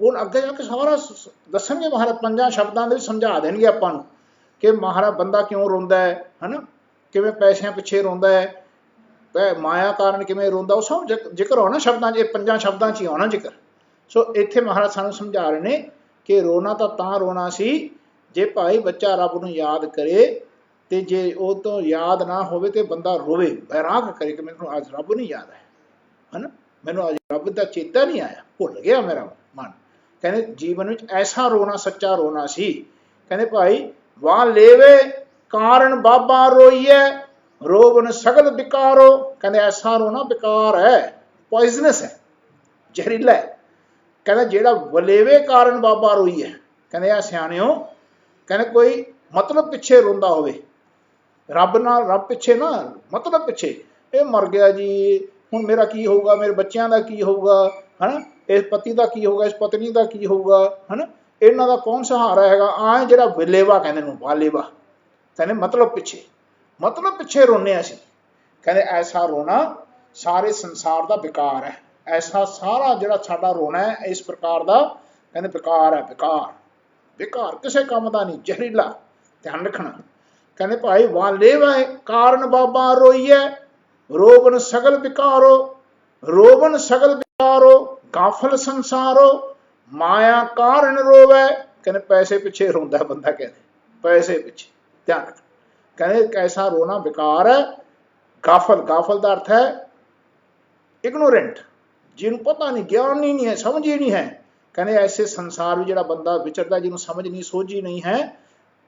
Speaker 1: ਹੁਣ ਅੱਗੇ ਜਾ ਕੇ ਸਾਰਾ ਦੱਸਣਗੇ ਮਹਾਰਾਜ, 5 ਸ਼ਬਦਾਂ ਦੇ ਵਿੱਚ ਸਮਝਾ ਦੇਣਗੇ ਆਪਾਂ ਨੂੰ ਕਿ ਮਹਾਰਾਜ ਬੰਦਾ ਕਿਉਂ ਰੋਂਦਾ ਹੈ, ਹਨਾ, ਕਿਵੇਂ ਪੈਸਿਆਂ ਪਿੱਛੇ ਰੋਂਦਾ ਹੈ, ਮਾਇਆ ਕਾਰਨ ਕਿਵੇਂ ਰੋਂਦਾ, ਉਹ ਸਭ ਜ਼ਿਕਰ ਹੋਣਾ ਸ਼ਬਦਾਂ 'ਚ, ਇਹ 5 ਸ਼ਬਦਾਂ 'ਚ ਹੀ ਆਉਣਾ ਜ਼ਿਕਰ। ਸੋ ਇੱਥੇ ਮਹਾਰਾਜ ਸਾਨੂੰ ਸਮਝਾ ਰਹੇ ਨੇ ਕਿ ਰੋਣਾ ਤਾਂ ਰੋਣਾ ਸੀ ਜੇ ਭਾਈ ਬੱਚਾ ਰੱਬ ਨੂੰ ਯਾਦ ਕਰੇ, ਤੇ ਜੇ ਉਹ ਤੋਂ ਯਾਦ ਨਾ ਹੋਵੇ ਤੇ ਬੰਦਾ ਰੋਵੇ, ਬੈਰਾਗ ਕਰੇ ਕਿ ਮੈਨੂੰ ਅੱਜ ਰੱਬ ਨਹੀਂ ਯਾਦ ਹੈ, ਹਨਾ, ਮੈਨੂੰ ਅੱਜ ਰੱਬ ਦਾ ਚੇਤਾ ਨਹੀਂ ਆਇਆ, ਭੁੱਲ ਗਿਆ ਮੇਰਾ ਮਨ। ਕਹਿੰਦੇ ਜੀਵਨ ਵਿੱਚ ਐਸਾ ਰੋਣਾ ਸੱਚਾ ਰੋਣਾ ਸੀ। ਕਹਿੰਦੇ ਭਾਈ ਵਾਹ ਲੇਵੇ ਕਾਰਨ ਬਾਬਾ ਰੋਈਏ, ਰੋਵਨ ਸਗਲ ਬਿਕਾਰੋ। ਕਹਿੰਦੇ ਐਸਾ ਰੋਣਾ ਬਿਕਾਰ ਹੈ, ਪੋਇਜ਼ਨਸ ਹੈ, ਜ਼ਹਿਰੀਲਾ ਹੈ। ਕਹਿੰਦਾ ਜਿਹੜਾ ਵਲੇਵੇ ਕਾਰਨ ਬਾਬਾ ਰੋਈਏ, ਕਹਿੰਦੇ ਆ ਸਿਆਣਿਓ, ਕਹਿੰਦੇ ਕੋਈ ਮਤਲਬ ਪਿੱਛੇ ਰੋਂਦਾ ਹੋਵੇ, ਰੱਬ ਨਾਲ, ਰੱਬ ਪਿੱਛੇ ਨਾ, ਮਤਲਬ ਪਿੱਛੇ, ਇਹ ਮਰ ਗਿਆ ਜੀ, ਹੁਣ ਮੇਰਾ ਕੀ ਹੋਊਗਾ, ਮੇਰੇ ਬੱਚਿਆਂ ਦਾ ਕੀ ਹੋਊਗਾ, ਹਨਾ, ਇਸ ਪਤੀ ਦਾ ਕੀ ਹੋਊਗਾ, ਇਸ ਪਤਨੀ ਦਾ ਕੀ ਹੋਊਗਾ, ਹਨਾ, ਇਹਨਾਂ ਦਾ ਕੌਣ ਸਹਾਰਾ ਹੈਗਾ, ਆਹ ਜਿਹੜਾ ਵਲੇਵਾ ਕਹਿੰਦੇ ਨੂੰ, ਵਾਲੇਵਾ ਕਹਿੰਦੇ ਮਤਲਬ ਪਿੱਛੇ ਰੋਨੇ ਅਸੀਂ। ਕਹਿੰਦੇ ਐਸਾ ਰੋਣਾ ਸਾਰੇ ਸੰਸਾਰ ਦਾ ਵਿਕਾਰ ਹੈ, ਐਸਾ ਸਾਰਾ ਜਿਹੜਾ ਸਾਡਾ ਰੋਣਾ ਹੈ ਇਸ ਪ੍ਰਕਾਰ ਦਾ, ਕਹਿੰਦੇ ਵਿਕਾਰ ਹੈ, ਵਿਕਾਰ ਕਿਸੇ ਕੰਮ ਦਾ ਨਹੀਂ, ਜ਼ਹਿਰੀਲਾ, ਧਿਆਨ ਰੱਖਣਾ। ਕਹਿੰਦੇ ਭਾਈ ਵਾਲੇਵਾ ਕਾਰਨ ਬਾਬਾ ਰੋਈਏ, ਰੋਵਨ ਸਗਲ ਵਿਕਾਰੋ, ਰੋਵਨ ਸਗਲ ਵਿਕਾਰੋ, ਗਾਫਲ ਸੰਸਾਰੋ, ਮਾਇਆ ਕਾਰਨ ਰੋਵੇ। ਕਹਿੰਦੇ ਪੈਸੇ ਪਿੱਛੇ ਰੋਂਦਾ ਬੰਦਾ, ਕਹਿੰਦੇ ਪੈਸੇ ਪਿੱਛੇ, ਧਿਆਨ ਰੱਖ। ਕਹਿੰਦੇ ਐਸਾ ਰੋਣਾ ਵਿਕਾਰ ਹੈ, ਗਾਫਲ ਦਾ ਅਰਥ ਹੈ ਇਗਨੋਰੈਂਟ, ਜਿਹਨੂੰ ਪਤਾ ਨਹੀਂ, ਗਿਆਨ ਹੀ ਨਹੀਂ ਹੈ, ਸਮਝ ਹੀ ਨਹੀਂ ਹੈ। ਕਹਿੰਦੇ ਐਸੇ ਸੰਸਾਰ ਵਿੱਚ ਜਿਹੜਾ ਬੰਦਾ ਵਿਚਰਦਾ, ਜਿਹਨੂੰ ਸਮਝ ਨਹੀਂ, ਸੋਝੀ ਨਹੀਂ ਹੈ,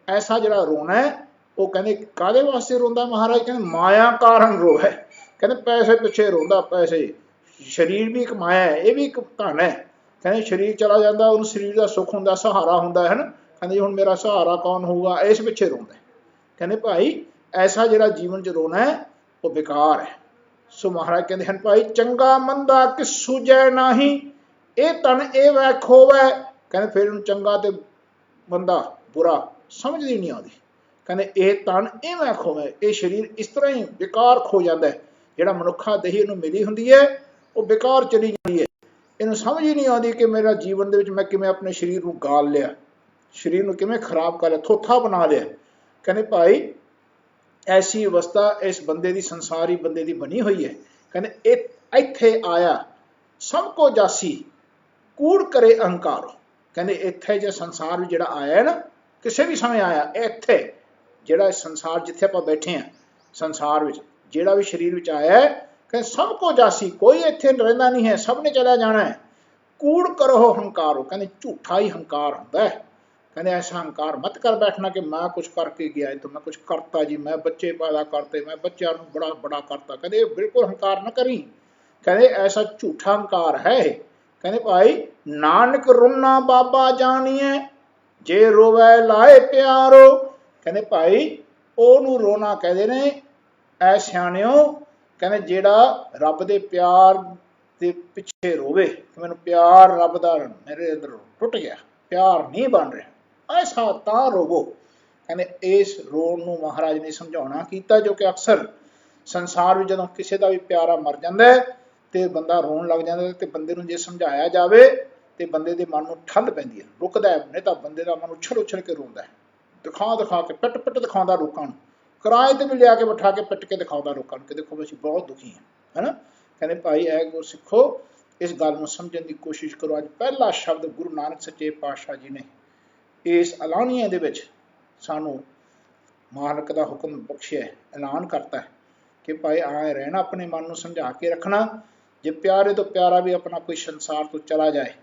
Speaker 1: ਐਸਾ ਜਿਹੜਾ ਰੋਣਾ ਹੈ ਉਹ ਕਹਿੰਦੇ ਕਾਹਦੇ ਵਾਸਤੇ ਰੋਂਦਾ ਮਹਾਰਾਜ, ਕਹਿੰਦੇ ਮਾਇਆ ਕਾਰਨ ਰੋਵੇ। ਕਹਿੰਦੇ ਪੈਸੇ ਪਿੱਛੇ ਰੋਂਦਾ, ਪੈਸੇ, ਸਰੀਰ ਵੀ ਇੱਕ ਮਾਇਆ ਹੈ, ਇਹ ਵੀ ਇੱਕ ਧਨ ਹੈ। ਕਹਿੰਦੇ ਸਰੀਰ ਚਲਾ ਜਾਂਦਾ, ਉਹਨੂੰ ਸਰੀਰ ਦਾ ਸੁੱਖ ਹੁੰਦਾ, ਸਹਾਰਾ ਹੁੰਦਾ ਹੈ ਨਾ, ਕਹਿੰਦੇ ਹੁਣ ਮੇਰਾ ਸਹਾਰਾ ਕੌਣ ਹੋਊਗਾ, ਇਸ ਪਿੱਛੇ ਰੋਂਦਾ। ਕਹਿੰਦੇ ਭਾਈ ਐਸਾ ਜਿਹੜਾ ਜੀਵਨ 'ਚ ਰੋਣਾ ਹੈ ਉਹ ਬੇਕਾਰ ਹੈ। ਸੋ ਮਹਾਰਾਜ ਕਹਿੰਦੇ ਹਨ ਭਾਈ ਚੰਗਾ ਮੰਦਾ ਕਿਸ ਸੂਝੈ ਨਾਹੀ, ਇਹ ਤਨ ਇਹ ਵੈ ਖੋਵੈ। ਕਹਿੰਦੇ ਫਿਰ ਇਹਨੂੰ ਚੰਗਾ ਤੇ ਮੰਦਾ, ਬੁਰਾ ਸਮਝਦੀ ਨਹੀਂ ਆਉਂਦੀ। ਕਹਿੰਦੇ ਇਹ ਤਨ ਇਹ ਵੈ ਖੋਵੈ, ਇਹ ਸਰੀਰ ਇਸ ਤਰ੍ਹਾਂ ਹੀ ਬੇਕਾਰ ਖੋ ਜਾਂਦਾ ਹੈ। ਜਿਹੜਾ ਮਨੁੱਖਾ ਦੇਹੀ ਇਹਨੂੰ ਮਿਲੀ ਹੁੰਦੀ ਹੈ ਉਹ ਬੇਕਾਰ ਚਲੀ ਜਾਂਦੀ ਹੈ। ਇਹਨੂੰ ਸਮਝ ਹੀ ਨਹੀਂ ਆਉਂਦੀ ਕਿ ਮੇਰਾ ਜੀਵਨ ਦੇ ਵਿੱਚ ਮੈਂ ਕਿਵੇਂ ਆਪਣੇ ਸਰੀਰ ਨੂੰ ਗਾਲ ਲਿਆ, ਸਰੀਰ ਨੂੰ ਕਿਵੇਂ ਖਰਾਬ ਕਰ ਲਿਆ, ਥੋਥਾ ਬਣਾ ਲਿਆ। ਕਹਿੰਦੇ ਭਾਈ ਐਸੀ ਅਵਸਥਾ ਇਸ ਬੰਦੇ ਦੀ, ਸੰਸਾਰੀ ਬੰਦੇ ਦੀ ਬਣੀ ਹੋਈ ਹੈ। ਕਹਿੰਦੇ ਇਹ ਇੱਥੇ ਆਇਆ ਸਭ ਕੋ ਜਾਸੀ, ਕੂੜ ਕਰੇ ਅਹੰਕਾਰੋ। ਕਹਿੰਦੇ ਇੱਥੇ ਜੇ ਸੰਸਾਰ ਵਿੱਚ ਜਿਹੜਾ ਆਇਆ ਹੈ ਨਾ, ਕਿਸੇ ਵੀ ਸਮੇਂ ਆਇਆ, ਇੱਥੇ ਜਿਹੜਾ ਸੰਸਾਰ ਜਿੱਥੇ ਆਪਾਂ ਬੈਠੇ ਹਾਂ, ਸੰਸਾਰ ਵਿੱਚ ਜਿਹੜਾ ਵੀ ਸਰੀਰ ਵਿੱਚ ਆਇਆ ਹੈ, ਕਹਿੰਦੇ ਸਭ ਕੋ ਜਾਸੀ, ਕੋਈ ਇੱਥੇ ਰਹਿੰਦਾ ਨਹੀਂ ਹੈ, ਸਭ ਨੇ ਚਲਿਆ ਜਾਣਾ ਹੈ। ਕੂੜ ਕਰੋ ਹੰਕਾਰੋ, ਕਹਿੰਦੇ ਝੂਠਾ ਹੀ ਹੰਕਾਰ ਹੁੰਦਾ ਹੈ। ਕਹਿੰਦੇ ऐसा हंकार मत कर बैठना कि मैं कुछ करके गया तो मैं कुछ करता जी, मैं बच्चे पैदा करते, मैं बच्चों को बड़ा बड़ा करता। कहते बिल्कुल हंकार न करी। कहते ऐसा झूठा हंकार है। कहते भाई नानक रुन्ना बाबा जानिए, जे रोवे लाए प्यारो। कहते भाई ओनू रोना कहते ने ऐ सियाणिओ, कहते जेड़ा रब दे प्यार दे पिछे रोवे, मैनू प्यार रब दा मेरे अंदर टुट गया, प्यार नहीं बन रहा, ऐसा तां रोवो। कहने इस रोण नूं महाराज ने समझाउणा कीता, जो कि अक्सर संसार में जदों किसी का भी प्यारा मर जाता है तो बंदा रोण लग जाता है, तो बंदे नूं जे समझाया जाए तो बंदे के मन में ठंड पैंदी है, रुकदा है, नहीं तो बंदे का मन उछल उछल के रोंदा है, दिखा के पिट पिट दिखाउंदा लोकां नूं, किराए ते भी लिया के बिठा के पिट के दिखाउंदा लोकां नूं कि देखो असीं बहुत दुखी हैं, है ना। कहने भाई ऐ गुर सिखो इस गल नूं समझण दी कोशिश करो। अज पहला शब्द गुरु नानक सच्चे पातशाह जी ने इस एलानिया दे विच सानू मालक का हुक्म बख्शिया, ऐलान करता है कि भाई आए रहना, अपने मन को समझा के रखना। जे प्यारे तो प्यारा भी अपना कोई संसार तो चला जाए,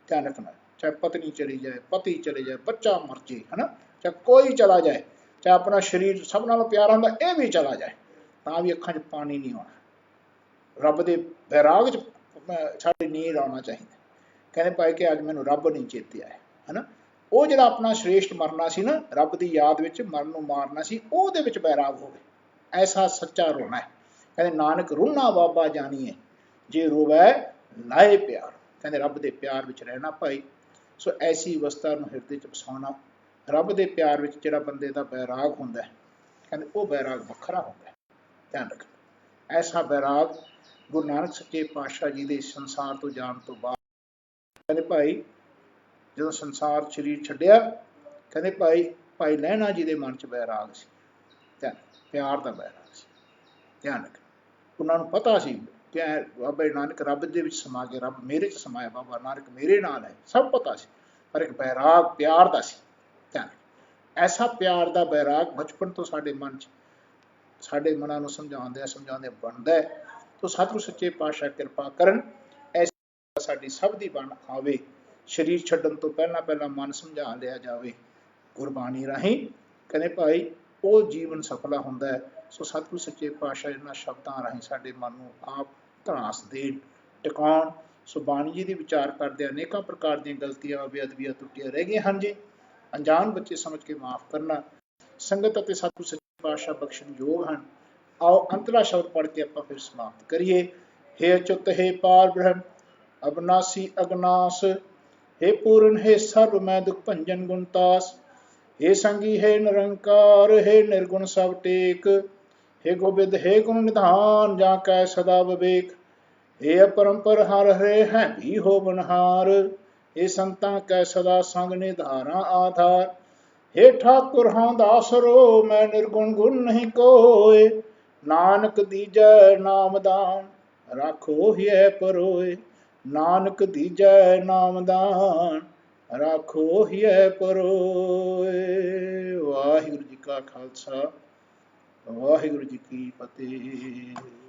Speaker 1: ध्यान रखना, चाहे पत्नी चली जाए, पति चले जाए, बच्चा मर जाए, है ना, चाहे कोई चला जाए, चाहे अपना शरीर सब नालों प्यारा हुंदा यह भी चला जाए, तां भी अखां 'च पानी नहीं आउणा। रब दे बैराग च साडी नीर आउणा चाहिए। कहने भाई कि अज मैनूं रब नहीं चेते आया, है ना। वो जो अपना श्रेष्ठ मरना सी ना, रब की याद में मरण को मारना सी, ਉਹਦੇ ਵਿੱਚ बैराग होवे, ऐसा सच्चा रोना है। कहते नानक रूना बाबा जानिए, जे रोवै लाए प्यार। कहते रब के प्यार में रहना भाई। सो ऐसी अवस्था में हिरदे च बसाना, रब के प्यार में जिहड़ा बंदे का बैराग होंदा है, कहते वो बैराग वखरा होंदा है। ध्यान रखना। ऐसा बैराग गुरु नानक सच्चे पातशाह जी ਦੇ ਸੰਸਾਰ ਤੋਂ ਜਾਣ ਤੋਂ ਬਾਅਦ ਕਹਿੰਦੇ ਭਾਈ ਜਦੋਂ ਸੰਸਾਰ ਸਰੀਰ ਛੱਡਿਆ, ਕਹਿੰਦੇ ਭਾਈ ਲਹਿਣਾ ਜੀ ਦੇ ਮਨ 'ਚ ਬੈਰਾਗ ਸੀ, ਪਿਆਰ ਦਾ ਬੈਰਾਗ ਸੀ। ਧਿਆਨ ਰੱਖਣਾ। ਉਹਨਾਂ ਨੂੰ ਪਤਾ ਸੀ ਕਿ ਬਾਬਾ ਨਾਨਕ ਰੱਬ ਦੇ ਵਿੱਚ ਸਮਾ ਕੇ, ਰੱਬ ਮੇਰੇ 'ਚ ਸਮਾਇਆ, ਬਾਬਾ ਨਾਨਕ ਮੇਰੇ ਨਾਲ ਹੈ, ਸਭ ਪਤਾ ਸੀ, ਪਰ ਇੱਕ ਬੈਰਾਗ ਪਿਆਰ ਦਾ ਸੀ। ਧਿਆਨ। ਐਸਾ ਪਿਆਰ ਦਾ ਬੈਰਾਗ ਬਚਪਨ ਤੋਂ ਸਾਡੇ ਮਨ 'ਚ, ਸਾਡੇ ਮਨਾਂ ਨੂੰ ਸਮਝਾਉਂਦੇ ਬਣਦਾ ਹੈ। ਤੋ ਸਤਿਗੁਰੂ ਸੱਚੇ ਪਾਤਸ਼ਾਹ ਕਿਰਪਾ ਕਰਨ, ਐਸੀ ਸਾਡੀ ਸਭ ਦੀ ਬਣ ਆਵੇ। ਸਰੀਰ ਛੱਡਣ ਤੋਂ ਪਹਿਲਾਂ ਮਨ ਸਮਝਾ ਲਿਆ ਜਾਵੇ ਗੁਰਬਾਣੀ ਰਾਹੀਂ। ਕਹਿੰਦੇ ਭਾਈ ਉਹ ਜੀਵਨ ਸਫਲਾ ਹੁੰਦਾ ਹੈ। ਸੋ ਸਤਿਗੁਰੂ ਸੱਚੇ ਪਾਤਸ਼ਾਹ ਇਹਨਾਂ ਸ਼ਬਦਾਂ ਰਾਹੀਂ ਸਾਡੇ ਮਨ ਨੂੰ ਆਪ ਧਰਾਸ ਦੇਣ, ਟਿਕਾਉਣ। ਸੋ ਬਾਣੀ ਜੀ ਦੀ ਵਿਚਾਰ ਕਰਦੇ ਅਨੇਕਾਂ ਪ੍ਰਕਾਰ ਦੀਆਂ ਗਲਤੀਆਂ, ਬੇਅਦਬੀਆਂ, ਟੁੱਟੀਆਂ ਰਹਿ ਗਈਆਂ ਹਨ ਜੀ। ਅਣਜਾਣ ਬੱਚੇ ਸਮਝ ਕੇ ਮਾਫ ਕਰਨਾ। ਸੰਗਤ ਅਤੇ ਸਤਿਗੁਰੂ ਸੱਚੇ ਪਾਤਸ਼ਾਹ ਬਖਸ਼ਣ ਯੋਗ ਹਨ। ਆਓ ਅੰਤਲਾ ਸ਼ਬਦ ਪੜ੍ਹ ਕੇ ਆਪਾਂ ਫਿਰ ਸਮਾਪਤ ਕਰੀਏ। हे अच्युत हे पार ब्रह्म अविनाशी अगनाश, हे पूर्ण हे सर्व मैं दुख भंजन गुणतास, हे संगी हे निरंकार, हे निर्गुण सब टेक, हे गोबिंद हे गुण निधान जा कै सदा विवेक, हे अपरंपर हर हरे हैं भी हो बनहार, हे संतां कै सदा संग निधारा आधार, हे ठाकुर हाँ दासरो मैं निर्गुण गुण नहीं कोय, नानक दीजै नामदान राखो हिय परोए, नानक दीजै नामदान राखो हिय परोए। वाहिगुरु जी का खालसा, वाहिगुरु जी की फतेह।